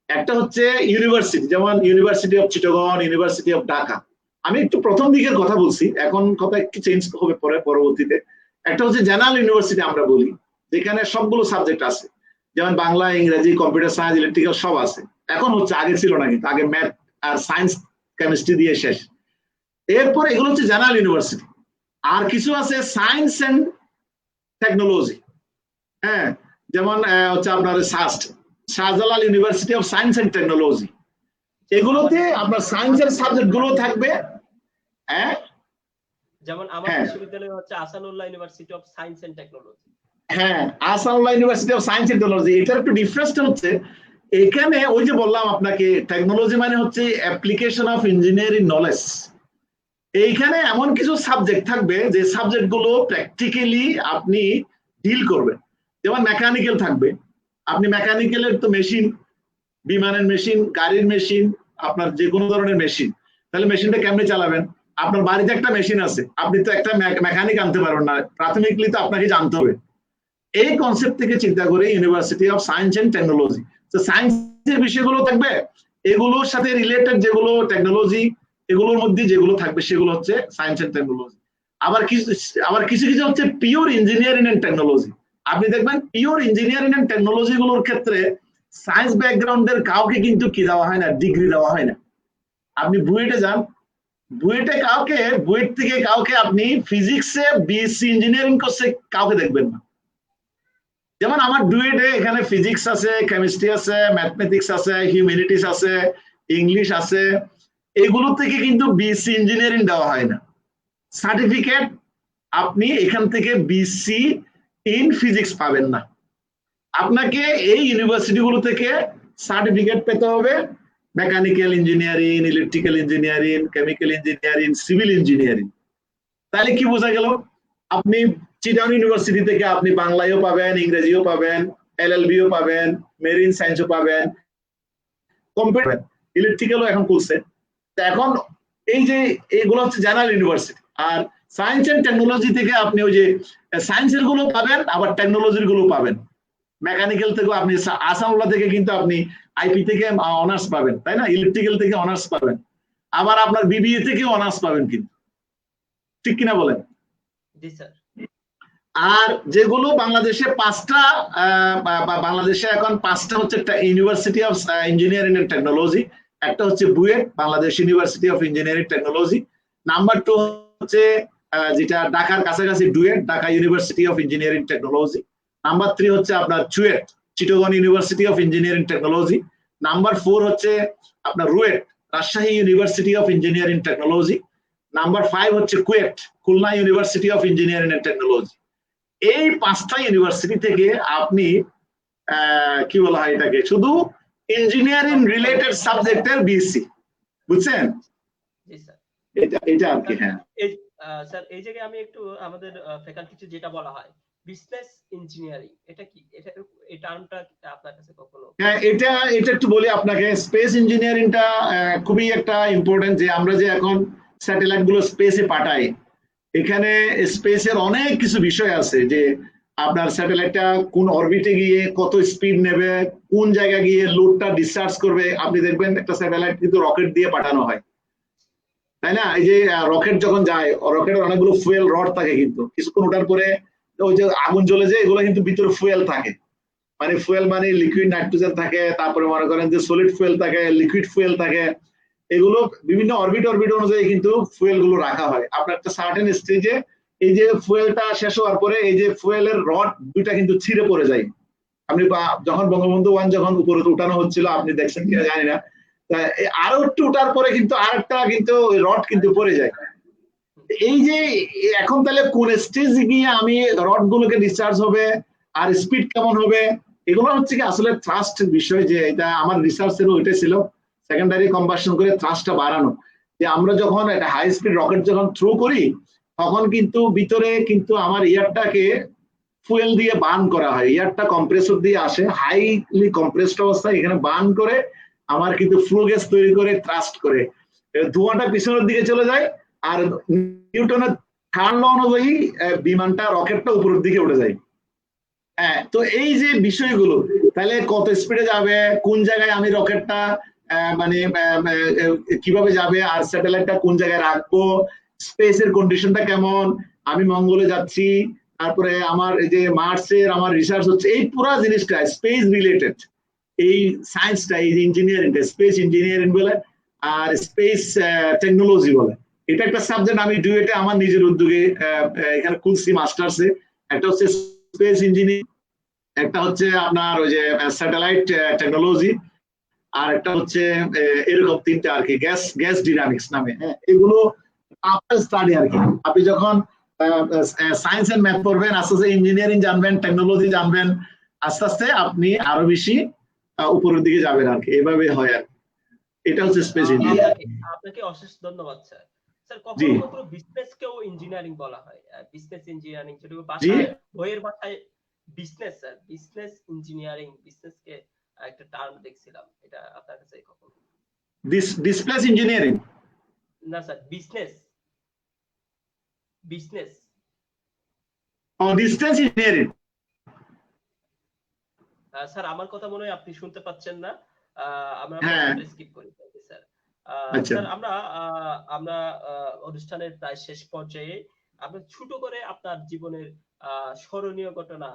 একটা হচ্ছে ইউনিভার্সিটি, যেমন university of Chittagong, university of Dhaka. আমি একটু প্রথম দিকের কথা বলছি, এখন কথা একটু চেঞ্জ হবে পরে পরবর্তীতে। একটা হচ্ছে জেনারেল ইউনিভার্সিটি আমরা বলি, যেখানে সবগুলো সাবজেক্ট আছে, যেমন বাংলা, ইংরেজি, কম্পিউটার সায়েন্স, ইলেকট্রিক্যাল সব আছে। এখন হচ্ছে, আগে ছিল না কিন্তু, আগে ম্যাথ আর সায়েন্স কেমিস্ট্রি দিয়ে শেষ। এরপর এগুলো হচ্ছে জেনারেল ইউনিভার্সিটি। আর কিছু আছে সায়েন্স এন্ড টেকনোলজি, হ্যাঁ, যেমন হচ্ছে আপনার SUST, Shahjalal university of science and technology. এগুলোতে আপনার সায়েন্সের সাবজেক্ট গুলো থাকবে। হ্যাঁ, যেমন আমার বিশ্ববিদ্যালয় হচ্ছে Ahsanullah university of science and technology. হ্যাঁ, Ahsanullah university of science and technology. এটার একটু ডিফারেন্সটা হচ্ছে, এখানে ওই যে বললাম আপনাকে, টেকনোলজি মানে হচ্ছে অ্যাপ্লিকেশন অফ ইঞ্জিনিয়ারিং নলেজ। এইখানে এমন কিছু সাবজেক্ট থাকবে যে সাবজেক্ট গুলো প্র্যাকটিক্যালি আপনি ডিল করবেন। যেমন মেকানিক্যাল থাকবে, আপনি মেকানিক্যালের তো মেশিন, বিমানের মেশিন, গাড়ির মেশিন, আপনার যে কোনো ধরনের মেশিন, তাহলে মেশিনটা কেমনে চালাবেন? আপনার বাড়িতে একটা মেশিন আছে, আপনি তো একটা মেকানিক আনতে পারবেন না, প্রাথমিকলি তো আপনাকে জানতে হবে। এই কনসেপ্ট থেকে চিন্তা করে university of science and technology, তো সায়েন্সের বিষয়গুলো থাকবে, এগুলোর সাথে রিলেটেড যেগুলো টেকনোলজি, এগুলোর মধ্যে যেগুলো থাকবে সেগুলো হচ্ছে সায়েন্স এন্ড টেকনোলজি। আবার কিছু কিছু হচ্ছে পিওর ইঞ্জিনিয়ারিং এন্ড টেকনোলজি। আপনি দেখবেন পিওর ইঞ্জিনিয়ারিং এন্ড টেকনোলজি গুলোর ক্ষেত্রে সায়েন্স ব্যাকগ্রাউন্ডের কাউকে কিন্তু কি দেওয়া হয় না, ডিগ্রি দেওয়া হয় না। আপনি বুয়েটে যান, বুয়েটে বুয়েট থেকে কাউকে আপনি ফিজিক্সে বিএসসি ইঞ্জিনিয়ারিং করছে কাউকে দেখবেন না। যেমন আমার ডুয়েটে এখানে ফিজিক্স আছে, কেমিস্ট্রি আছে, ম্যাথমেটিক্স আছে, হিউম্যানিটিস আছে, ইংলিশ আছে, এগুলো থেকে কিন্তু বিএসসি ইঞ্জিনিয়ারিং দেওয়া হয় না। সার্টিফিকেট আপনি এখান থেকে বিএসসি ইন ফিজিক্স পাবেন না। আপনাকে এই ইউনিভার্সিটিগুলো থেকে সার্টিফিকেট পেতে হবে mechanical engineering, electrical engineering, chemical engineering, civil engineering. তাহলে কি বোঝা গেল? আপনি চিটাগং ইউনিভার্সিটি থেকে আপনি বাংলায়ও পাবেন, ইংরেজিও পাবেন, এলএলবিও পাবেন, মেরিন সায়েন্সও পাবেন, কম্পিউটার, ইলেকট্রিক্যালও এখন খুলছে। এখন এই যে এইগুলো হচ্ছে জেনারেল ইউনিভার্সিটি। আর সায়েন্স এন্ড টেকনোলজি থেকে আপনি ওই যে সায়েন্সের গুলো পাবেন, আবার টেকনোলজির গুলো পাবেন। মেকানিক্যাল থেকে আপনি আসামুল্লাহ থেকে কিন্তু আপনি আইপি থেকে অনার্স পাবেন, তাই না? ইলেকট্রিক্যাল থেকে অনার্স পাবেন, আবার আপনার বিবিএ থেকে অনার্স পাবেন, কিন্তু ঠিক কিনা বলেন? জি স্যার। আর যেগুলো বাংলাদেশে বাংলাদেশে এখন 5টা হচ্ছে university of engineering and technology. একটা হচ্ছে BUET, Bangladesh university of engineering technology. Number 2 হচ্ছে যেটা ঢাকার কাছাকাছি DUET, Dhaka university of engineering technology. Number 3 হচ্ছে আপনার CUET, Chittagong university of engineering technology. Number 4 হচ্ছে আপনার RUET, Rajshahi university of engineering technology. Number 5 হচ্ছে KUET, Khulna university of engineering and technology. এই 5টা ইউনিভার্সিটি থেকে আপনি কি বলা হয় এটাকে, শুধু ইঞ্জিনিয়ারিং রিলেটেড সাবজেক্টের বিএসসি, বুঝছেন? জি স্যার। এটা আর কি। হ্যাঁ স্যার, এই জায়গায় আমি একটু আমাদের ফ্যাকাল্টিতে যেটা বলা হয় বিজনেস ইঞ্জিনিয়ারিং, এটা কি? এই টার্মটা আপনার কাছে কখনো? হ্যাঁ, এটা একটু বলি আপনাকে। স্পেস ইঞ্জিনিয়ারিংটা খুবই একটা ইম্পর্টেন্ট, যে আমরা যে এখন স্যাটেলাইট গুলো স্পেসে পাঠাই, এখানে স্পেসের অনেক কিছু বিষয় আছে, যে আপনার স্যাটেলাইটটা কোন অরবিটে গিয়ে কত স্পিড নেবে, কোন জায়গায় গিয়ে লোডটা ডিসচার্জ করবে। আপনি দেখবেন একটা স্যাটেলাইট কিন্তু রকেট দিয়ে পাঠানো হয়, তাই না? এই যে রকেট যখন যায়, রকেটের অনেকগুলো ফুয়েল রড থাকে, কিন্তু কিছুক্ষণ ওঠার পরে ওই যে আগুন জ্বলে যায়, এগুলো কিন্তু ভিতরে ফুয়েল থাকে। মানে ফুয়েল মানে লিকুইড নাইট্রোজেন থাকে, তারপরে মনে করেন যে সলিড ফুয়েল থাকে, লিকুইড ফুয়েল থাকে। এগুলো বিভিন্ন অরবিট অনুযায়ী কিন্তু ফুয়েল গুলো রাখা হয়। আপনার একটা সার্টেন স্টেজে এই যে ফুয়েলটা শেষ হওয়ার পরে এই যে ফুয়েলের রড দুইটা কিন্তু ছিঁড়ে পড়ে যায়, আপনি যখন বঙ্গবন্ধু 1 যখন উপরে উঠানো হচ্ছিল, আপনি দেখছেন কিনা জানি না, আরো একটু উঠার পরে কিন্তু আরেকটা কিন্তু রড কিন্তু পড়ে যায়। এই যে এখন তাহলে কোন স্টেজে গিয়ে আমি রড গুলোকে ডিসচার্জ হবে আর স্পিড কেমন হবে, এগুলো হচ্ছে কি আসলে ট্রাস্ট বিষয়। যে এটা আমার রিসার্চের ওইটা ছিল, সেকেন্ডারি কম্বাসন করে ট্রাস্টটা বাড়ানো। যে আমরা যখন একটা হাই স্পিড রকেট যখন থ্রো করি, তখন কিন্তু ভিতরে কিন্তু আমার ইয়ারটাকে ফুয়েল দিয়ে বার্ন করা হয়, ইয়ারটা কম্প্রেসর দিয়ে আসে, হাইলি কম্প্রেসড অবস্থায় এখানে বার্ন করে আমার কিন্তু ফ্লো গ্যাস তৈরি করে থ্রাস্ট করে ধোঁয়াটা পিছনের দিকে চলে যায়, আর নিউটনের থার্ড ল অনুযায়ী বিমানটা রকেটটা উপরের দিকে উঠে যায়। হ্যাঁ, তো এই যে বিষয়গুলো, তাহলে কত স্পিডে যাবে, কোন জায়গায় আমি রকেটটা মানে কিভাবে যাবে, আর স্যাটেলাইটটা কোন জায়গায় রাখবো, স্পেসের কন্ডিশনটা কেমন, আমি মঙ্গলে যাচ্ছি, তারপরে আমার এই যে মার্সের আমার রিসার্চ হচ্ছে, এই পুরো জিনিসটা স্পেস রিলেটেড, এই সায়েন্সটা, এই ইঞ্জিনিয়ারিংটা স্পেস ইঞ্জিনিয়ারিং বলে আর স্পেস টেকনোলজি বলে। এটা একটা সাবজেক্ট আমি ডুয়েটে আমার নিজের উদ্যোগে এখানে খুলছি মাস্টার্সে। একটা হচ্ছে স্পেস ইঞ্জিনিয়ারিং, একটা হচ্ছে আপনার ওই যে স্যাটেলাইট টেকনোলজি, আর একটা হচ্ছে এরকম তিনটা আর কি, গ্যাস ডিনামিক্স নামে। হ্যাঁ, এগুলো আপনার স্টাডি আর কি। আপনি যখন সায়েন্স এন্ড ম্যাথ পড়বেন, আস্তে আস্তে ইঞ্জিনিয়ারিং জানবেন, টেকনোলজি জানবেন, আস্তে আস্তে আপনি আরো বেশি উপরের দিকে যাবেন আর কি, এভাবে হয় আর কি। এটা হচ্ছে স্পেস ইঞ্জিনিয়ারিং। আপনাকে অশেষ ধন্যবাদ স্যার। স্যার, কখনো কখনো বিজনেসকেও ইঞ্জিনিয়ারিং বলা হয়, বিজনেস ইঞ্জিনিয়ারিং, যেটা ভাষায় বইয়ের ভাষায় বিজনেস, স্যার বিজনেস ইঞ্জিনিয়ারিং, বিজনেসকে একটা টার্ম দেখছিলাম, এটা আপনার কাছে কখন? ডিসপ্লেস ইঞ্জিনিয়ারিং না স্যার, বিজনেস বিজনেস ও ডিসটেন্স ইঞ্জিনিয়ারিং। স্যার, আমার কথা মনে হয় আপনি শুনতে পাচ্ছেন না, আমরা স্কিপ করি স্যার। স্যার, আমরা অনুষ্ঠানের প্রায় শেষ পর্যায়ে, আমরা ছোট করে আপনার জীবনের স্মরণীয় ঘটনা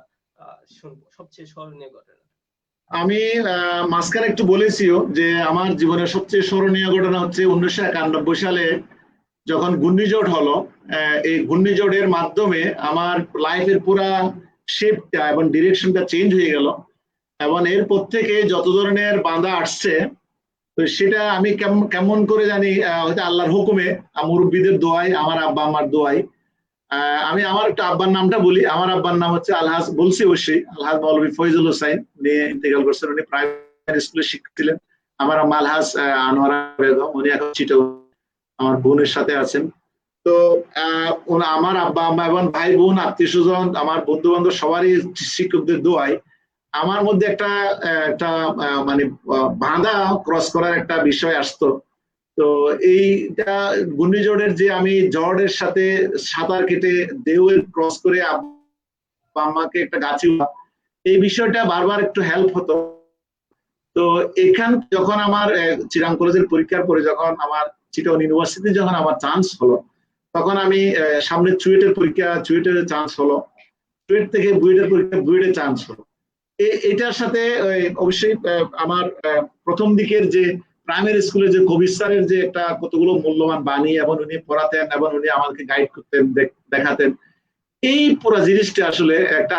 শুনবো, সবচেয়ে স্মরণীয় ঘটনা। আমি মাঝখানে একটু বলেছিও যে আমার জীবনের সবচেয়ে স্মরণীয় ঘটনা হচ্ছে 1991 সালে যখন ঘূর্ণিঝড় হলো। এই ঘূর্ণিঝড়ের মাধ্যমে আমার লাইফের পুরা শেপটা এবং ডিরেকশনটা চেঞ্জ হয়ে গেল, এবং এরপর থেকে যত ধরনের বাধা আসছে, তো সেটা আমি কেমন করে জানি, হয়তো আল্লাহর হুকুমে, মুরব্বীদের দোয়াই, আমার আব্বা আমার দোয়াই, আমি আমার একটা আব্বার নামটা বলি। আমার আব্বার নাম হচ্ছে আলহাজ, বলছি অবশ্যই, আলহাজ মৌলভী ফয়জুল হোসাইন, উনি ইন্তেকাল করছেন, উনি প্রাইমারি স্কুলে শিক্ষক ছিলেন। আমার আম্মা আলহাজ আনোয়ারা বেগম, উনি এখন চিটাগং আমার বোনের সাথে আছেন। তো আমার আব্বা আম্মা এবং ভাই বোন, আত্মীয় স্বজন, আমার বন্ধু বান্ধব সবারই শিক্ষকদের দোয়াই আমার মধ্যে একটা মানে বাধা ক্রস করার একটা বিষয় আসতো। তো এইটা ঘূর্ণিঝড়ের যে আমি ঝড়ের সাথে সাঁতার কেটে ঢেউয়ের ক্রস করে আম্মাকে একটা গাছে, এই বিষয়টা বারবার একটু হেল্প হতো। তো এখান যখন আমার চিরাং কলেজের পরীক্ষার পরে যখন আমার চিটাগং ইউনিভার্সিটি যখন আমার চান্স হলো, তখন আমি সামনে চুয়েটের পরীক্ষা, চুয়েটের চান্স হলো, চুয়েট থেকে বুয়েটের পরীক্ষা, বুয়েটের চান্স হলো। এটার সাথে অবশ্যই আমার প্রথম দিকের যে প্রাইমারি স্কুলের যে কবির স্যারের যে একটা কতগুলো মূল্যবান বাণী, এবং উনি পড়াতেন এবং উনি আমাকে গাইড করতেন, দেখাতেন, এই পুরো জিনিসটা আসলে একটা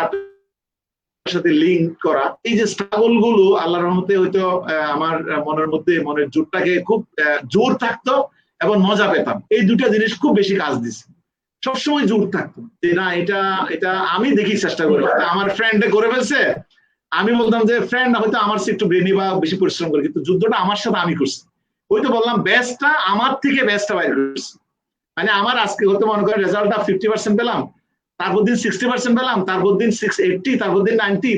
সাথে লিঙ্ক করা। এই যে স্ট্রাগল গুলো আল্লাহর রহমতে হয়তো আমার মনের মধ্যে, মনের জোরটাকে খুব জোর থাকতো এবং মজা পেতাম। এই দুটা জিনিস খুব বেশি কাজ দিচ্ছে, সবসময় জোর থাকতো যে না, এটা আমি দেখি চেষ্টা করি। আমার ফ্রেন্ডে করে ফেলছে, আমি বলতাম যে ফ্রেন্ড হয়তো আমার চেয়ে একটু ব্রেনি বা বেশি পরিশ্রম করে, কিন্তু যুদ্ধটা আমার সাথে আমি করছি। ওই তো বললাম, বেস্টটা আমার থেকে বেস্টটা বাইর করছি। মানে আমার আজকে হয়তো মনে করেন রেজাল্টটা 50% পেলাম, তারপর দিন 60% পেলাম, তারপর দিন 80, তারপর দিন 90,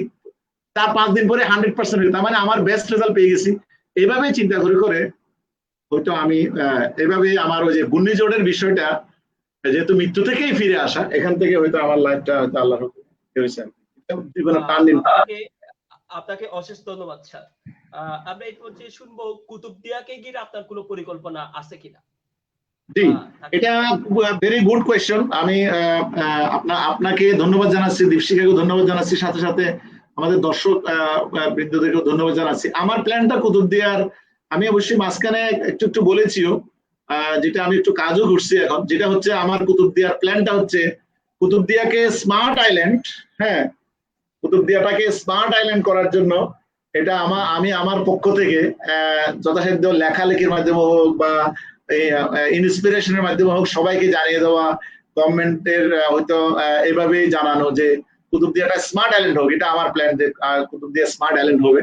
তার 5 দিন পরে 100% পেলাম, মানে আমার বেস্ট রেজাল্ট পেয়ে গেছি। এইভাবেই চিন্তা করে করে হয়তো আমি এভাবে আমার ওই যে ঘূর্ণিঝড়ের বিষয়টা, যেহেতু মৃত্যু থেকেই ফিরে আসা, এখান থেকে হয়তো আমার লাইফটা হয়তো আল্লাহর হয়েছে। আপনাকে অশেষ ধন্যবাদ স্যার। আমরা এই পর্যায়ে শুনবো, কুতুবদিয়াকে ঘিরে আপনার কোনো পরিকল্পনা আছে কিনা? জি, এটা ভেরি গুড কোয়েশ্চন। আমি আপনাকে ধন্যবাদ জানাচ্ছি, দীপশিকাকে ধন্যবাদ জানাচ্ছি, সাথে সাথে আমাদের দর্শক বৃন্দদেরকেও ধন্যবাদ জানাচ্ছি। আমার প্ল্যানটা কুতুবদিয়ার আমি অবশ্যই মাঝখানে একটু বলেছিও, যেটা আমি একটু কাজও করছি এখন, যেটা হচ্ছে আমার কুতুবদিয়ার প্ল্যানটা হচ্ছে কুতুবদিয়াকে স্মার্ট আইল্যান্ড, হ্যাঁ, কুতুবদিয়াটাকে স্মার্ট আইল্যান্ড করার জন্য এটা আমি আমার পক্ষ থেকে যথাসাধ্য লেখালেখির মাধ্যমে হোক বা ইন্সপিরেশনের মাধ্যমে হোক সবাইকে জানিয়ে দেওয়া, গভর্নমেন্টের হয়তো এইভাবেই জানানো যে কুতুবদিয়াটা স্মার্ট আইল্যান্ড হোক। এটা আমার প্ল্যান যে কুতুবদিয়া স্মার্ট আইল্যান্ড হবে।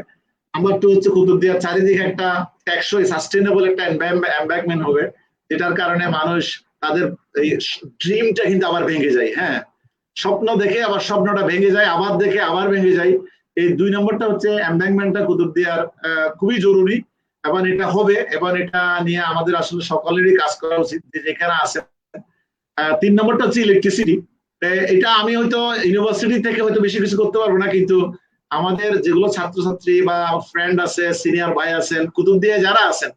নাম্বার 2 হচ্ছে কুতুবদিয়ার চারিদিকে একটা টেকসই সাস্টেইনেবল একটা এনভায়রনমেন্ট হবে, যেটার কারণে মানুষ তাদের এই ড্রিমটা কিন্তু আবার ভেঙে যায়। হ্যাঁ, স্বপ্ন দেখে আবার স্বপ্নটা ভেঙে যায়, আবার দেখে আবার ভেঙে যায়। এই 2 নম্বরটা হচ্ছে এনভায়রনমেন্টটা কুতুবদিয়ার খুবই জরুরি এবং এটা হবে, এবং এটা নিয়ে আমাদের আসলে সকলেরই কাজ করা উচিত যে যেখানে আছে। 3 নম্বরটা হচ্ছে ইলেকট্রিসিটি। এটা আমি হয়তো ইউনিভার্সিটি থেকে হয়তো বেশি কিছু করতে পারবো না, কিন্তু আমাদের যেগুলো ছাত্রছাত্রী বা ফ্রেন্ড আছে, সিনিয়র ভাই আছেন, কুতুবদিয়া যারা আছেন,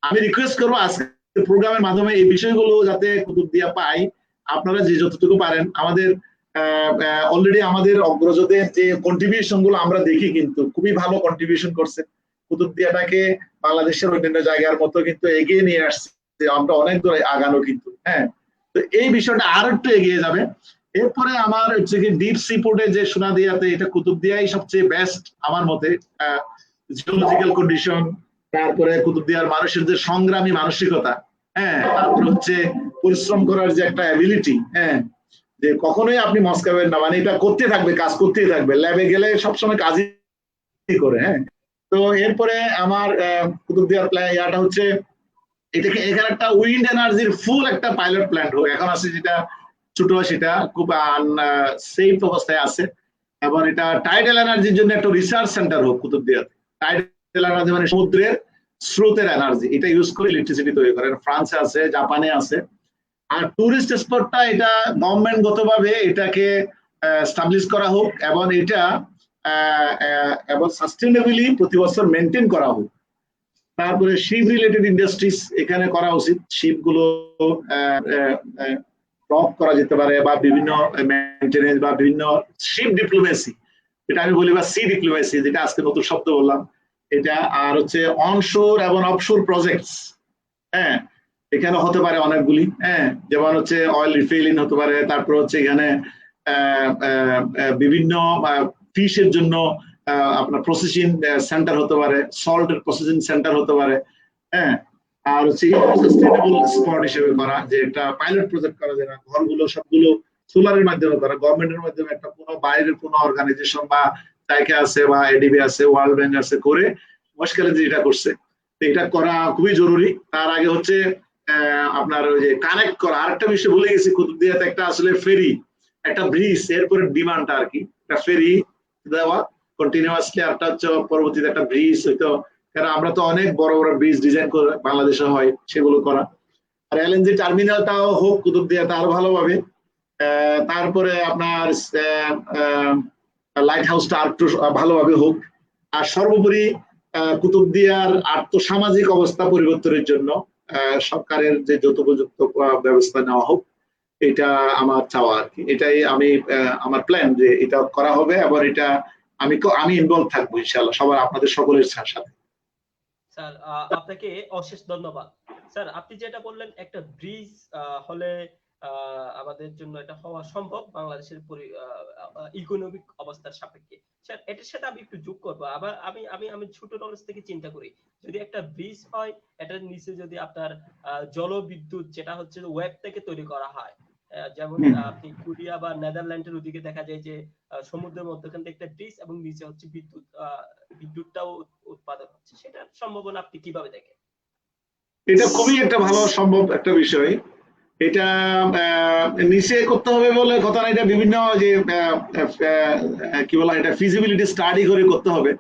আমি রিকোয়েস্ট করবো আজকে প্রোগ্রামের মাধ্যমে এই বিষয়গুলো যাতে কুতুবদিয়া পাই। আপনারা যে যতটুকু পারেন, আমাদের অলরেডি আমাদের অগ্রজদের যে কন্ট্রিবিউশন গুলো আমরা দেখি কিন্তু খুবই ভালো কন্ট্রিবিউশন করছে, কুতুবদিয়াটাকে বাংলাদেশের অন্যান্য জায়গার মতো কিন্তু এগিয়ে নিয়ে আসছে। আমরা অনেক দূরে আগানো কিন্তু। হ্যাঁ, তো এই বিষয়টা আর একটু এগিয়ে যাবে। এরপরে আমার হচ্ছে কি ডিপ সি পোর্টে যে সোনাদিয়াতে, এটা কুতুবদিয়াই সবচেয়ে বেস্ট আমার মতে। জিওলজিক্যাল কন্ডিশন, তারপরে কুতুবদিয়ার মানুষের যে সংগ্রামী মানসিকতা, হ্যাঁ, তারপরে হচ্ছে পরিশ্রম করার যে একটা অ্যাবিলিটি, হ্যাঁ, যে কখনোই আপনি মস্কাবেন না, মানে এটা করতে থাকবে, কাজ করতেই থাকবে, ল্যাবে গেলে সবসময় কাজই করে। হ্যাঁ, তো এরপরে আমার কুতুবদিয়ার ইয়াটা হচ্ছে এটাকে এখানে একটা উইন্ড এনার্জির ফুল একটা পাইলট প্ল্যান্ট হোক। এখন আছে যেটা ছোট, সেটা খুব সেফ অবস্থায় আছে, এবং এটা টাইডাল এনার্জির জন্য একটা রিসার্চ সেন্টার হোক কুতুবদিয়াতে। টাইডাল এনার্জি মানে সমুদ্রের স্রোতের এনার্জি, এটা ইউজ করে ইলেকট্রিসিটি তৈরি করে। ফ্রান্সে আছে, জাপানে আছে। আর টুরিস্ট স্পটটা এটা গভর্নমেন্টগতভাবে এটাকে এস্টাবলিশ করা হোক, এবং এটা এবং সাস্টেইনেবলি প্রতি বছর মেনটেন করা হোক। তারপরে শিপ রিলেটেড ইন্ডাস্ট্রিজ এখানে করা উচিত। শিপগুলো ডক করা যেতে পারে, বা বিভিন্ন মেইনটেনেন্স বা বিভিন্ন শিপ ডিপ্লোমেসি, এটা আমি বলি, বা সি ডিপ্লোমেসি, যেটা আজকে নতুন শব্দ বললাম এটা। আর হচ্ছে অনশোর এবং অফশোর প্রজেক্টস, হ্যাঁ, এখানে হতে পারে অনেকগুলি। হ্যাঁ, যেমন হচ্ছে অয়েল রিফিলিং হতে পারে, তারপর হচ্ছে এখানে বিভিন্ন ফিশের জন্য আপনার প্রসেসিং সেন্টার হতে পারে, সল্টের প্রসেসিং সেন্টার হতে পারে। হ্যাঁ, আর হচ্ছে সাস্টেইনেবল স্পট হিসেবে করা, যে একটা পাইলট প্রজেক্ট করা যায় না, ঘরগুলো সবগুলো সোলারের মাধ্যমে করা, গভর্নমেন্টের মাধ্যমে একটা কোনো বাইরের কোনো অর্গানাইজেশন বা জায়গা আছে বা এডিবি আছে, ওয়ার্ল্ড ব্যাংক আছে, করে মুশকিলে যে এটা করছে, এটা করা খুবই জরুরি। তার আগে হচ্ছে আপনার ওই যে কানেক্ট করা। আরেকটা বিষয় ভুলে গেছি, কুতুবদিয়াতে একটা আসলে ফেরি, একটা ব্রিজ, এরপরে ডিমান্ডটা আর কি, একটা ফেরি দেওয়া কন্টিনিউয়াসলি, আরেকটা হচ্ছে পরবর্তীতে একটা ব্রিজ হয়তো, কারণ আমরা তো অনেক বড় বড় ব্রিজ ডিজাইন করে বাংলাদেশে হয়, সেগুলো করা। আর এলএনজি টার্মিনালটাও হোক কুতুবদিয়াতে আরো ভালোভাবে। তারপরে আপনার লাইট হাউসটা আর একটু ভালোভাবে হোক। আর সর্বোপরি কুতুবদিয়ার আর্থসামাজিক অবস্থা পরিবর্তনের জন্য সরকারের যে যথোপযুক্ত ব্যবস্থা নেওয়া হোক, এটা আমার চাওয়া আর কি। এটাই আমি আমার প্ল্যান যে এটা করা হবে, এবং এটা আমি ইনভলভ থাকবো ইনশাআল্লাহ সবার, আপনাদের সকলের সাথে। স্যার আপনাকে অশেষ ধন্যবাদ। স্যার আপনি যেটা বললেন, একটা ব্রিজ হলে আমাদের জন্য এটা হওয়া সম্ভব বাংলাদেশের ইকোনমিক অবস্থার সাপেক্ষে। স্যার এটার সাথে আমি একটু যোগ করবো। আবার আমি ছোট নলেজ থেকে চিন্তা করি, যদি একটা ব্রিজ হয়, এটার নিচে যদি আপনার জলবিদ্যুৎ, যেটা হচ্ছে ওয়েব থেকে তৈরি করা হয়, যেমন আপনি কোরিয়া বা নেদারল্যান্ডের ওদিকে দেখা যায় যে সমুদ্রের মধ্যখান থেকে একটা ব্রিজ, এবং নিচে হচ্ছে বিদ্যুৎটাও উৎপাদন হচ্ছে। সেটার সম্ভাবনা আপনি কিভাবে দেখেন? এটা খুবই একটা ভালো সম্ভব একটা বিষয়। এটা নিচে করতে হবে বলে কথা না, এটা বিভিন্ন যে কি বলা, এটা ফিজিবিলিটি স্টাডি করে করতে হবে।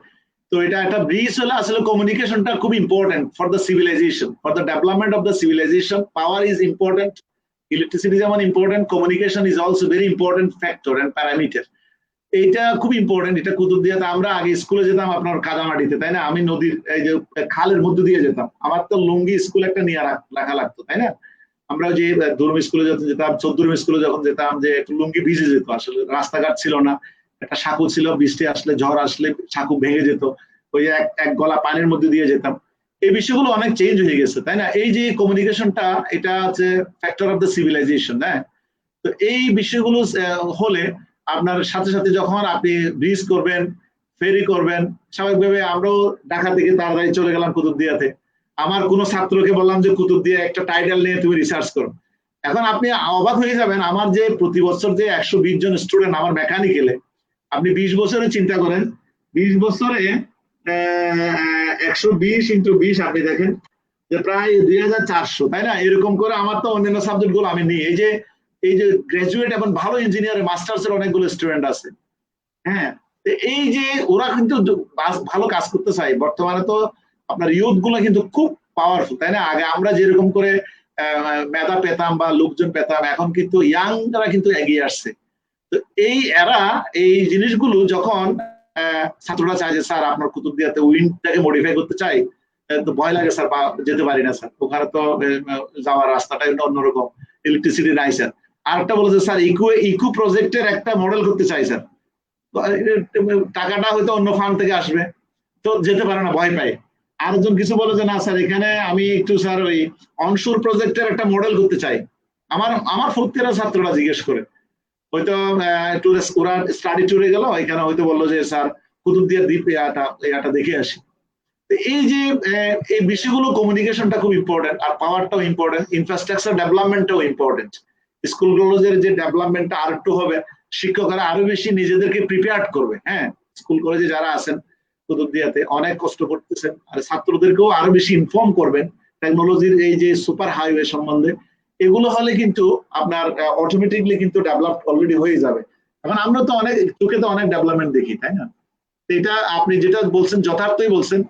তো এটা একটা ব্রিজ হলে আসলে কমিউনিকেশনটা খুব important for the civilization, for the development of the civilization. Power is important, electricity যেমন important, communication is also very important factor and parameter. এইটা খুব ইম্পর্টেন্ট। এটা কুতুবদিয়াতে আমরা আগে স্কুলে যেতাম আপনার কাদামাটিতে, তাই না? আমি নদীর এই যে খালের মধ্যে দিয়ে যেতাম, আমার তো লুঙ্গি স্কুল একটা নিয়ে রাখা লাগতো, তাই না? আমরা যে দুরুম স্কুলে যখন যেতাম, চৌদ্দুরুম স্কুলে যখন যেতাম, যে একটু লুঙ্গি ভিজে যেত, আসলে রাস্তাঘাট ছিল না, একটা সাঁকো ছিল, বৃষ্টি আসলে ঝড় আসলে সাঁকো ভেঙে যেত, ওই এক গলা পানির মধ্যে দিয়ে যেতাম। এই বিষয়গুলো অনেক চেঞ্জ হয়ে গেছে, তাই না? এই যে কমিউনিকেশনটা, এটা হচ্ছে ফ্যাক্টর অফ দ্য সিভিলাইজেশন। হ্যাঁ, তো এই বিষয়গুলো হলে আপনার সাথে সাথে যখন আপনি ব্রিজ করবেন, ফেরি করবেন, স্বাভাবিকভাবে আমরাও ঢাকা থেকে তাড়াতাড়ি চলে গেলাম কুতুবদিয়াতে। আমার কোনো ছাত্রকে বললাম যে কুতুবদিয়া একটা টাইটেল নিয়ে তুমি রিসার্চ করো। এখন আপনি অবাক হয়ে যাবেন, আমার যে প্রতি বছর যে 120 জন স্টুডেন্ট আমার মেকানিক্যালে, আপনি 20 বছরে চিন্তা করেন, 20 বছরে 120 ইন্টু 20 আপনি দেখেন যে প্রায় 2400, তাই না? এরকম করে আমার তো অন্যান্য সাবজেক্ট গুলো আমি নিই। এই যে গ্রাজুয়েট এবং ভালো ইঞ্জিনিয়ার মাস্টার্স এর অনেকগুলো স্টুডেন্ট আছে। হ্যাঁ, এই যে ওরা কিন্তু ভালো কাজ করতে চায়। বর্তমানে তো আপনার ইউথ গুলো কিন্তু খুব পাওয়ারফুল, তাই না? আগে আমরা যেরকম করে মেধা পেতাম বা লোকজন পেতাম, এখন কিন্তু ইয়াংরা কিন্তু এগিয়ে আসছে। তো এই জিনিসগুলো যখন ছাত্ররা চায় যে স্যার আপনার কুতুবদিয়াতে উইন্ডটাকে মডিফাই করতে চাই, তো ভয় লাগে স্যার, যেতে পারি না স্যার, ওখানে তো যাওয়ার রাস্তাটা অন্যরকম, ইলেকট্রিসিটি নাই স্যার। আরেকটা বলেছে স্যার ইকো প্রজেক্টের একটা মডেল করতে চাই স্যার, টাকাটা হয়তো অন্য ফান্ড থেকে আসবে, তো যেতে পারে না, ভয় পায়। আরেকজন কিছু বলে যে না স্যার এখানে আমি একটু স্যার ওই অনশোর প্রজেক্টের একটা মডেল করতে চাই। আমার ফোর্থ ইয়ারের ছাত্ররা জিজ্ঞেস করে, হয়তো ওরা স্টাডি ট্যুরে গেল, এখানে হয়তো বললো যে স্যার কুতুবদিয়ার দ্বীপ এটা দেখে আসি। এই যে এই বিষয়গুলো, কমিউনিকেশনটা খুব ইম্পর্টেন্ট, আর পাওয়ারটাও ইম্পর্টেন্ট, ইনফ্রাস্ট্রাকচার ডেভেলপমেন্টটাও ইম্পর্টেন্ট। স্কুল কলেজের যে ডেভেলপমেন্টটা আর একটু হবে, শিক্ষকরা আরো বেশি নিজেদেরকে প্রিপেয়ার করবে। হ্যাঁ, স্কুল কলেজে যারা আছেন কুতুবদিয়াতে অনেক কষ্ট করতেছেন, আর ছাত্রদেরকেও আরো বেশি ইনফর্ম করবেন টেকনোলজির এই যে সুপার হাইওয়ে সম্বন্ধে। এগুলো হলে কিন্তু আপনার অটোমেটিকলি কিন্তু ডেভেলপ অলরেডি হয়ে যাবে। এখন আমরা তো অনেক চোখে তো অনেক ডেভেলপমেন্ট দেখি, তাই না? এটা আপনি যেটা বলছেন যথার্থই বলছেন,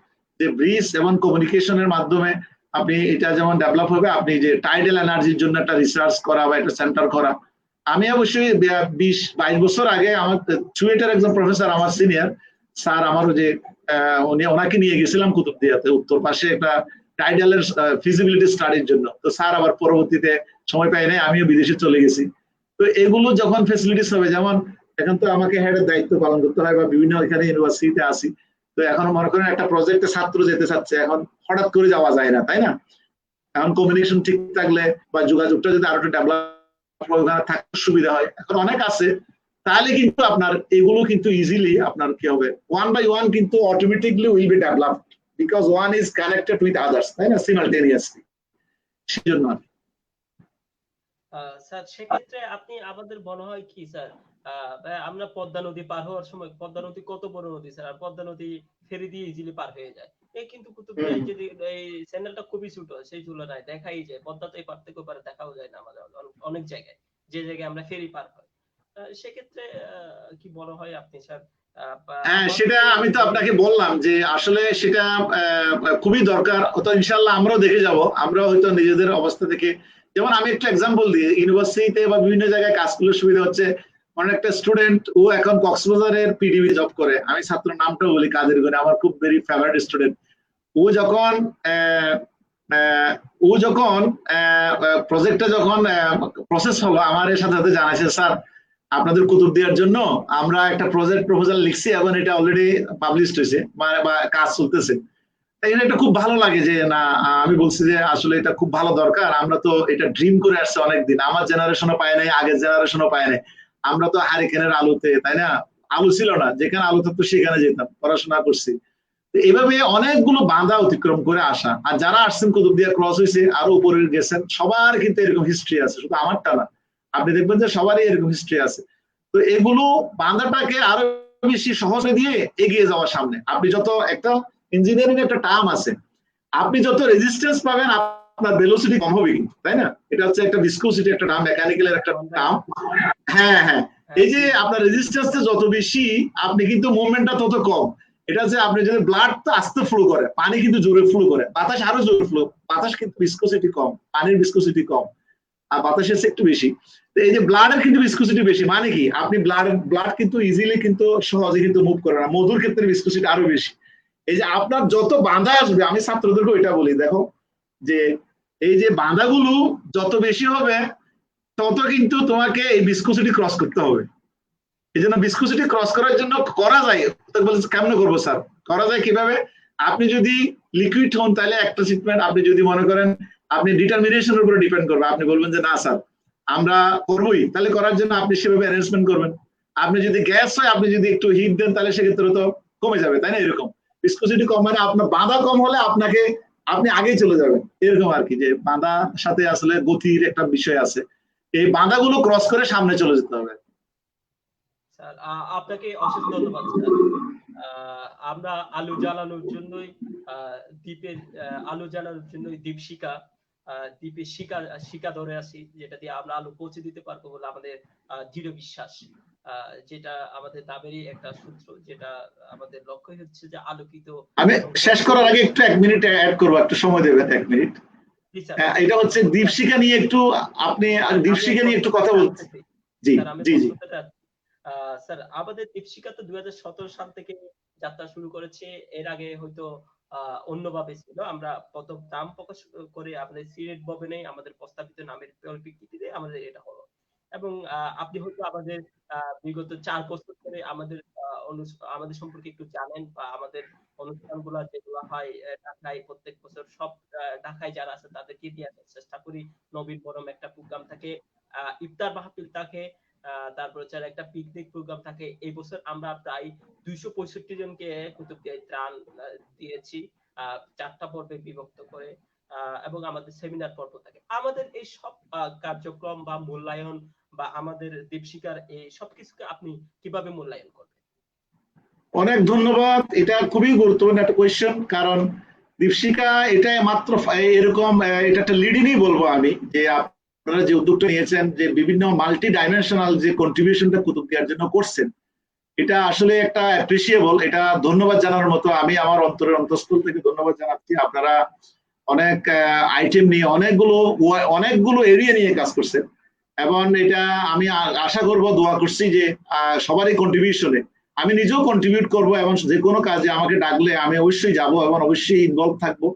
যে ব্রিজ এবং কমিউনিকেশনের মাধ্যমে আপনি এটা যেমন ডেভেলপ হবে, আপনি যে টাইডাল এনার্জির জন্য একটা রিসার্চ করা বা একটা সেন্টার করা। আমি অবশ্যই 20-22 বছর আগে আমার চুয়েটের একজন প্রফেসর, আমার সিনিয়র স্যার, আমারও যে ওনাকে নিয়ে গেছিলাম কুতুবদিয়াতে, উত্তর পাশে একটা টাইডালের ফিজিবিলিটি স্টাডির জন্য। তো স্যার আবার পরবর্তীতে সময় পাই নাই, আমিও বিদেশে চলে গেছি। তো এগুলো যখন ফেসিলিটিস হবে, যেমন এখন তো আমাকে হেডের দায়িত্ব পালন করতে হয় বা বিভিন্ন এখানে ইউনিভার্সিটিতে আসি, তো এখন মনে করেন একটা প্রজেক্টে ছাত্র যেতে চাচ্ছে, এখন হঠাৎ করে যাওয়া যায় না, তাই না? এখন কমিউনিকেশন ঠিক থাকলে বা যোগাযোগটা যদি আরো একটু ডেভেলপ ওখানে থাকতে সুবিধা হয়, এখন অনেক আছে, তাহলে কিন্তু আপনার এগুলো কিন্তু ইজিলি আপনার কি হবে, ওয়ান বাই ওয়ান কিন্তু automatically will be developed, because one is connected with others, তাই না, সিমালটেনিয়াসলি। সেজন্য স্যার সেক্ষেত্রে আপনি আমাদের মনে হয় কি স্যার, আমরা পদ্মা নদী পার হওয়ার সময়, পদ্মা নদী কত বড় নদী স্যার, আর পদ্মা নদী ফেরি দিয়ে ইজিলি পার হয়ে যায়। এই কিন্তু কুতুবদিয়ায় যদি এই চ্যানেলটা খুবই ছোট, সেই তুলনায় দেখাই যায় পদ্মাতে পার থেকে পারে দেখাও যায় না আমাদের অনেক জায়গায়, যে জায়গায় আমরা ফেরি পার হয়। সেক্ষেত্রে কি মনে হয় আপনি স্যার? হ্যাঁ, সেটা আমি তো আপনাকে বললাম যে আসলে সেটা খুবই দরকার। তো ইনশাল্লাহ আমরাও দেখে যাব, আমরাও হয়তো নিজেদের অবস্থা থেকে, যেমন আমি একটা এক্সাম্পল দিই, ইউনিভার্সিটিতে বা বিভিন্ন জায়গায় কাজ করলে সুবিধা হচ্ছে, অনেকটা স্টুডেন্ট ও এখন কক্সবাজারের পিডিবি জব করে, আমি ছাত্র নামটাও বলি, কাদের করে, আমার খুব ভেরি ফেভারিট স্টুডেন্ট। ও যখন প্রজেক্টটা যখন প্রসেস হলো, আমার এর সাথে সাথে জানাইছে স্যার আপনাদের কুতুবদিয়ার জন্য আমরা একটা প্রজেক্ট প্রপোজাল লিখছি এবং এটা অলরেডি পাবলিশড হয়েছে বা কাজ চলতেছে। এটা খুব ভালো লাগে যে না, আমি বলছি যে আসলে এটা খুব ভালো দরকার, আমরা তো এটা ড্রিম করে আসছে অনেকদিন, আমার জেনারেশনও পায় নাই, আগের জেনারেশনও পায় নাই। আমরা তো হারিকেনের আলোতে, তাই না, আলো ছিল না, যেখানে আলো থাকতো সেখানে যেতাম, পড়াশোনা করছি। এইভাবে অনেকগুলো বাধা অতিক্রম করে আসা, আর যারা আসছেন কুতুবদিয়া ক্রস হয়েছে আরো উপরে গেছেন, সবার কিন্তু এরকম হিস্ট্রি আছে, শুধু আমারটা না, আপনি দেখবেন যে সবারই এরকম হিস্ট্রি আছে। তো এগুলো বাধাটাকে আরো বেশি সহজে দিয়ে এগিয়ে যাওয়ার সামনে, আপনি যত একটা ইঞ্জিনিয়ারিং একটা টার্ম আছে, আপনি যত রেজিস্ট্যান্স পাবেন আপনার ভেলোসিটি কম হবে কিন্তু, তাই না? এটা হচ্ছে একটা ভিসকোসিটি একটা টার্ম, মেকানিক্যালের একটা টার্ম। হ্যাঁ হ্যাঁ, এই যে আপনার রেজিস্ট্যান্সটা যত বেশি, আপনি কিন্তু মুভমেন্টটা তত কম। এটা হচ্ছে আপনি যদি ব্লাড তো আস্তে ফ্লো করে, পানি কিন্তু জোরে ফ্লো করে, বাতাস আরো জোরে ফ্লো, বাতাস কিন্তু ভিসকোসিটি কম, পানির ভিসকোসিটি কম, আর বাতাসের একটু বেশি। এই যে ব্লাডের কিন্তু ভিসকোসিটি বেশি, মানে কি আপনি ব্লাড কিন্তু ইজিলি কিন্তু সহজে কিন্তু মুভ করে না, মধুর ক্ষেত্রে ভিসকোসিটি আরো বেশি। এই যে আপনার যত বাধা আসবে, আমি ছাত্রদেরকে এটা বলি, দেখো যে এই যে বাধাগুলো যত বেশি হবে, তত কিন্তু তোমাকে এই ভিসকোসিটি ক্রস করতে হবে। এই জন্য ভিসকোসিটি ক্রস করার জন্য করা যায়, কেমন করবো স্যার, করা যায় কিভাবে? আপনি যদি লিকুইড হন তাহলে একটা ট্রিটমেন্ট, আপনি যদি মনে করেন আপনি ডিটারমিনেশনের উপরে ডিপেন্ড করবে, আপনি বলবেন যে না স্যার আমরা করবোই, তাহলে করার জন্য আপনি সেভাবে অ্যারেঞ্জমেন্ট করবেন। আপনি যদি গ্যাস হয়, আপনি যদি একটু হিট দেন তাহলে সেক্ষেত্রে তো কমে যাবে, তাই না? এরকম ভিসকোসিটি কম মানে আপনার বাঁধা কম হলে আপনি আগেই চলে যাবেন, এরকম আর কি, যে বাঁধার সাথে আসলে গতির একটা বিষয় আছে, এই বাঁধাগুলো ক্রস করে সামনে চলে যেতে হবে। স্যার আপনাকে অশেষ ধন্যবাদ স্যার। আমরা আলো জ্বালানোর জন্যই দ্বীপের আলো জ্বালানোর জন্যই দীপশিখা দ্বীপে শিখা ধরে আছি, যেটা দিয়ে আমরা আলো পৌঁছে দিতে পারবো বলে আমাদের দৃঢ় বিশ্বাস। যেটা আমাদের নামেরই একটা সূত্র, যেটা আমাদের লক্ষ্য হচ্ছে যে আলোকিত। আমি শেষ করার আগে একটু 1 মিনিট অ্যাড করবো, একটু সময় দেবেন 1 মিনিট। এটা হচ্ছে দীপশিখা নিয়ে একটু, আপনি দীপশিখা নিয়ে একটু কথা বলতে। জি জি জি স্যার, আমাদের দীপশিখা তো 2017 সাল থেকে যাত্রা শুরু করেছে। এর আগে হয়তো অন্যভাবে ছিল। আমরা প্রথম নাম প্রকাশ করে আমাদের সিলেট ভবনে আমাদের প্রস্তাবিত নামের পরিপ্রেক্ষিতে আমাদের এটা হলো। এবং আপনি হয়তো আমাদের বিগত 4 বছর ধরে আমাদের সম্পর্কে একটু জানেন, বা আমাদের অনুষ্ঠানগুলো যেগুলো হয় ঢাকায় প্রত্যেক বছর সব ঢাকায় যারা আছে তাদেরকে দিয়ে চেষ্টা করি। নবীন বরম একটা প্রোগ্রাম থাকে, ইফতার মাহফিল থাকে, তারপর হচ্ছে একটা পিকনিক প্রোগ্রাম থাকে। এই বছর আমরা প্রায় 265 জনকে কুতুবদিয়ায় ত্রাণ দিয়েছি, 4টা পর্বে বিভক্ত করে, এবং আমাদের সেমিনার পর্ব থাকে। আমাদের এই সব কার্যক্রম বা মূল্যায়ন বা আমাদের দীপশিখার এই সবকিছুকে আপনি কিভাবে মূল্যায়ন করবেন? অনেক ধন্যবাদ, এটা খুবই গুরুত্বপূর্ণ একটা কোয়েশ্চেন। কারণ দীপশিখা এটা মাত্র এরকম, এটা একটা লিডিংই বলবো আমি, যে আপনারা যে উদ্যোগটা নিয়েছেন, যে বিভিন্ন মাল্টি ডাইমেনশনাল যে কন্ট্রিবিউশনটা কুতুবদিয়ার জন্য করছেন, এটা আসলে একটা অ্যাপ্রিসিয়েবল, এটা ধন্যবাদ জানার মতো। আমি আমার অন্তরের অন্তঃস্থল থেকে ধন্যবাদ জানাচ্ছি। আপনারা অনেক আইটেম নিয়ে অনেকগুলো এরিয়া নিয়ে কাজ করছেন, এবং এটা আমি আশা করব, দোয়া করছি যে সবারই কন্ট্রিবিউশনে আমি নিজেও কন্ট্রিবিউট করব, এবং যে কোনো কাজে আমাকে ডাকলে আমি অবশ্যই যাব এবং অবশ্যই ইনভলভ থাকবো।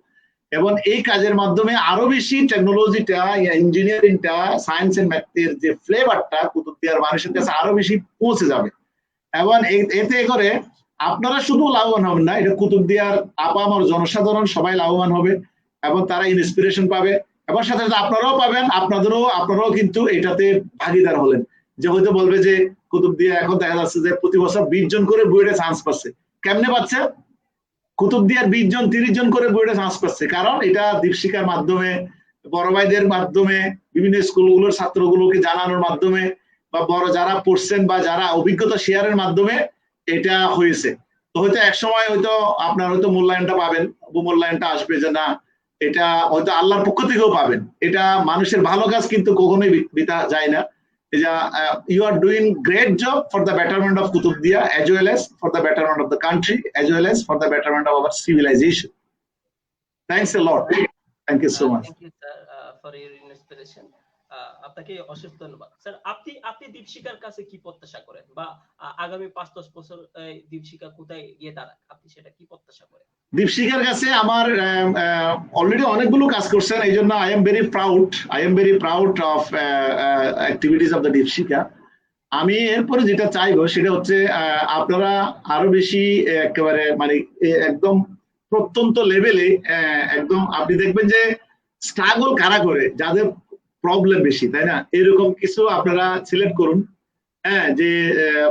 এবং এই কাজের মাধ্যমে আরো বেশি টেকনোলজিটা, ইঞ্জিনিয়ারিংটা, সায়েন্স এন্ড ম্যাথের যে ফ্লেভারটা কুতুবদিয়ার মানুষের কাছে আরো বেশি পৌঁছে যাবে। এবং এতে করে আপনারা শুধু লাভবান হবেন না, এটা কুতুবদিয়ার আপামর জনসাধারণ সবাই লাভবান হবে, এবং তারা ইন্সপিরেশন পাবে, এবং সাথে সাথে আপনারাও পাবেন। আপনারাও কিন্তু এটাতে ভাগিদার হলেন, যে হয়তো বলবে যে কুতুবদিয়া এখন দেখা যাচ্ছে যে প্রতি বছর 20 জন করে বুয়েটে চান্স পাচ্ছে। কেমনে পাচ্ছে? কুতুবদিয়ার 20 জন 30 জন করে বুয়েটে চান্স পাচ্ছে, কারণ এটা দীপশিখার মাধ্যমে, বড় ভাইদের মাধ্যমে, বিভিন্ন স্কুলগুলোর ছাত্রগুলোকে জানানোর মাধ্যমে, বা বড় যারা পড়ছেন বা যারা অভিজ্ঞতা শেয়ারের মাধ্যমে এটা হয়েছে। তো হয়তো একসময় হয়তো আপনার হয়তো মূল্যায়নটা পাবেন, মূল্যায়নটা আসবে যে না, এটা হয়তো আল্লাহর পক্ষ থেকেও পাবেন। এটা মানুষের ভালো কাজ কিন্তু কখনোই বৃথা যায় না। You are doing great job for the betterment of Kutubdia, as well as for the betterment of the country, as well as for the betterment of our civilization. Thanks a lot. Thank you so much. Thank you sir for your inspiration. আপনাকে অশেষ ধন্যবাদ sir. আপনি দীপশিখার কাছে কি প্রত্যাশা করেন, বা আগামী 5-10 বছর দীপশিখা কোথায় গিয়ে দাঁড়াক, আপনি সেটা কি প্রত্যাশা করেন? দীপশিখার কাছে আমার অলরেডি অনেকগুলো কাজ করছেন, এই জন্য I am very proud of activities of the Dipshikha. আমি এরপরে যেটা চাইবো সেটা হচ্ছে আপনারা আরো বেশি একেবারে মানে একদম প্রত্যন্ত লেভেলে, একদম আপনি দেখবেন যে স্ট্রাগল কারা করে, যাদের প্রবলেম বেশি, তাই না, এরকম কিছু আপনারা সিলেক্ট করুন। হ্যাঁ, যে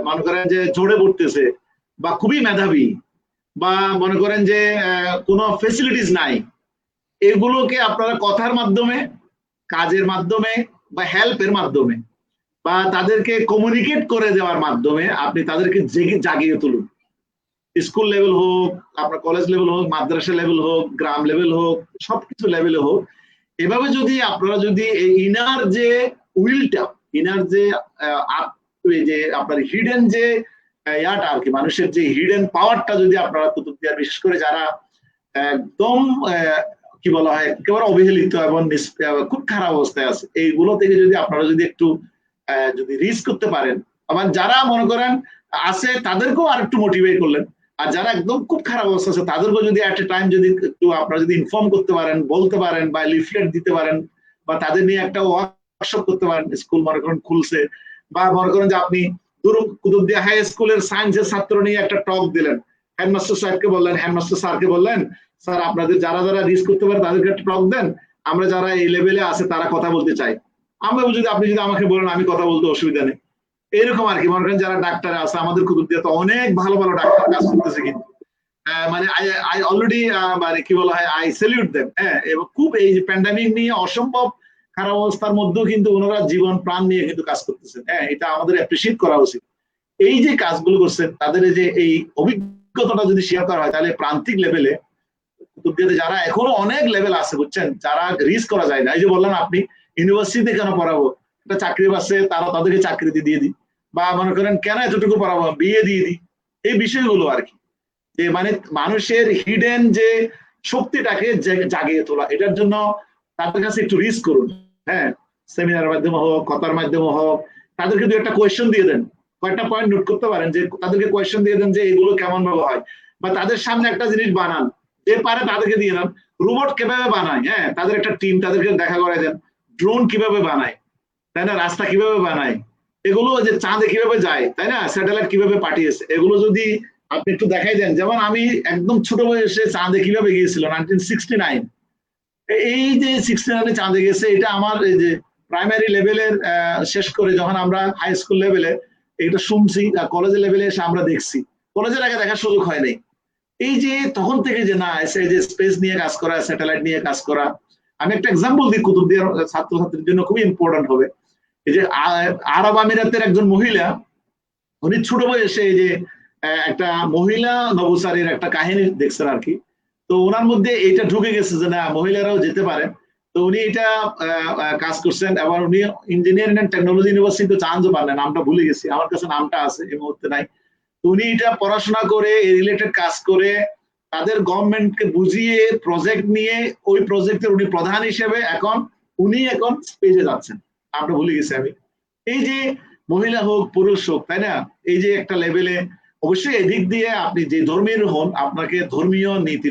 মনে করেন যে ঝরে পড়তেছে, বা খুবই মেধাবী, বা মনে করেন যে কোনো ফেসিলিটিস নাই, এগুলোকে আপনারা কথার মাধ্যমে, কাজের মাধ্যমে, বা হেল্পের মাধ্যমে, বা তাদেরকে কমিউনিকেট করে দেওয়ার মাধ্যমে আপনি তাদেরকে জাগিয়ে তুলুন। স্কুল লেভেল হোক, আপনার কলেজ লেভেল হোক, মাদ্রাসা লেভেল হোক, গ্রাম লেভেল হোক, সবকিছু লেভেলে হোক, এভাবে যদি আপনারা যদি ইনার যে উইলটা, ইনার যে আপনার হিডেন যে ইয়াটা আর কি, মানুষের যে হিডেন পাওয়ারটা যদি আপনারা কুতুবদিয়ার, বিশেষ করে যারা একদম কি বলা হয় একেবারে অবহেলিত এবং খুব খারাপ অবস্থায় আছে, এইগুলো থেকে যদি আপনারা যদি একটু যদি রিচ করতে পারেন, আবার যারা মনে করেন আছে তাদেরকেও আর একটু মোটিভেট করলেন, আর যারা একদম খুব খারাপ অবস্থা আছে তাদেরকেও যদি একটা টাইম যদি একটু আপনারা যদি ইনফর্ম করতে পারেন, বলতে পারেন, বা লিফলেট দিতে পারেন, বা তাদের নিয়ে একটা ওয়ার্কশপ করতে পারেন, স্কুল মনে করেন খুলছে, বা মনে করেন যে আপনি কুতুবদিয়া হাই স্কুলের সায়েন্সের ছাত্র নিয়ে একটা টক দিলেন, হেডমাস্টার সাহেবকে বললেন, হেডমাস্টার স্যারকে বললেন, স্যার আপনাদের যারা যারা রিচ করতে পারে তাদেরকে একটা টক দেন, আমরা যারা এই লেভেলে আছে তারা কথা বলতে চাই। আমরা যদি আপনি যদি আমাকে বলেন, আমি কথা বলতে অসুবিধা নেই। এরকম আর কি। মনে করেন যারা ডাক্তার আছে আমাদের কুতুবদিয়াতে অনেক ভালো ভালো ডাক্তার কাজ করতেছে কিন্তু মানে আই অলরেডি মানে কি বলা হয়, আই স্যালিউট দেম। হ্যাঁ, এবং খুব এই প্যান্ডামিক নিয়ে অসম্ভব খারাপ অবস্থার মধ্যেও কিন্তু ওনারা জীবন প্রাণ নিয়ে কিন্তু কাজ করতেছেন। হ্যাঁ, এটা আমাদের অ্যাপ্রিসিয়েট করা উচিত। এই যে কাজগুলো করছেন তাদের যে এই অভিজ্ঞতাটা যদি শেয়ার করা হয় তাহলে প্রান্তিক লেভেলে কুতুবদিয়াতে যারা এখনো অনেক লেভেল আছে বুঝছেন, যারা রিস্ক করা যায় না, এই যে বললেন আপনি ইউনিভার্সিটিতে কেন পড়াবো, একটা চাকরি পাচ্ছে তারা তাদেরকে চাকরি দিয়ে দিই, বা মনে করেন কেন এতটুকু পড়াবো, বিয়ে দিয়ে দিই, এই বিষয়গুলো আর কি। যে মানে মানুষের হিডেন যে শক্তিটাকে জাগিয়ে তোলা, এটার জন্য তাদের কাছে একটু রিস্ক করুন। হ্যাঁ, সেমিনারের মাধ্যমে হোক, কথার মাধ্যমে হোক, তাদেরকে দু একটা কোয়েশ্চেন দিয়ে দেন, কয়েকটা পয়েন্ট নোট করতে পারেন, যে তাদেরকে কোয়েশ্চেন দিয়ে দেন যে এগুলো কেমন ভাবে হয়, বা তাদের সামনে একটা জিনিস বানান, যে পারে তাদেরকে দিয়ে দেন। রোবট কিভাবে বানায়, হ্যাঁ, তাদের একটা টিম, তাদেরকে দেখা করে দেন ড্রোন কিভাবে বানায়, তাই না, রাস্তা কিভাবে বানায়, এগুলো যে চাঁদে কিভাবে যায়, তাই না, স্যাটেলাইট কিভাবে পাঠিয়েছে, এগুলো যদি আপনি একটু দেখাই দেন। যেমন আমি একদম ছোট বয়সে চাঁদে কিভাবে গিয়েছিল 1969, এই যে 69 চাঁদে গেছে, এটা আমার এই যে প্রাইমারি লেভেলের শেষ করে যখন আমরা হাই স্কুল লেভেলে এটা শুনছি, কলেজ লেভেলে এসে আমরা দেখছি, কলেজের আগে দেখার সুযোগ হয় নাই। এই যে তখন থেকে যে না এই যে স্পেস নিয়ে কাজ করা, স্যাটেলাইট নিয়ে কাজ করা, আমি একটা এক্সাম্পল দিই কুতুবদিয়ার ছাত্রছাত্রীর জন্য খুবই ইম্পর্টেন্ট হবে। এই যে আরব আমিরাতের একজন মহিলা, উনি ছোট বয়সে এই যে একটা মহিলা নবচারীর একটা কাহিনী দেখছেন আর কি, তো ওনার মধ্যে এটা ঢুকে গেছে যে না মহিলারাও যেতে পারে। তো উনি এটা কাজ করছেন, এবং উনি ইঞ্জিনিয়ারিং এন্ড টেকনোলজি ইউনিভার্সিটি চান্সও পান না, নামটা ভুলে গেছি, আমার কাছে নামটা আছে এই মুহূর্তে নাই। তো উনি এটা পড়াশোনা করে রিলেটেড কাজ করে তাদের গভর্নমেন্টকে বুঝিয়ে প্রজেক্ট নিয়ে ওই প্রজেক্টের উনি প্রধান হিসেবে উনি এখন স্পেসে যাচ্ছেন, নামটা ভুলে গেছি আমি। এই যে মহিলা হোক পুরুষ হোক, তাই না, এই যে একটা লেভেলে অবশ্যই এদিক দিয়ে আপনি যে ধর্মীয় হন আপনাকে ধর্মীয় নীতি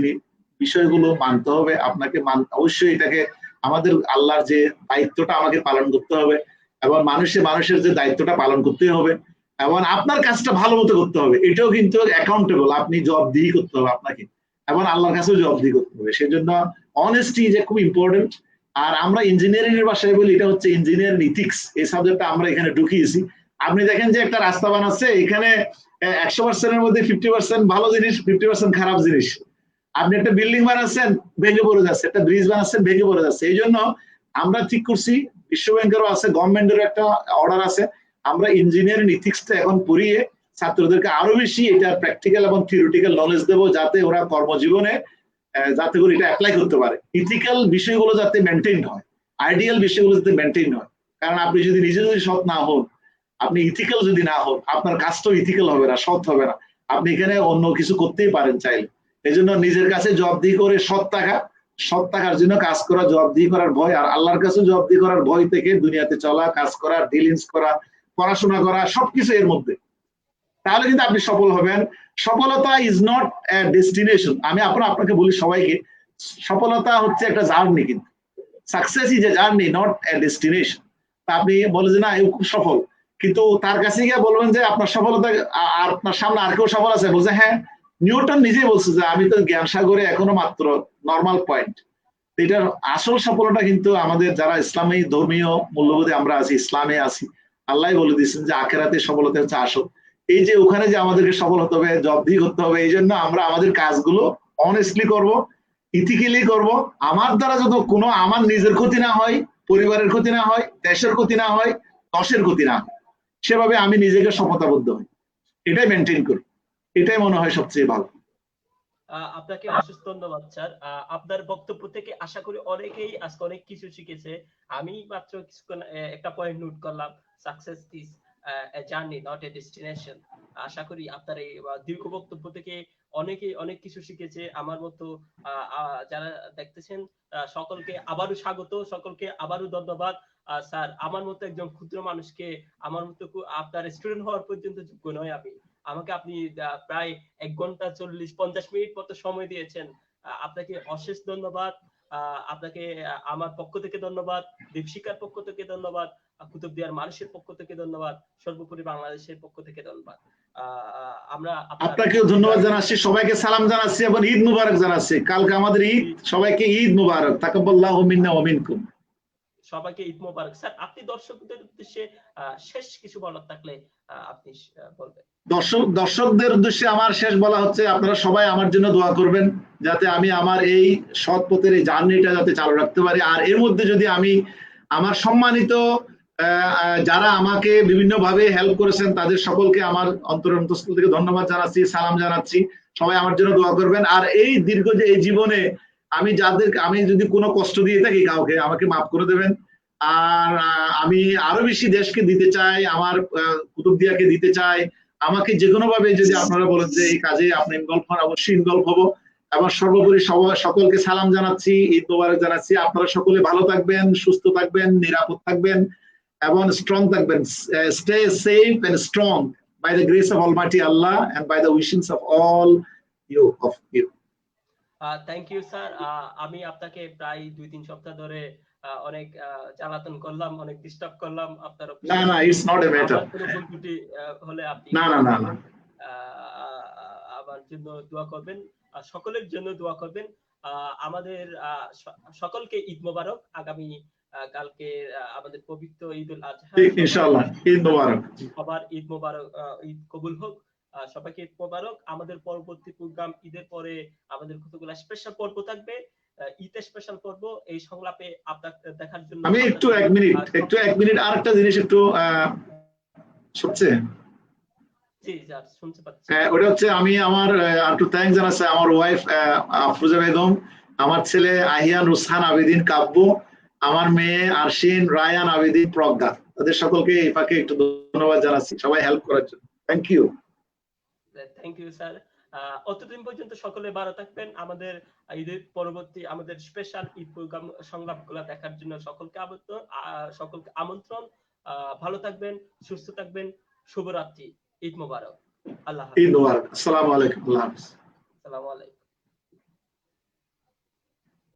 বিষয়গুলো মানতে হবে, আপনাকে অবশ্যই এটাকে আমাদের আল্লাহর যে দায়িত্বটা আমাকে পালন করতে হবে, এবং মানুষের যে দায়িত্বটা পালন করতে হবে, এবং আপনার কাজটা ভালো মতো করতে হবে, এটাও কিন্তু অ্যাকাউন্টেবল, আপনি জবাবদিহি করতে হবে আপনাকে, এবং আল্লাহর কাছেও জবাবদিহি করতে হবে। সেই জন্য অনেস্টি যে খুব ইম্পর্টেন্ট। আর আমরা ইঞ্জিনিয়ারিং এর ভাষায় বলি এটা হচ্ছে ইঞ্জিনিয়ারিং ইথিক্স, এই সাবজেক্টটা আমরা এখানে ঢুকিয়েছি। আপনি দেখেন যে একটা রাস্তা বানাচ্ছে, এখানে 100% এর মধ্যে 50% ভালো জিনিস, 50% খারাপ জিনিস। আপনি একটা বিল্ডিং বানাচ্ছেন, ভেঙে পড়ে যাচ্ছে, একটা ব্রিজ বানাচ্ছেন, ভেঙে পড়ে যাচ্ছে। এই জন্য আমরা ঠিক করছি, বিশ্ব ব্যাংকেরও আছে, গভর্নমেন্টেরও একটা অর্ডার আছে, আমরা ইঞ্জিনিয়ারিং ইথিক্সটা এখন পড়িয়ে ছাত্রদেরকে আরো বেশি এটা প্র্যাকটিক্যাল এবং থিওরিটিক্যাল নলেজ দেবো, যাতে ওরা কর্মজীবনে যাতে করে এটা অ্যাপ্লাই করতে পারে, ইথিক্যাল বিষয়গুলো যাতে মেনটেন হয়, আইডিয়াল বিষয়গুলো যাতে মেনটেন হয়। কারণ আপনি যদি নিজে যদি সৎ না হন, আপনি ইথিক্যাল যদি না হন, আপনার কাজটাও ইথিক্যাল হবে না, সৎ হবে না। আপনি এখানে অন্য কিছু করতেই পারেন চাইলে। এই জন্য নিজের কাছে জবাবদিহি করে সৎ থাকার জন্য কাজ করা, জবাবদিহি করার ভয়, আর আল্লাহর কাছে জবাবদিহি করার ভয় থেকে দুনিয়াতে চলা, কাজ করা, ডিলিংস করা, পড়াশোনা করা, সবকিছু এর মধ্যে, তাহলে কিন্তু আপনি সফল হবেন। সফলতা ইজ নট এ ডেস্টিনেশন। আমি আপনাকে বলি সবাইকে, সফলতা হচ্ছে একটা জার্নি, কিন্তু success is a journey, not a destination. আপনি বলে যে না খুব সফল, কিন্তু তার কাছে গিয়ে বলবেন যে আপনার সফলতা, আর আপনার সামনে আর কেউ সফল আছে, বলছে হ্যাঁ, নিউটন নিজেই বলছে যে আমি তো জ্ঞান সাগরে এখনো মাত্র নর্মাল পয়েন্ট। এটার আসল সফলতা কিন্তু আমাদের যারা ইসলামী ধর্মীয় মূল্যবোধে আমরা আছি, ইসলামে আছি, আল্লাহ বলে দিচ্ছেন যে আখেরাতে সফলতা হচ্ছে আসল। এই যে ওখানে যে আমাদেরকে সফল হতে হবে, জবাবদিহি করতে হবে, এই জন্য আমরা আমাদের কাজগুলো অনেস্টলি করব, ইথিক্যালি করব। আমার দ্বারা যত কোনো আমার নিজের ক্ষতি না হয়, পরিবারের ক্ষতি না হয়, দেশের ক্ষতি না হয়, দশের ক্ষতি না হয়, সেভাবে আমি নিজেকে সমতাবদ্ধ হই, এটাই মেনটেন করি, এটাই মনে হয় সবচেয়ে ভালো। আপনাকে অশেষ ধন্যবাদ স্যার। আপনার বক্তব্য থেকে আশা করি অনেকেই আজকে অনেক কিছু শিখেছে। আমি মাত্র কিছুক্ষণ একটা পয়েন্ট নোট করলাম, success is a journey not a destination. আশা করি আপনার এই দীর্ঘ বক্তব্য থেকে অনেকেই অনেক কিছু শিখেছে। আমার মতো যারা দেখতেছেন সকলকে আবারও স্বাগত, সকলকে আবারও ধন্যবাদ। স্যার, আমার মতো একজন ক্ষুদ্র মানুষকে, আমার মতো আপনার স্টুডেন্ট হওয়ার পর্যন্ত যোগ্য নয় আমি, আমাকে আপনি প্রায় 1 ঘন্টা 40-50 মিনিট মতো সময় দিয়েছেন। আপনাকে অশেষ ধন্যবাদ। আপনাকে আমার পক্ষ থেকে ধন্যবাদ, দীপশিকার পক্ষ থেকে ধন্যবাদ, কুতুবদিয়ার মানুষের পক্ষ থেকে ধন্যবাদ, সর্বোপরি বাংলাদেশের পক্ষ থেকে ধন্যবাদ। আমরা আপনাকেও ধন্যবাদ জানাচ্ছি, সবাইকে সালাম জানাচ্ছি এবং ঈদ মুবারক জানাচ্ছি। কালকে আমাদের ঈদ, সবাইকে ঈদ মুবারক। তাকাব্বালাহু মিন্না ওয়া মিনকুম। সবাইকে ঈদ মোবারক। স্যার, আপনি দর্শকদের উদ্দেশ্যে শেষ কিছু বলার থাকলে আপনি বলবেন। দর্শকদের উদ্দেশ্যে আমার শেষ বলা হচ্ছে, আপনারা সবাই আমার জন্য দোয়া করবেন যাতে আমি আমার এই সৎ পথের এই জার্নিটা যাতে চালু রাখতে পারি। আর এর মধ্যে যদি আমি আমার সম্মানিত যারা আমাকে বিভিন্ন ভাবে হেল্প করেছেন তাদের সকলকে আমার অন্তরের অন্তঃস্থল থেকে ধন্যবাদ জানাচ্ছি, সালাম জানাচ্ছি। সবাই আমার জন্য দোয়া করবেন। আর এই দীর্ঘ যে এই জীবনে আমি যদি কোনো কষ্ট দিয়ে থাকি কাউকে, আমাকে মাফ করে দেবেন। আর আমি আরো বেশি দেশকে দিতে চাই, আমার কুতুবদিয়াকে দিতে চাই। আমাকে যে কোনো ভাবে যদি আপনারা বলেন যে এই কাজে আপনি ইনভলভ হন, অবশ্যই ইনভলভ হবো। এবং সর্বোপরি সকলকে সালাম জানাচ্ছি, ঈদ মোবারক জানাচ্ছি। আপনারা সকলে ভালো থাকবেন, সুস্থ থাকবেন, নিরাপদ থাকবেন এবং স্ট্রং থাকবেন। Stay safe and strong by the grace of almighty Allah and by the wishings of all you. Thank you sir. আমি আপনাকে প্রায় 2-3 সপ্তাহ ধরে অনেক জ্বালাতন করলাম, অনেক ডিস্টার্ব করলাম আপনার অফিসে। না না, ইটস নট এ ম্যাটার। আমার কোনো ভুল ত্রুটি হলে আপনি না না না, আমার জন্য দোয়া করবেন, সকলের জন্য দোয়া করবেন। আমাদের সকলকে ঈদ মোবারক। আগামী কালকে আমাদের পবিত্র ঈদুল আজহা, ইনশাআল্লাহ ঈদ মোবারক। সবার ঈদ মোবারক, ঈদ কবুল হোক। সবাইকে ঈদ মোবারক। আমাদের পরবর্তী প্রোগ্রাম ঈদের পরে আমাদের কতগুলো স্পেশাল পর্ব থাকবে, ঈদ স্পেশাল পর্ব। এই সংলাপে আপনাদের দেখার জন্য আমি একটু এক মিনিট আরেকটা জিনিস একটু শুনছে। জি স্যার, শুনতে পাচ্ছি। ওটা হচ্ছে আমি আমার একটু থ্যাঙ্কস জানাচ্ছি আমার ওয়াইফ আফরোজা বেগম, আমার ছেলে আহিয়ান রুসহান আবেদিন কাব্য, আমার মেয়ে আরশিন রায়ান আবেদিন প্রজ্ঞা, তাদের সকলকে এই ফাঁকে একটু ধন্যবাদ জানাচ্ছি সবাই হেল্প করার জন্য। Thank you. Thank you sir. অতদিন পর্যন্ত সকলে ভালো থাকবেন। আমাদের ঈদের পরবর্তী আমাদের স্পেশাল ঈদ প্রোগ্রাম সংলাপগুলো দেখার জন্য সকলকে আমন্ত্রণ। ভালো থাকবেন, সুস্থ থাকবেন। শুভরাত্রি, ঈদ মোবারক। আল্লাহ হাফেজ। ঈদ মোবারক। আসসালামু আলাইকুম। আল্লাহ হাফেজ। আসসালামু আলাইকুম।